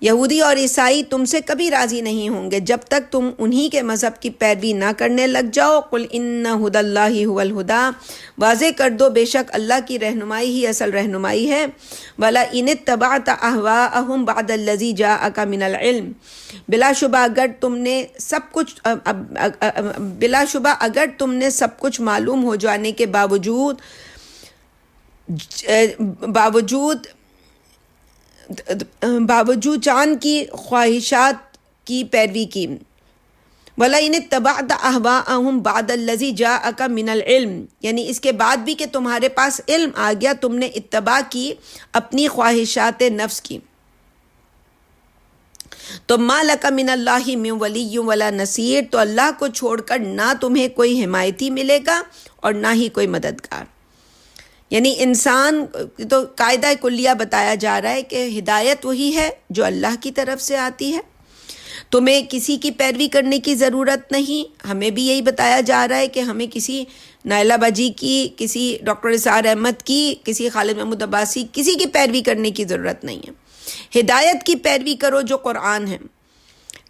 یہودی اور عیسائی تم سے کبھی راضی نہیں ہوں گے جب تک تم انہی کے مذہب کی پیروی نہ کرنے لگ جاؤ۔ قُلْ إِنَّ هُدَى اللَّهِ هُوَ الْهُدَىٰ، واضح کر دو بے شک اللہ کی رہنمائی ہی اصل رہنمائی ہے۔ وَلَئِنِ اتَّبَعْتَ أَهْوَاءَهُمْ بَعْدَ الَّذِي جَاءَكَ مِنَ الْعِلْمِ، بلا شبہ اگر تم نے سب کچھ معلوم ہو جانے کے باوجود چاند کی خواہشات کی پیروی کی۔ وَلَئِنِ اتَّبَعْتَ أَهْوَاءَهُمْ بَعْدَ الَّذِي جَاءَكَ مِنَ الْعِلْمِ، یعنی اس کے بعد بھی کہ تمہارے پاس علم آ گیا، تم نے اتباع کی اپنی خواہشات نفس کی، تو مَا لَكَ مِنَ اللَّهِ مِن وَلِيٍّ وَلَا نَصِيرٍ، تو اللہ کو چھوڑ کر نہ تمہیں کوئی حمایتی ملے گا اور نہ ہی کوئی مددگار۔ یعنی انسان تو قاعدہ کلیہ بتایا جا رہا ہے کہ ہدایت وہی ہے جو اللہ کی طرف سے آتی ہے، تمہیں کسی کی پیروی کرنے کی ضرورت نہیں۔ ہمیں بھی یہی بتایا جا رہا ہے کہ ہمیں کسی نائلہ باجی کی، کسی ڈاکٹر اسار احمد کی، کسی خالد محمود عباسی، کسی کی پیروی کرنے کی ضرورت نہیں ہے۔ ہدایت کی پیروی کرو جو قرآن ہے۔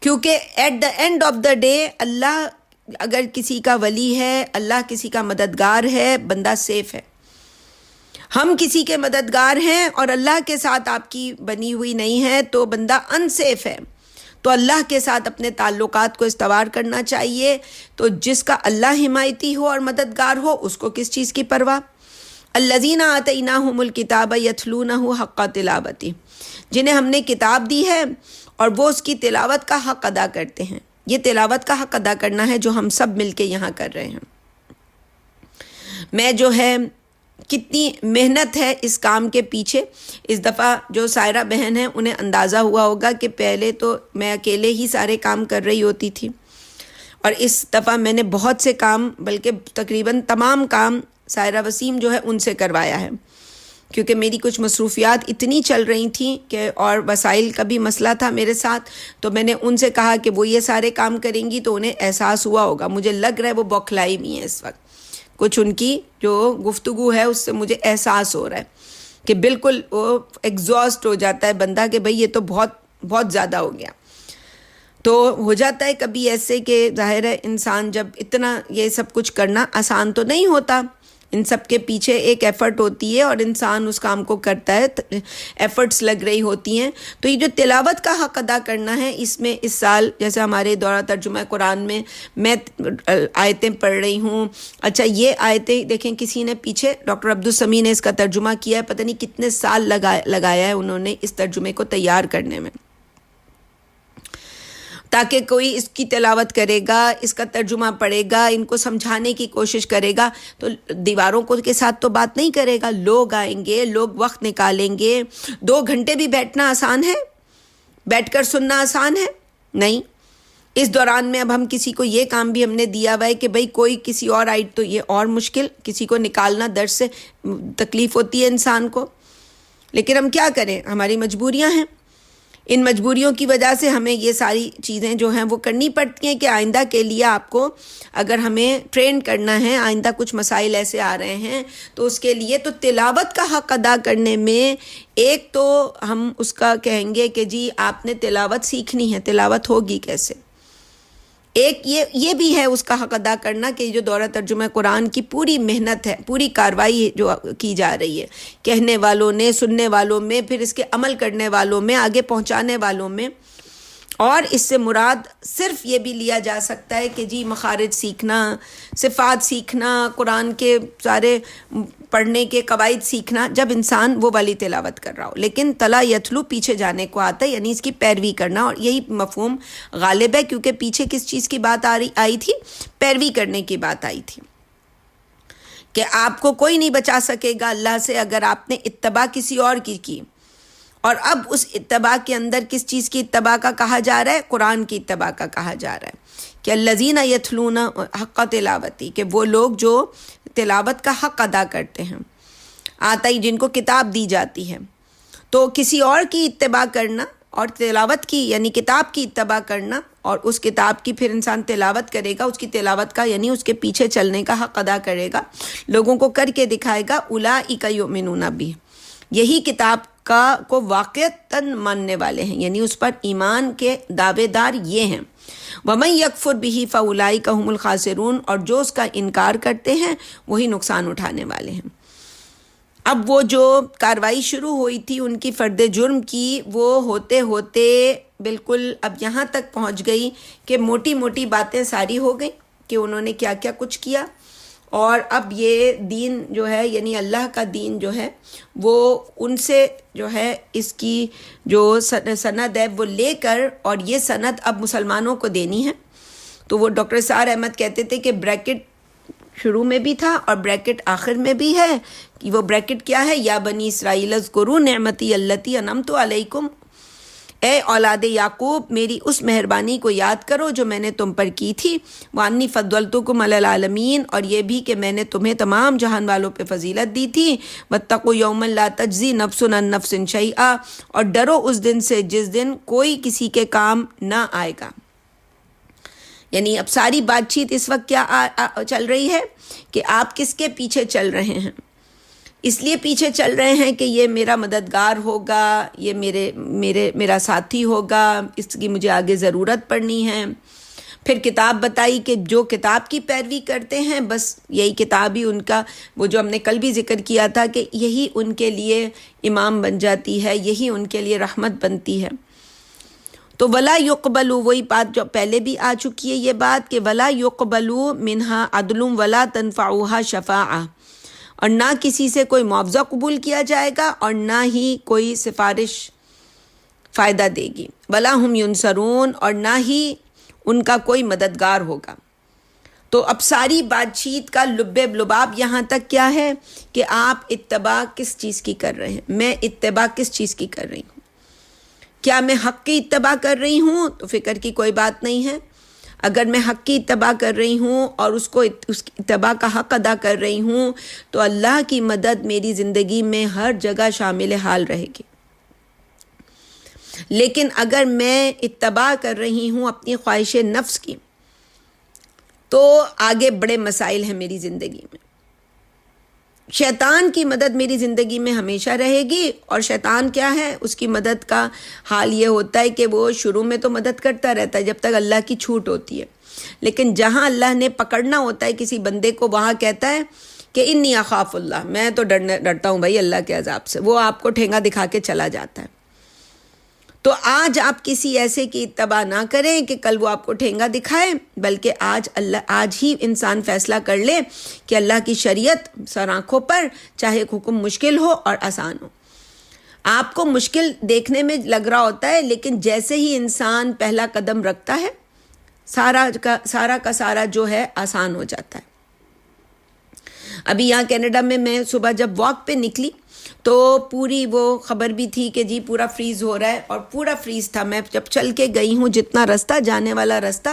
کیونکہ at the end of the day اللہ اگر کسی کا ولی ہے، اللہ کسی کا مددگار ہے، بندہ سیف ہے. ہم کسی کے مددگار ہیں اور اللہ کے ساتھ آپ کی بنی ہوئی نہیں ہے تو بندہ انسیف ہے. تو اللہ کے ساتھ اپنے تعلقات کو استوار کرنا چاہیے. تو جس کا اللہ حمایتی ہو اور مددگار ہو اس کو کس چیز کی پرواہ. الذین آتیناہم الکتاب یتلونہ حق تلاوتہ، جنہیں ہم نے کتاب دی ہے اور وہ اس کی تلاوت کا حق ادا کرتے ہیں. یہ تلاوت کا حق ادا کرنا ہے جو ہم سب مل کے یہاں کر رہے ہیں. میں جو ہے کتنی محنت ہے اس کام کے پیچھے. اس دفعہ جو سائرہ بہن ہیں انہیں اندازہ ہوا ہوگا کہ پہلے تو میں اکیلے ہی سارے کام کر رہی ہوتی تھی، اور اس دفعہ میں نے بہت سے کام، بلکہ تقریباً تمام کام سائرہ وسیم جو ہے ان سے کروایا ہے، کیونکہ میری کچھ مصروفیات اتنی چل رہی تھیں کہ اور وسائل کا بھی مسئلہ تھا میرے ساتھ. تو میں نے ان سے کہا کہ وہ یہ سارے کام کریں گی، تو انہیں احساس ہوا ہوگا، مجھے لگ رہا ہے وہ بوکھلائی بھی ہیں اس وقت. کچھ ان کی جو گفتگو ہے اس سے مجھے احساس ہو رہا ہے کہ بالکل وہ ایگزاسٹ ہو جاتا ہے بندہ کہ بھئی یہ تو بہت بہت زیادہ ہو گیا. تو ہو جاتا ہے کبھی ایسے کہ ظاہر ہے انسان جب اتنا یہ سب کچھ کرنا آسان تو نہیں ہوتا، ان سب کے پیچھے ایک ایفرٹ ہوتی ہے اور انسان اس کام کو کرتا ہے، ایفرٹس لگ رہی ہوتی ہیں. تو یہ جو تلاوت کا حق ادا کرنا ہے، اس میں اس سال جیسے ہمارے دورہ ترجمہ قرآن میں آیتیں پڑھ رہی ہوں. اچھا یہ آیتیں دیکھیں، کسی نے پیچھے ڈاکٹر عبدالسمیع نے اس کا ترجمہ کیا ہے، پتہ نہیں کتنے سال لگایا ہے انہوں نے اس ترجمے کو تیار کرنے میں، تاکہ کوئی اس کی تلاوت کرے گا، اس کا ترجمہ پڑھے گا، ان کو سمجھانے کی کوشش کرے گا تو دیواروں کو کے ساتھ تو بات نہیں کرے گا. لوگ آئیں گے، لوگ وقت نکالیں گے. 2 گھنٹے بھی بیٹھنا آسان ہے؟ بیٹھ کر سننا آسان ہے؟ نہیں. اس دوران میں اب ہم کسی کو یہ کام بھی ہم نے دیا ہوا ہے کہ بھئی کوئی کسی اور آئی تو یہ اور مشکل، کسی کو نکالنا درس سے تکلیف ہوتی ہے انسان کو. لیکن ہم کیا کریں، ہماری مجبوریاں ہیں. ان مجبوریوں کی وجہ سے ہمیں یہ ساری چیزیں جو ہیں وہ کرنی پڑتی ہیں کہ آئندہ کے لیے آپ کو اگر ہمیں ٹرین کرنا ہے، آئندہ کچھ مسائل ایسے آ رہے ہیں تو اس کے لیے تو تلاوت کا حق ادا کرنے میں ایک تو ہم اس کا کہیں گے کہ جی آپ نے تلاوت سیکھنی ہے. تلاوت ہوگی کیسے؟ ایک یہ بھی ہے اس کا حق ادا کرنا کہ جو دورہ ترجمہ قرآن کی پوری محنت ہے، پوری کارروائی جو کی جا رہی ہے کہنے والوں نے، سننے والوں میں، پھر اس کے عمل کرنے والوں میں، آگے پہنچانے والوں میں. اور اس سے مراد صرف یہ بھی لیا جا سکتا ہے کہ جی مخارج سیکھنا، صفات سیکھنا، قرآن کے سارے پڑھنے کے قواعد سیکھنا جب انسان وہ والی تلاوت کر رہا ہو. لیکن تلا یتلو پیچھے جانے کو آتا ہے، یعنی اس کی پیروی کرنا، اور یہی مفہوم غالب ہے کیونکہ پیچھے کس چیز کی بات آئی تھی؟ پیروی کرنے کی بات آئی تھی کہ آپ کو کوئی نہیں بچا سکے گا اللہ سے اگر آپ نے اتباع کسی اور کی. اور اب اس اتباع کے اندر کس چیز کی اتباع کا کہا جا رہا ہے؟ قرآن کی اتباع کا کہا جا رہا ہے کہ الذین یتلون حق تلاوتی، کہ وہ لوگ جو تلاوت کا حق ادا کرتے ہیں، آتا ہی جن کو کتاب دی جاتی ہے. تو کسی اور کی اتباع کرنا اور تلاوت کی یعنی کتاب کی اتباع کرنا، اور اس کتاب کی پھر انسان تلاوت کرے گا، اس کی تلاوت کا یعنی اس کے پیچھے چلنے کا حق ادا کرے گا، لوگوں کو کر کے دکھائے گا. اولئک یؤمنون بہ، یہی کتاب کو واقعتاً ماننے والے ہیں، یعنی اس پر ایمان کے دعوے دار یہ ہیں. وَمَن يَكْفُرْ بِهِ فَأُولَئِكَ هُمُ الْخَاسِرُونَ، اور جو اس کا انکار کرتے ہیں وہی نقصان اٹھانے والے ہیں. اب وہ جو کاروائی شروع ہوئی تھی ان کی فرد جرم کی، وہ ہوتے ہوتے بالکل اب یہاں تک پہنچ گئی کہ موٹی موٹی باتیں ساری ہو گئیں کہ انہوں نے کیا کیا کچھ کیا. اور اب یہ دین جو ہے یعنی اللہ کا دین جو ہے وہ ان سے جو ہے اس کی جو سند ہے وہ لے کر، اور یہ سند اب مسلمانوں کو دینی ہے. تو وہ ڈاکٹر اسرار احمد کہتے تھے کہ بریکٹ شروع میں بھی تھا اور بریکٹ آخر میں بھی ہے. وہ بریکٹ کیا ہے؟ یا بنی اسرائیل اذکروا نعمتی التی انعمت علیکم، اے اولاد یعقوب میری اس مہربانی کو یاد کرو جو میں نے تم پر کی تھی. وانی فضلتکم علی العالمین، اور یہ بھی کہ میں نے تمہیں تمام جہان والوں پہ فضیلت دی تھی. واتقوا یوما لا تجزی نفس عن نفس شیئا، اور ڈرو اس دن سے جس دن کوئی کسی کے کام نہ آئے گا. یعنی اب ساری بات چیت اس وقت کیا چل رہی ہے کہ آپ کس کے پیچھے چل رہے ہیں؟ اس لیے پیچھے چل رہے ہیں کہ یہ میرا مددگار ہوگا، یہ میرا ساتھی ہوگا، اس کی مجھے آگے ضرورت پڑنی ہے۔ پھر کتاب بتائی کہ جو کتاب کی پیروی کرتے ہیں بس یہی کتاب ہی ان کا، وہ جو ہم نے کل بھی ذکر کیا تھا کہ یہی ان کے لیے امام بن جاتی ہے، یہی ان کے لیے رحمت بنتی ہے۔ تو ولا یقبل، وہی بات جو پہلے بھی آ چکی ہے یہ بات کہ ولا یقبل منہا عدل ولا تنفعها شفاعہ، اور نہ کسی سے کوئی معاوضہ قبول کیا جائے گا اور نہ ہی کوئی سفارش فائدہ دے گی، ولا ہم ینصرون، اور نہ ہی ان کا کوئی مددگار ہوگا۔ تو اب ساری بات چیت کا لباب یہاں تک کیا ہے کہ آپ اتباع کس چیز کی کر رہے ہیں، میں اتباع کس چیز کی کر رہی ہوں۔ کیا میں حق کی اتباع کر رہی ہوں تو فکر کی کوئی بات نہیں ہے۔ اگر میں حق کی اتباع کر رہی ہوں اور اس کی اتباع کا حق ادا کر رہی ہوں تو اللہ کی مدد میری زندگی میں ہر جگہ شامل حال رہے گی۔ لیکن اگر میں اتباع کر رہی ہوں اپنی خواہش نفس کی تو آگے بڑے مسائل ہیں میری زندگی میں۔ شیطان کی مدد میری زندگی میں ہمیشہ رہے گی، اور شیطان کیا ہے، اس کی مدد کا حال یہ ہوتا ہے کہ وہ شروع میں تو مدد کرتا رہتا ہے جب تک اللہ کی چھوٹ ہوتی ہے، لیکن جہاں اللہ نے پکڑنا ہوتا ہے کسی بندے کو وہاں کہتا ہے کہ انی اخاف اللہ، میں تو ڈرتا ہوں بھائی اللہ کے عذاب سے، وہ آپ کو ٹھینگا دکھا کے چلا جاتا ہے۔ تو آج آپ کسی ایسے کی اتباع نہ کریں کہ کل وہ آپ کو ٹھینگا دکھائے، بلکہ آج ہی انسان فیصلہ کر لے کہ اللہ کی شریعت سر آنکھوں پر، چاہے حکم مشکل ہو اور آسان ہو۔ آپ کو مشکل دیکھنے میں لگ رہا ہوتا ہے، لیکن جیسے ہی انسان پہلا قدم رکھتا ہے سارا کا سارا جو ہے آسان ہو جاتا ہے۔ ابھی یہاں کینیڈا میں صبح جب واک پہ نکلی تو پوری وہ خبر بھی تھی کہ جی پورا فریز ہو رہا ہے، اور پورا فریز تھا۔ میں جب چل کے گئی ہوں، جتنا رستہ جانے والا رستہ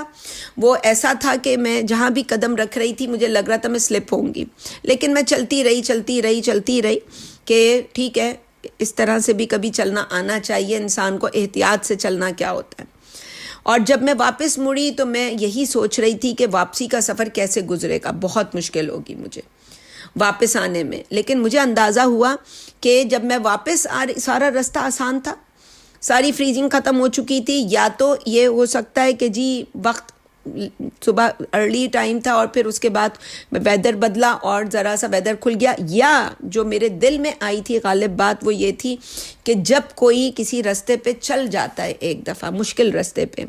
وہ ایسا تھا کہ میں جہاں بھی قدم رکھ رہی تھی مجھے لگ رہا تھا میں سلپ ہوں گی، لیکن میں چلتی رہی کہ ٹھیک ہے، اس طرح سے بھی کبھی چلنا آنا چاہیے انسان کو، احتیاط سے چلنا کیا ہوتا ہے۔ اور جب میں واپس مڑی تو میں یہی سوچ رہی تھی کہ واپسی کا سفر کیسے گزرے گا، بہت مشکل ہوگی مجھے واپس آنے میں، لیکن مجھے اندازہ ہوا کہ جب میں واپس آ رہی سارا رستہ آسان تھا، ساری فریزنگ ختم ہو چکی تھی۔ یا تو یہ ہو سکتا ہے کہ جی وقت صبح ارلی ٹائم تھا اور پھر اس کے بعد ویدر بدلا اور ذرا سا ویدر کھل گیا، یا جو میرے دل میں آئی تھی غالب بات وہ یہ تھی کہ جب کوئی کسی رستے پہ چل جاتا ہے ایک دفعہ مشکل رستے پہ،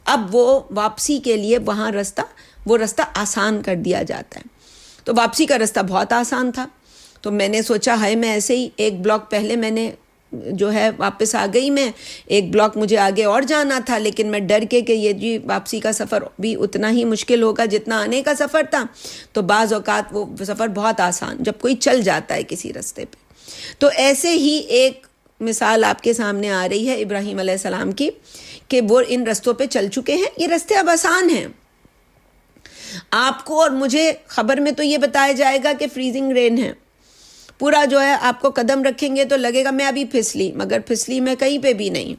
اب وہ واپسی کے لیے وہاں وہ رستہ آسان کر دیا جاتا ہے۔ تو واپسی کا رستہ بہت آسان تھا، تو میں نے سوچا ہے میں ایسے ہی ایک بلاک پہلے میں نے جو ہے واپس آ گئی، میں ایک بلاک مجھے آگے اور جانا تھا، لیکن میں ڈر کے کہ یہ جی واپسی کا سفر بھی اتنا ہی مشکل ہوگا جتنا آنے کا سفر تھا، تو بعض اوقات وہ سفر بہت آسان جب کوئی چل جاتا ہے کسی رستے پہ۔ تو ایسے ہی ایک مثال آپ کے سامنے آ رہی ہے ابراہیم علیہ السلام کی کہ وہ ان رستوں پہ چل چکے ہیں، یہ رستے اب آسان ہیں۔ آپ کو اور مجھے خبر میں تو یہ بتایا جائے گا کہ فریزنگ رین ہے، پورا جو ہے آپ کو قدم رکھیں گے تو لگے گا میں ابھی پھسلی، مگر پھسلی میں کہیں پہ بھی نہیں۔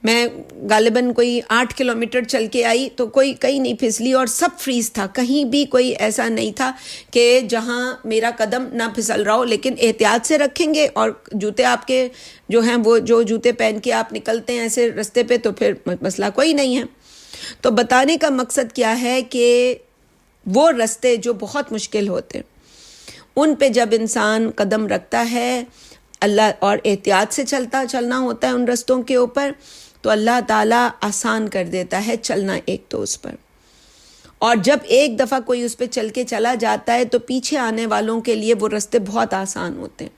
میں غالباً کوئی 8 کلومیٹر چل کے آئی تو کوئی کہیں نہیں پھسلی، اور سب فریز تھا، کہیں بھی کوئی ایسا نہیں تھا کہ جہاں میرا قدم نہ پھسل رہا ہو۔ لیکن احتیاط سے رکھیں گے اور جوتے آپ کے جو ہیں وہ جو جوتے پہن کے آپ نکلتے ہیں ایسے رستے پہ تو پھر مسئلہ کوئی نہیں ہے۔ تو بتانے کا مقصد کیا ہے کہ وہ رستے جو بہت مشکل ہوتے ہیں ان پہ جب انسان قدم رکھتا ہے اللہ اور احتیاط سے چلنا ہوتا ہے ان رستوں کے اوپر، تو اللہ تعالیٰ آسان کر دیتا ہے چلنا ایک تو اس پر۔ اور جب ایک دفعہ کوئی اس پہ چل کے چلا جاتا ہے تو پیچھے آنے والوں کے لیے وہ رستے بہت آسان ہوتے ہیں۔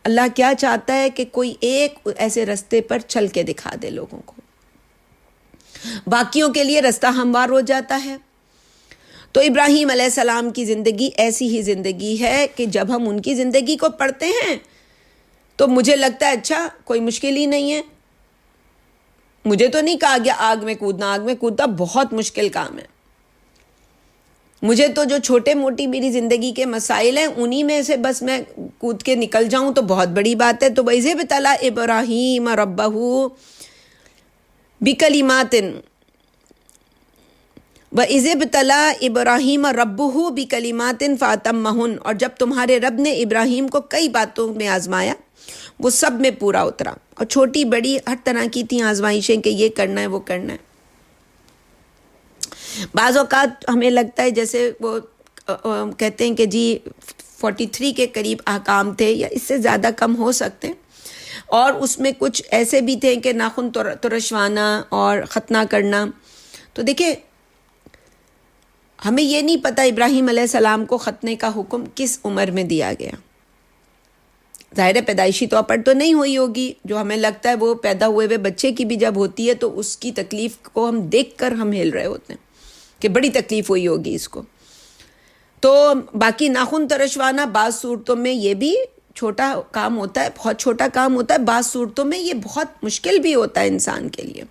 اللہ کیا چاہتا ہے کہ کوئی ایک ایسے رستے پر چل کے دکھا دے لوگوں کو، باقیوں کے لیے رستہ ہموار ہو جاتا ہے۔ تو ابراہیم علیہ السلام کی زندگی ایسی ہی زندگی ہے کہ جب ہم ان کی زندگی کو پڑھتے ہیں تو مجھے لگتا ہے اچھا کوئی مشکل ہی نہیں ہے۔ مجھے تو نہیں کہا گیا آگ میں کودنا بہت مشکل کام ہے۔ مجھے تو جو چھوٹے موٹی میری زندگی کے مسائل ہیں انہی میں سے بس میں کود کے نکل جاؤں تو بہت بڑی بات ہے۔ تو وَإِذِ ابْتَلَىٰ إِبْرَاهِيمَ رَبَّهُ بِكَلِمَاتٍ وَإِذِ ابْتَلَىٰ إِبْرَاهِيمَ رَبُّهُ بِكَلِمَاتٍ فَأَتَمَّهُنَّ، اور جب تمہارے رب نے ابراہیم کو کئی باتوں میں آزمایا وہ سب میں پورا اترا، اور چھوٹی بڑی ہر طرح کی تھیں آزمائشیں کہ یہ کرنا ہے وہ کرنا ہے۔ بعض اوقات ہمیں لگتا ہے جیسے وہ کہتے ہیں کہ جی 43 کے قریب احکام تھے یا اس سے زیادہ کم ہو سکتے ہیں، اور اس میں کچھ ایسے بھی تھے کہ ناخن ترشوانا اور ختنہ کرنا۔ تو دیکھیں ہمیں یہ نہیں پتہ ابراہیم علیہ السلام کو ختنے کا حکم کس عمر میں دیا گیا۔ ظاہر پیدائشی طور پر تو نہیں ہوئی ہوگی، جو ہمیں لگتا ہے وہ پیدا ہوئے ہوئے بچے کی بھی جب ہوتی ہے تو اس کی تکلیف کو ہم دیکھ کر ہم ہل رہے ہوتے ہیں کہ بڑی تکلیف ہوئی ہوگی اس کو۔ تو باقی ناخن ترشوانا بعض صورتوں میں یہ بھی چھوٹا کام ہوتا ہے، بہت چھوٹا کام ہوتا ہے، بعض صورتوں میں یہ بہت مشکل بھی ہوتا ہے انسان کے لیے۔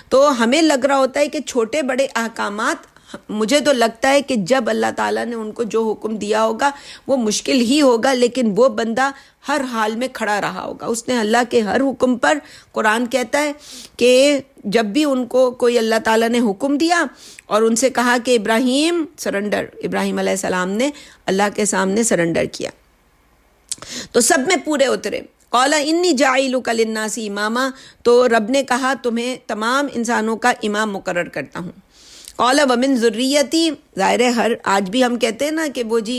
تو ہمیں لگ رہا ہوتا ہے کہ چھوٹے بڑے احکامات، مجھے تو لگتا ہے کہ جب اللہ تعالیٰ نے ان کو جو حکم دیا ہوگا وہ مشکل ہی ہوگا، لیکن وہ بندہ ہر حال میں کھڑا رہا ہوگا۔ اس نے اللہ کے ہر حکم پر، قرآن کہتا ہے کہ جب بھی ان کو کوئی اللہ تعالیٰ نے حکم دیا اور ان سے کہا کہ ابراہیم سرنڈر، ابراہیم علیہ السلام نے اللہ کے سامنے سرنڈر کیا تو سب میں پورے اترے۔ قال انی جاعلک للناس اماما، تو رب نے کہا تمہیں تمام انسانوں کا امام مقرر کرتا ہوں۔ قال ومن ذریتی، ظاہر ہے آج بھی ہم کہتے ہیں نا کہ وہ جی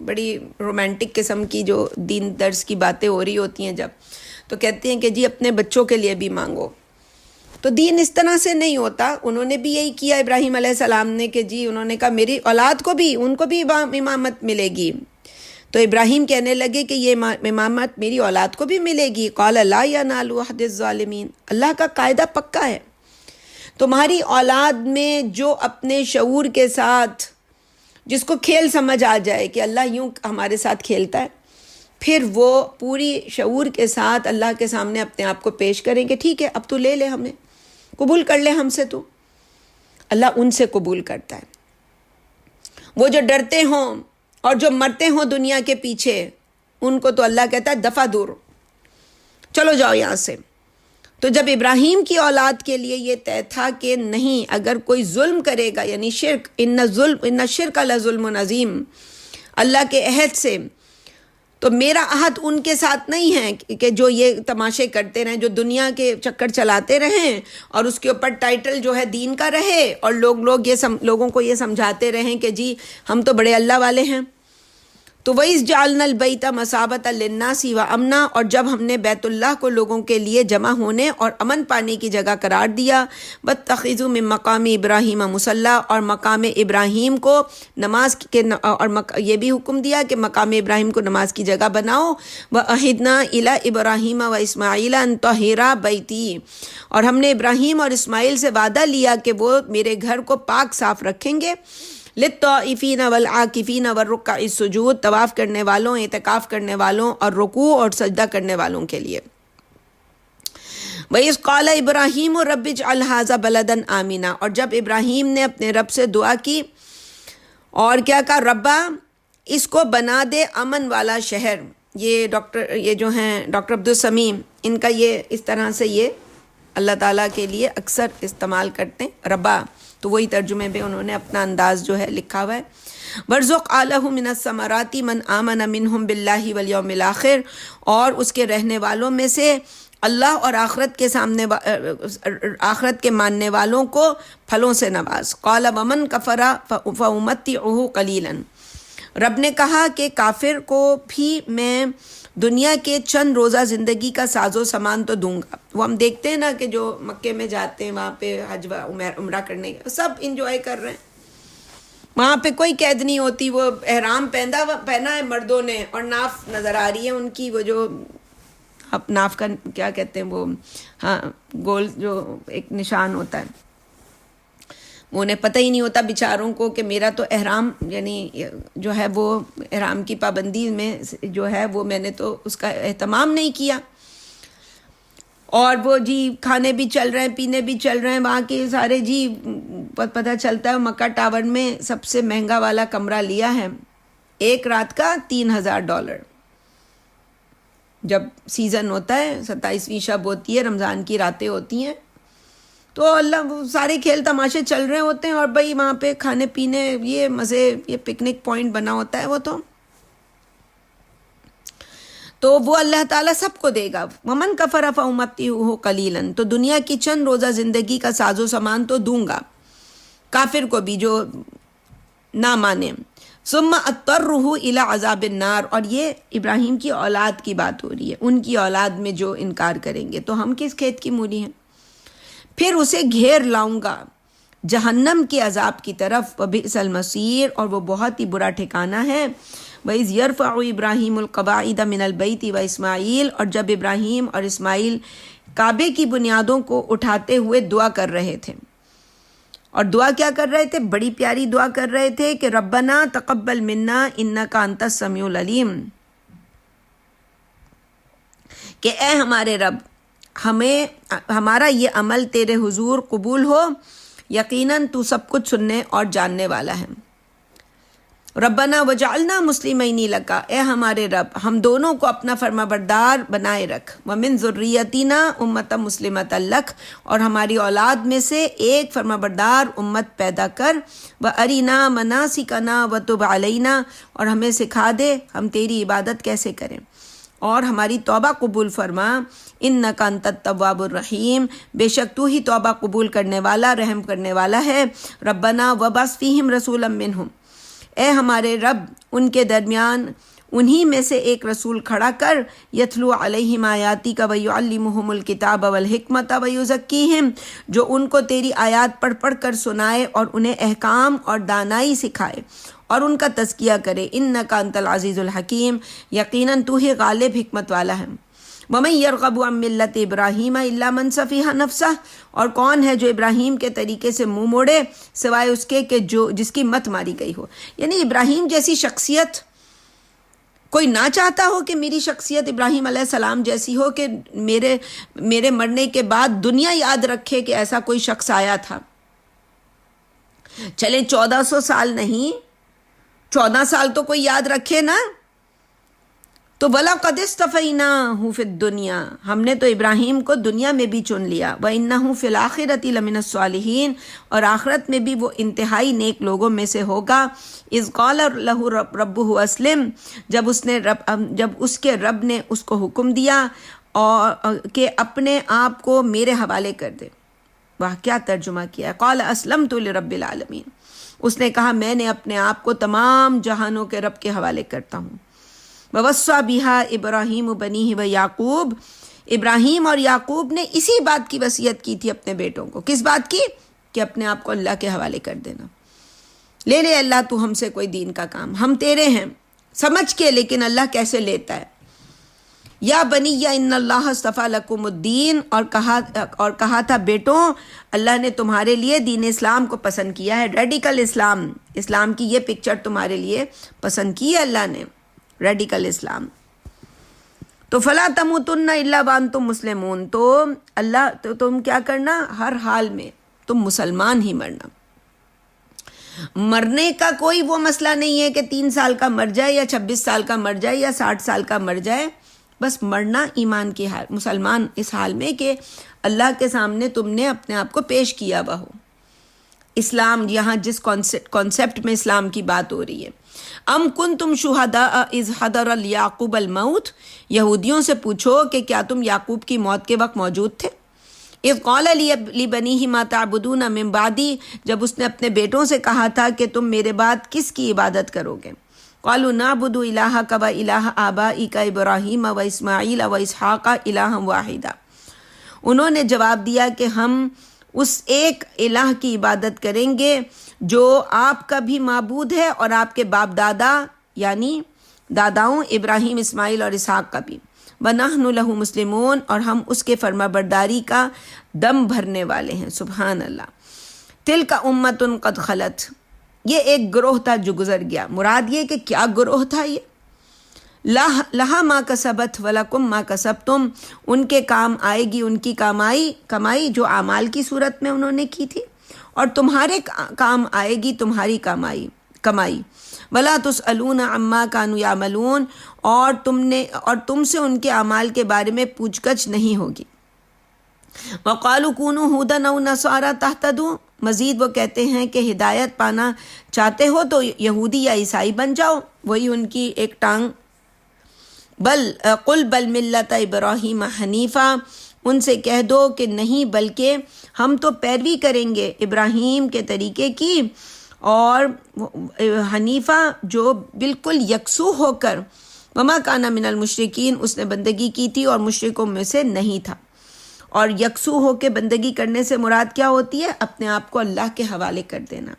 بڑی رومانٹک قسم کی جو دین درس کی باتیں ہو رہی ہوتی ہیں جب، تو کہتے ہیں کہ جی اپنے بچوں کے لیے بھی مانگو۔ تو دین اس طرح سے نہیں ہوتا۔ انہوں نے بھی یہی کیا ابراہیم علیہ السلام نے کہ جی انہوں نے کہا میری اولاد کو بھی، ان کو بھی امامت ملے گی۔ تو ابراہیم کہنے لگے کہ یہ امامت میری اولاد کو بھی ملے گی۔ قال لا ینال عہد الظالمین، اللہ کا قاعدہ پکا ہے، تمہاری اولاد میں جو اپنے شعور کے ساتھ، جس کو کھیل سمجھ آ جائے کہ اللہ یوں ہمارے ساتھ کھیلتا ہے، پھر وہ پوری شعور کے ساتھ اللہ کے سامنے اپنے آپ کو پیش کریں کہ ٹھیک ہے اب تو لے لے، ہمیں قبول کر لے ہم سے، تو اللہ ان سے قبول کرتا ہے۔ وہ جو ڈرتے ہوں اور جو مرتے ہوں دنیا کے پیچھے، ان کو تو اللہ کہتا ہے دفع دور، چلو جاؤ یہاں سے۔ تو جب ابراہیم کی اولاد کے لیے یہ طے تھا کہ نہیں، اگر کوئی ظلم کرے گا، یعنی شرک، ان شرک لظلم عظیم، اللہ کے عہد سے، تو میرا عہد ان کے ساتھ نہیں ہے کہ جو یہ تماشے کرتے رہیں، جو دنیا کے چکر چلاتے رہیں اور اس کے اوپر ٹائٹل جو ہے دین کا رہے، اور لوگوں کو یہ سمجھاتے رہیں کہ جی ہم تو بڑے اللہ والے ہیں۔ تو وَإِذْ جَعَلْنَا الْبَيْتَ مَثَابَةً لِلنَّاسِ وَأَمْنًا، اور جب ہم نے بیت اللہ کو لوگوں کے لیے جمع ہونے اور امن پانے کی جگہ قرار دیا، وَاتَّخِذُوا مِن مَقَامِ إِبْرَاهِيمَ مُصَلًّى، اور مقام ابراہیم کو نماز کے، اور یہ بھی حکم دیا کہ مقام ابراہیم کو نماز کی جگہ بناؤ۔ وَأَعِدْنَا إِلَىٰ إِبْرَاهِيمَ وَإِسْمَاعِيلَ أَن طَهِّرَا بَيْتِي، اور ہم نے ابراہیم اور اسماعیل سے وعدہ لیا کہ وہ میرے گھر کو پاک صاف رکھیں گے، للطائفین والعاکفین والرکع السجود، طواف کرنے والوں، اعتکاف کرنے والوں اور رکوع اور سجدہ کرنے والوں کے لیے۔ وَإِذْ قَالَ إِبْرَاهِيمُ رَبِّ اجْعَلْ هَٰذَا بَلَدًا آمِنًا، اور جب ابراہیم نے اپنے رب سے دعا کی اور کیا کہا، ربا اس کو بنا دے امن والا شہر۔ یہ جو ہیں ڈاکٹر عبدالسمیم، ان کا یہ اس طرح سے یہ اللہ تعالیٰ کے لیے اکثر استعمال کرتے ہیں ربا، تو وہی ترجمے میں انہوں نے اپنا انداز جو ہے لکھا ہوا ہے۔ وَارْزُقْ أَهْلَهُ مِنَ الثَّمَرَاتِ مَنْ آمَنَ مِنْهُمْ بِاللَّهِ وَالْيَوْمِ الْآخِرِ، اور اس کے رہنے والوں میں سے اللہ اور آخرت کے ماننے والوں کو پھلوں سے نواز۔ قَالَ وَمَنْ كَفَرَ فَأُمَتِّعُهُ قَلِيلًا، رب نے کہا کہ کافر کو بھی میں دنیا کے چند روزہ زندگی کا ساز و سامان تو دوں گا۔ وہ ہم دیکھتے ہیں نا کہ جو مکے میں جاتے ہیں وہاں پہ حج و عمرہ کرنے، سب انجوائے کر رہے ہیں، وہاں پہ کوئی قید نہیں ہوتی، وہ احرام پہنا ہے مردوں نے اور ناف نظر آ رہی ہے ان کی، وہ جو اب ناف کا کیا کہتے ہیں وہ، ہاں گول جو ایک نشان ہوتا ہے، وہ انہیں پتہ ہی نہیں ہوتا بیچاروں کو کہ میرا تو احرام، یعنی جو ہے وہ احرام کی پابندی میں جو ہے وہ میں نے تو اس کا اہتمام نہیں کیا۔ اور وہ جی کھانے بھی چل رہے ہیں، پینے بھی چل رہے ہیں، وہاں کے سارے جی پتہ چلتا ہے مکہ ٹاور میں سب سے مہنگا والا کمرہ لیا ہے، ایک رات کا $3000، جب سیزن ہوتا ہے 27ویں شب ہوتی ہے، رمضان کی راتیں ہوتی ہیں، تو اللہ وہ سارے کھیل تماشے چل رہے ہوتے ہیں اور بھائی وہاں پہ کھانے پینے یہ مزے، یہ پکنک پوائنٹ بنا ہوتا ہے وہ تو وہ اللہ تعالیٰ سب کو دے گا. ومن کفر فامتعہ قلیلا، تو دنیا کی چند روزہ زندگی کا ساز و سامان تو دوں گا کافر کو بھی جو نہ مانے. ثم اضطرہ الی عذاب النار، اور یہ ابراہیم کی اولاد کی بات ہو رہی ہے، ان کی اولاد میں جو انکار کریں گے تو ہم کس کھیت کی مولی ہیں. پھر اسے گھیر لاؤں گا جہنم کے عذاب کی طرف. وبئس المصیر، اور وہ بہت ہی برا ٹھکانہ ہے. وَإِذْ يَرْفَعُ إِبْرَاهِيمُ الْقَوَاعِدَ مِنَ الْبَيْتِ وَإِسْمَاعِيلُ، اور جب ابراہیم اور اسماعیل کعبے کی بنیادوں کو اٹھاتے ہوئے دعا کر رہے تھے. اور دعا کیا کر رہے تھے؟ بڑی پیاری دعا کر رہے تھے کہ ربنا تقبل منا انک انت السمیع العلیم، کہ اے ہمارے رب ہمارا یہ عمل تیرے حضور قبول ہو، یقیناً تو سب کچھ سننے اور جاننے والا ہے. ربنا وجعلنا مسلمین لک، اے ہمارے رب ہم دونوں کو اپنا فرما بردار بنائے رکھ. ومن ذریتنا امۃ مسلمۃ لک، اور ہماری اولاد میں سے ایک فرما بردار امت پیدا کر. وارنا مناسکنا وتب علینا، اور ہمیں سکھا دے ہم تیری عبادت کیسے کریں اور ہماری توبہ قبول فرما. انک انت التواب الرحیم، بے شک تو ہی توبہ قبول کرنے والا رحم کرنے والا ہے. ربنا وبعث فیہم رسولا منہم، اے ہمارے رب ان کے درمیان انہی میں سے ایک رسول کھڑا کر. یتلو علیہم آیاتک ویعلمہم الکتاب والحکمت ویزکیہم، جو ان کو تیری آیات پڑھ پڑھ کر سنائے اور انہیں احکام اور دانائی سکھائے اور ان کا تزکیہ کرے. انک انت العزیز الحکیم، یقیناً تو ہی غالب حکمت والا ہے. ومن یرغب عن ملت ابراہیم الا من سفیہ نفسہ، اور کون ہے جو ابراہیم کے طریقے سے منہ موڑے سوائے اس کے کہ جس کی مت ماری گئی ہو. یعنی ابراہیم جیسی شخصیت کوئی نہ چاہتا ہو کہ میری شخصیت ابراہیم علیہ السلام جیسی ہو کہ میرے مرنے کے بعد دنیا یاد رکھے کہ ایسا کوئی شخص آیا تھا. چلے 1400 سال نہیں، 14 سال تو کوئی یاد رکھے نا. تو وَلَقَدِ اصْطَفَيْنَاهُ فِي الدُّنْيَا، ہم نے تو ابراہیم کو دنیا میں بھی چن لیا. وَإِنَّهُ فِي الْآخِرَةِ لَمِنَ الصَّالِحِينَ، اور آخرت میں بھی وہ انتہائی نیک لوگوں میں سے ہوگا. اِذْ قَالَ لَهُ رَبُّهُ أَسْلِمْ، جب اس کے رب نے اس کو حکم دیا اور کہ اپنے آپ کو میرے حوالے کر دے. واہ کیا ترجمہ کیا ہے. قَالَ أَسْلَمْتُ لِرَبِّ الْعَالَمِينَ، اس نے کہا میں نے اپنے آپ کو تمام جہانوں کے رب کے حوالے کرتا ہوں. وَوَصَّى بِهَا إِبْرَاهِيمُ بَنِيهِ وَيَعْقُوبُ، ابراہیم اور یعقوب نے اسی بات کی وصیت کی تھی اپنے بیٹوں کو. کس بات کی؟ کہ اپنے آپ کو اللہ کے حوالے کر دینا. لے اللہ تو ہم سے کوئی دین کا کام، ہم تیرے ہیں سمجھ کے، لیکن اللہ کیسے لیتا ہے. یا بنی ان اللہ اصطفیٰ لکم الدین، اور کہا تھا بیٹوں اللہ نے تمہارے لیے دین اسلام کو پسند کیا ہے. ریڈیکل اسلام کی یہ پکچر تمہارے لیے پسند کی ہے اللہ نے، ریڈیکل اسلام. تو فلا تموتن الا وانتم مسلمون، تو اللہ تو تم کیا کرنا، ہر حال میں تم مسلمان ہی مرنا. مرنے کا کوئی وہ مسئلہ نہیں ہے کہ 3 سال کا مر جائے یا 26 سال کا مر جائے یا 60 سال کا مر جائے. بس مرنا ایمان کی حال، مسلمان اس حال میں کہ اللہ کے سامنے تم نے اپنے آپ کو پیش کیا ہوا ہو. اسلام یہاں جس کانسیپٹ میں اسلام کی بات ہو رہی ہے. ام کنتم شہداء اذ حضر یعقوب الموت، یہودیوں سے پوچھو کہ کیا تم یعقوب کی موت کے وقت موجود تھے. اذ قال لبنیہ ما تعبدون من بعدی، جب اس نے اپنے بیٹوں سے کہا تھا کہ تم میرے بعد کس کی عبادت کرو گے. قالوا نعبد الہک و الہ آبائک ابراہیم و اسماعیل و اسحاق الہا واحدا، انہوں نے جواب دیا کہ ہم اس ایک الہ کی عبادت کریں گے جو آپ کا بھی معبود ہے اور آپ کے باپ دادا یعنی داداؤں ابراہیم اسماعیل اور اسحاق کا بھی. وَنَحْنُ لَهُ مُسْلِمُونَ، اور ہم اس کے فرما برداری کا دم بھرنے والے ہیں. سبحان اللہ. تِلْكَ أُمَّةٌ قَدْ خَلَتْ، یہ ایک گروہ تھا جو گزر گیا. مراد یہ کہ کیا گروہ تھا یہ. لہا ما کسبت ولکم ما کسبتم، ان کے کام آئے گی ان کی کمائی جو اعمال کی صورت میں انہوں نے کی تھی، اور تمہارے کام آئے گی تمہاری کمائی. ولا تسألون عما كانوا يعملون، اور تم سے ان کے اعمال کے بارے میں پوچھ گچھ نہیں ہوگی. وقالوا كونوا هودا او نصارى تهتدوا، مزید وہ کہتے ہیں کہ ہدایت پانا چاہتے ہو تو یہودی یا عیسائی بن جاؤ، وہی ان کی ایک ٹانگ۔ قل بل ملت ابراہیم حنیفہ، ان سے کہہ دو کہ نہیں بلکہ ہم تو پیروی کریں گے ابراہیم کے طریقے کی، اور حنیفہ جو بالکل یکسو ہو کر، وما کان من المشرکین، اس نے بندگی کی تھی اور مشرکوں میں سے نہیں تھا۔ اور یکسو ہو کے بندگی کرنے سے مراد کیا ہوتی ہے؟ اپنے آپ کو اللہ کے حوالے کر دینا۔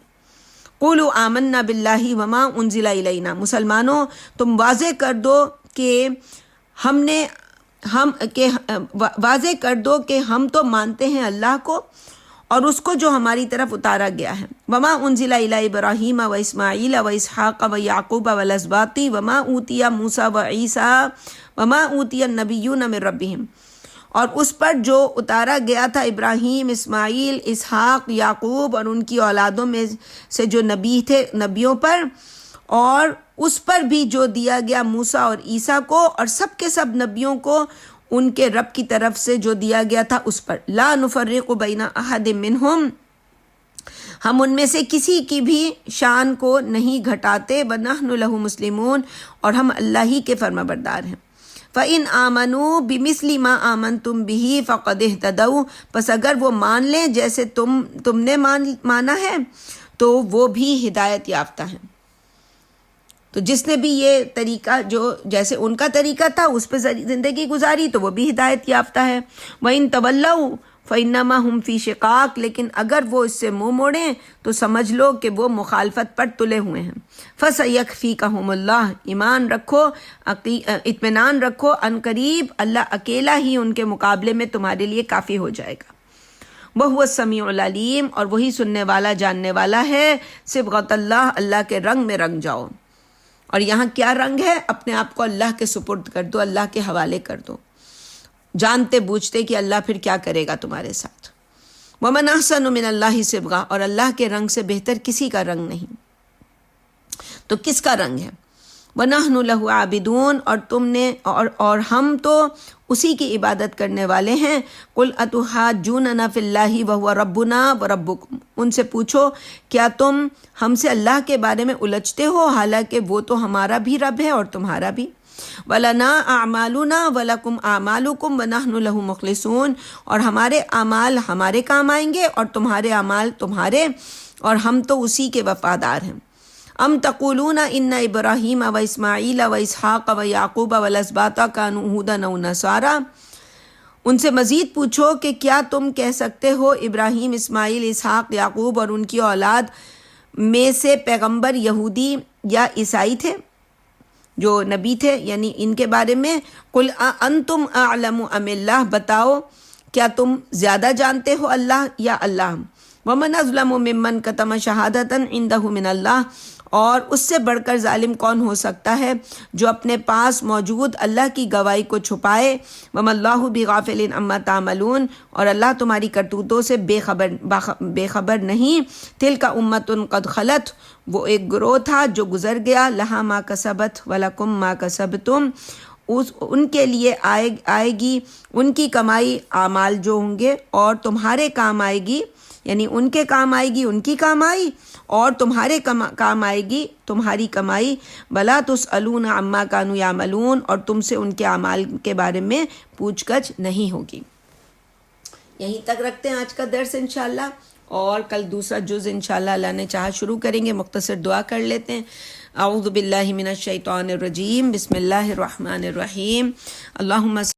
قولوا آمنا باللہ وما انزل الینا، مسلمانوں تم واضح کر دو کہ واضح کر دو کہ ہم تو مانتے ہیں اللہ کو اور اس کو جو ہماری طرف اتارا گیا ہے۔ وما انزل الی ابراہیم و اسماعیل و اسحاق و یعقوب والاسباط وما اوتی موسیٰ و عیسیٰ وما اوتی النبیون من ربہم، اور اس پر جو اتارا گیا تھا ابراہیم، اسماعیل، اسحاق، یعقوب اور ان کی اولادوں میں سے جو نبی تھے نبیوں پر، اور اس پر بھی جو دیا گیا موسیٰ اور عیسیٰ کو، اور سب کے سب نبیوں کو ان کے رب کی طرف سے جو دیا گیا تھا اس پر۔ لا نفرق بین احد منہم، ہم ان میں سے کسی کی بھی شان کو نہیں گھٹاتے، ونحن لہ مسلمون، اور ہم اللہ ہی کے فرما بردار ہیں۔ فَإِنْ آمَنُوا بِمِثْلِ مَا آمَنْتُمْ بِهِ فَقَدْ اهْتَدَوْا، پس اگر وہ مان لیں جیسے تم نے مانا ہے تو وہ بھی ہدایت یافتہ ہیں۔ تو جس نے بھی یہ طریقہ جو جیسے ان کا طریقہ تھا اس پہ زندگی گزاری تو وہ بھی ہدایت یافتہ ہے۔ وَإِنْ تَوَلَّوْا فَإِنَّمَا هُمْ فِي شِقَاقٍ، لیکن اگر وہ اس سے منہ موڑیں تو سمجھ لو کہ وہ مخالفت پر تلے ہوئے ہیں۔ فَسَيَكْفِيكَهُمُ اللَّهُ، ایمان رکھو، اطمینان رکھو، ان قریب اللہ اکیلا ہی ان کے مقابلے میں تمہارے لیے کافی ہو جائے گا۔ وَهُوَ السَّمِيعُ الْعَلِيمُ، اور وہی سننے والا جاننے والا ہے۔ صبغۃ اللہ کے رنگ میں رنگ جاؤ، اور یہاں کیا رنگ ہے؟ اپنے آپ کو اللہ کے سپرد کر دو، اللہ کے حوالے کر دو، جانتے بوجھتے کہ اللہ پھر کیا کرے گا تمہارے ساتھ۔ وَمَنْ أَحْسَنُ مِنَ اللَّهِ صِبْغًا، اور اللہ کے رنگ سے بہتر کسی کا رنگ نہیں۔ تو کس کا رنگ ہے؟ وَنَحْنُ لَهُ عَابِدُونَ، اور تم نے اور ہم تو اسی کی عبادت کرنے والے ہیں۔ قُلْ أَتُحَاجُّونَنَا فِي اللَّهِ وَهُوَ رَبُّنَا وَرَبُّكُمْ، ان سے پوچھو کیا تم ہم سے اللہ کے بارے میں الجھتے ہو حالانکہ وہ تو ہمارا بھی رب ہے اور تمہارا بھی۔ وَلَنَا أَعْمَالُنَا وَلَكُمْ أَعْمَالُكُمْ وَنَحْنُ لَهُ مُخْلِصُونَ، اور ہمارے اعمال ہمارے کام آئیں گے اور تمہارے اعمال تمہارے، اور ہم تو اسی کے وفادار ہیں۔ ام تقولون ان ابراہیم و اسماعیل و اسحاق و یعقوب والاسباط کانوا ھودا او نصارا، ان سے مزید پوچھو کہ کیا تم کہہ سکتے ہو ابراہیم، اسماعیل، اسحاق، یعقوب اور ان کی اولاد میں سے پیغمبر یہودی یا عیسائی تھے، جو نبی تھے، یعنی ان کے بارے میں۔ قل انتم اعلم ام اللہ، بتاؤ کیا تم زیادہ جانتے ہو اللہ یا اللہ۔ ومن اظلم ممن کتم شہادۃ عنده من اللہ، اور اس سے بڑھ کر ظالم کون ہو سکتا ہے جو اپنے پاس موجود اللہ کی گواہی کو چھپائے۔ وما اللہ بغافل عما تعملون، اور اللہ تمہاری کرتوتوں سے بے خبر نہیں۔ تلک امۃ قد خلت، وہ ایک گروہ تھا جو گزر گیا، لہا ما کسبت ولکم ما کسبتم، ان کے لیے آئے گی ان کی کمائی، اعمال جو ہوں گے، اور تمہارے کام آئے گی، یعنی ان کے کام آئے گی ان کی کمائی، اور تمہارے کام آئے گی تمہاری کمائی۔ ولا تسألون عما كانوا يعملون، اور تم سے ان کے اعمال کے بارے میں پوچھ گچھ نہیں ہوگی۔ یہیں تک رکھتے ہیں آج کا درس انشاءاللہ، اور کل دوسرا جز انشاءاللہ اللہ نے چاہا شروع کریں گے۔ مختصر دعا کر لیتے ہیں۔ اعوذ باللہ من الشیطان الرجیم، بسم اللہ الرحمن الرحیم، اللہم